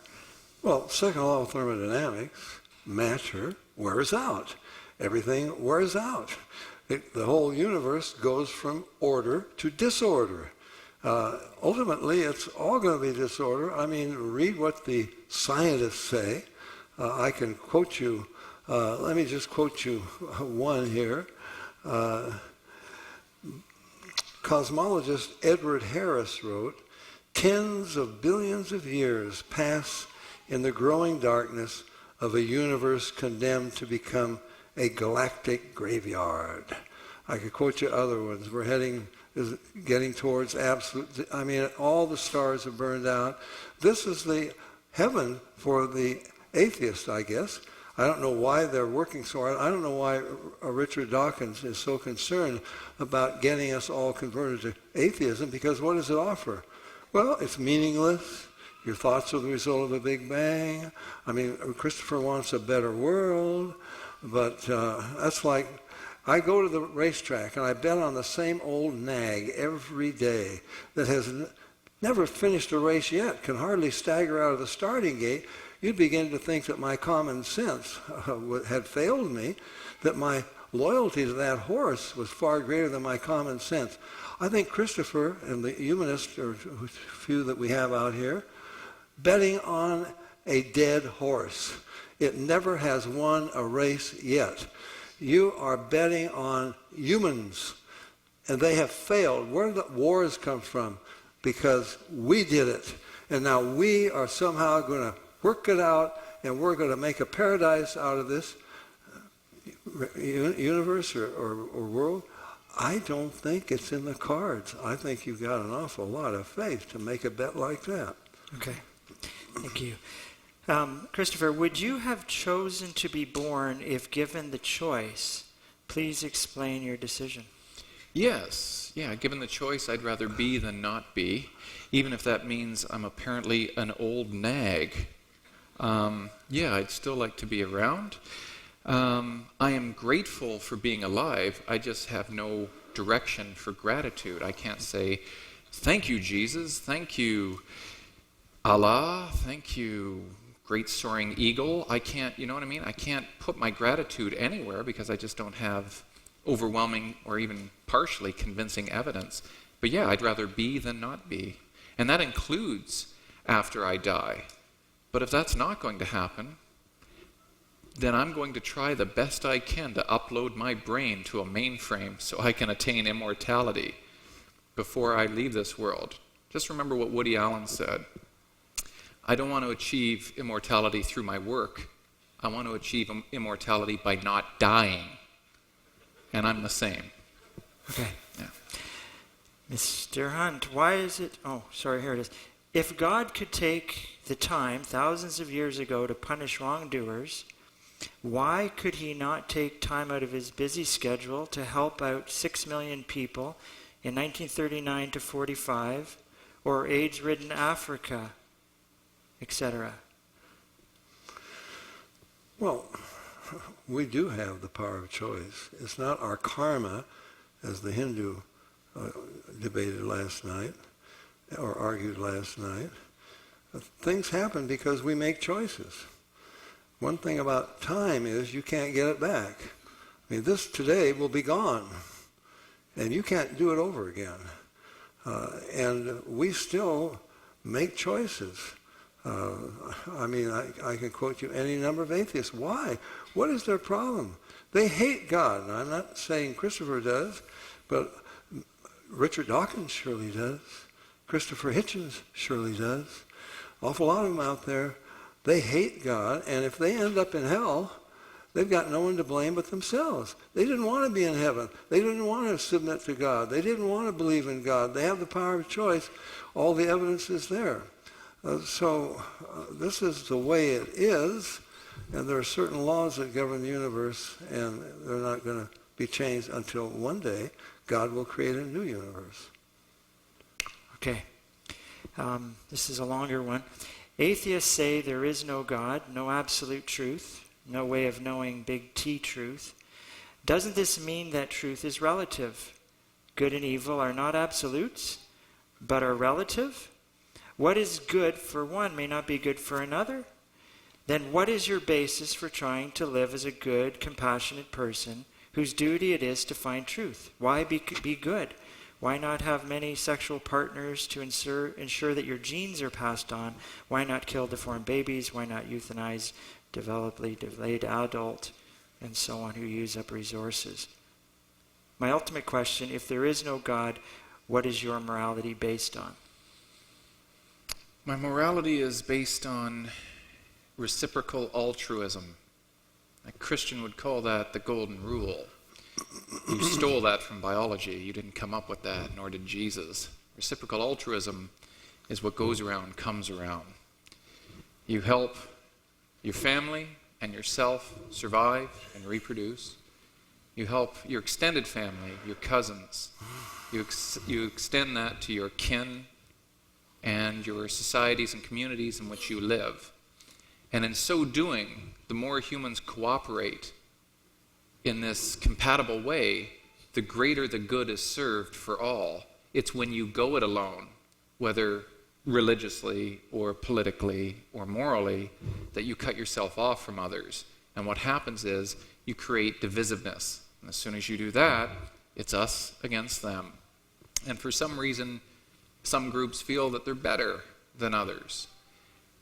Well, second law of thermodynamics, matter wears out. Everything wears out. The whole universe goes from order to disorder. Ultimately, it's all going to be disorder. I mean, read what the scientists say. I can quote you, let me just quote you one here. Cosmologist Edward Harris wrote, "Tens of billions of years pass in the growing darkness of a universe condemned to become a galactic graveyard." I could quote you other ones. We're getting towards absolute, I mean, all the stars are burned out. This is the heaven for the atheist, I guess. I don't know why they're working so hard. I don't know why Richard Dawkins is so concerned about getting us all converted to atheism, because what does it offer? Well, it's meaningless. Your thoughts are the result of the Big Bang. I mean, Christopher wants a better world, but that's like, I go to the racetrack and I bet on the same old nag every day that has never finished a race yet, can hardly stagger out of the starting gate. You'd begin to think that my common sense had failed me. that my loyalty to that horse was far greater than my common sense. I think Christopher and the humanists, or few that we have out here, betting on a dead horse. It never has won a race yet. You are betting on humans, and they have failed. Where do the wars come from? Because we did it. And now we are somehow going to work it out, and we're going to make a paradise out of this universe or world. I don't think it's in the cards. I think you've got an awful lot of faith to make a bet like that. Okay. Thank you. Christopher, would you have chosen to be born if given the choice? Please explain your decision. Yes. Yeah, given the choice, I'd rather be than not be, even if that means I'm apparently an old nag. Yeah, I'd still like to be around. I am grateful for being alive. I just have no direction for gratitude. I can't say, thank you, Jesus. Thank you, Allah. Thank you, great soaring eagle. I can't, you know what I mean? I can't put my gratitude anywhere because I just don't have overwhelming or even partially convincing evidence. But yeah, I'd rather be than not be. And that includes after I die. But if that's not going to happen, then I'm going to try the best I can to upload my brain to a mainframe so I can attain immortality before I leave this world. Just remember what Woody Allen said. I don't want to achieve immortality through my work. I want to achieve immortality by not dying. And I'm the same. Okay. Yeah. Mr. Hunt, why is it... Oh, sorry, here it is. If God could take the time thousands of years ago to punish wrongdoers, why could he not take time out of his busy schedule to help out 6 million people in 1939 to 45, or AIDS-ridden Africa, etc.? Well, we do have the power of choice. It's not our karma, as the Hindu debated last night, or argued last night. Things happen because we make choices. One thing about time is you can't get it back. I mean, this today will be gone, and you can't do it over again. And we still make choices. I can quote you any number of atheists. Why? What is their problem? They hate God. And I'm not saying Christopher does, but Richard Dawkins surely does. Christopher Hitchens surely does. Awful lot of them out there, they hate God, and if they end up in hell, they've got no one to blame but themselves. They didn't want to be in heaven. They didn't want to submit to God. They didn't want to believe in God. They have the power of choice. All the evidence is there. So this is the way it is, and there are certain laws that govern the universe, and they're not going to be changed until one day God will create a new universe. Okay. This is a longer one. Atheists say there is no God, no absolute truth, no way of knowing big T truth. Doesn't this mean that truth is relative? Good and evil are not absolutes, but are relative? What is good for one may not be good for another. Then what is your basis for trying to live as a good, compassionate person whose duty it is to find truth? Why be good? Why not have many sexual partners to ensure that your genes are passed on? Why not kill deformed babies? Why not euthanize developmentally delayed adult and so on who use up resources? My ultimate question, if there is no God, what is your morality based on? My morality is based on reciprocal altruism. A Christian would call that the golden rule. You stole that from biology. You didn't come up with that, nor did Jesus. Reciprocal altruism is what goes around comes around. You help your family and yourself survive and reproduce. You help your extended family, your cousins. You extend that to your kin and your societies and communities in which you live. And in so doing, the more humans cooperate in this compatible way, the greater the good is served for all. It's when you go it alone, whether religiously or politically or morally, that you cut yourself off from others. And what happens is you create divisiveness. And as soon as you do that, it's us against them. And for some reason, some groups feel that they're better than others.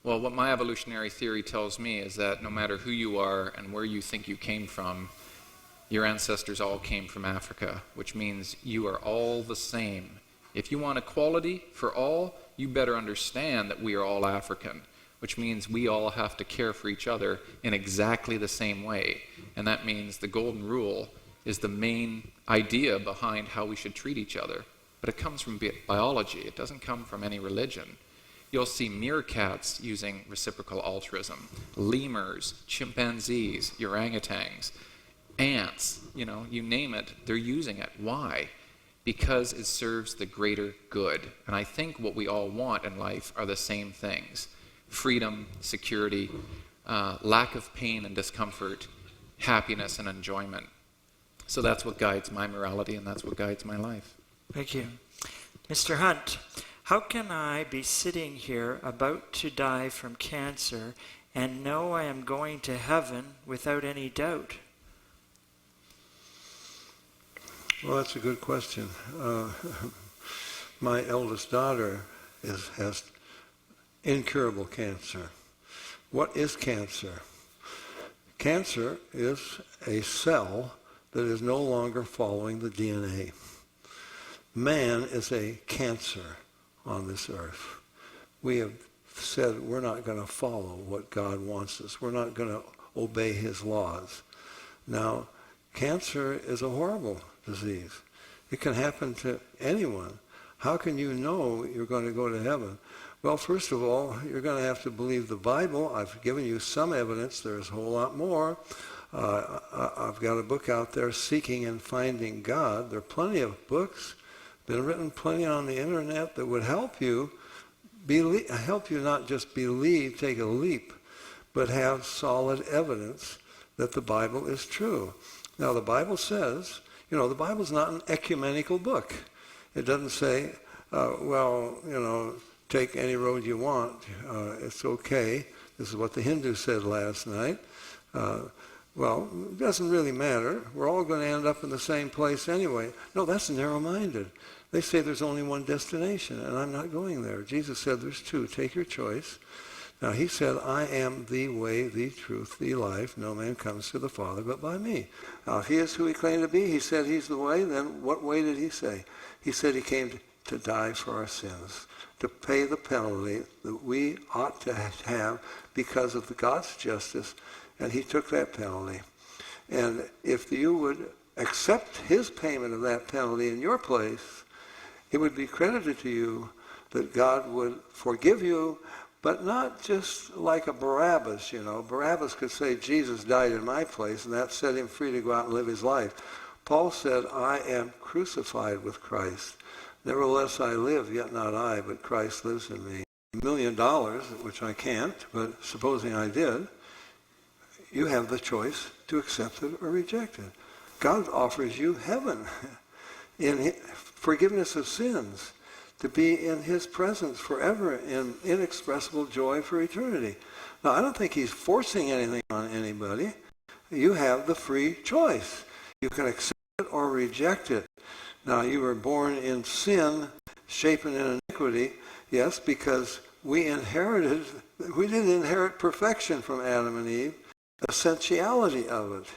Well, what my evolutionary theory tells me is that no matter who you are and where you think you came from, your ancestors all came from Africa, which means you are all the same. If you want equality for all, you better understand that we are all African, which means we all have to care for each other in exactly the same way. And that means the golden rule is the main idea behind how we should treat each other. But it comes from biology. It doesn't come from any religion. You'll see meerkats using reciprocal altruism, lemurs, chimpanzees, orangutans, ants, you name it, they're using it. Why? Because it serves the greater good. And I think what we all want in life are the same things: freedom, security, lack of pain and discomfort, happiness and enjoyment. So that's what guides my morality, and that's what guides my life. Thank you. Mr. Hunt, how can I be sitting here about to die from cancer and know I am going to heaven without any doubt? Well, that's a good question. My eldest daughter has incurable cancer. What is cancer? Cancer is a cell that is no longer following the DNA. Man is a cancer on this earth. We have said we're not going to follow what God wants us. We're not going to obey his laws. Now, cancer is a horrible disease. It can happen to anyone. How can you know you're going to go to heaven? Well, first of all, you're going to have to believe the Bible. I've given you some evidence. There's a whole lot more. I've got a book out there, Seeking and Finding God. There are plenty of books, been written plenty on the internet that would help you not just believe, take a leap, but have solid evidence that the Bible is true. Now, the Bible says, the Bible's not an ecumenical book. It doesn't say, take any road you want. It's okay. This is what the Hindu said last night. It doesn't really matter. We're all going to end up in the same place anyway. No, that's narrow-minded. They say there's only one destination, and I'm not going there. Jesus said there's two. Take your choice. Now, he said, I am the way, the truth, the life. No man comes to the Father but by me. Now, if he is who he claimed to be, he said he's the way, then what way did he say? He said he came to die for our sins, to pay the penalty that we ought to have because of God's justice, and he took that penalty. And if you would accept his payment of that penalty in your place, it would be credited to you that God would forgive you, but not just like a Barabbas, Barabbas could say, Jesus died in my place, and that set him free to go out and live his life. Paul said, I am crucified with Christ. Nevertheless I live, yet not I, but Christ lives in me. $1 million, which I can't, but supposing I did, you have the choice to accept it or reject it. God offers you heaven in forgiveness of sins, to be in his presence forever in inexpressible joy for eternity. Now, I don't think he's forcing anything on anybody. You have the free choice. You can accept it or reject it. Now, you were born in sin, shapen in iniquity, yes, because we didn't inherit perfection from Adam and Eve, the essentiality of it.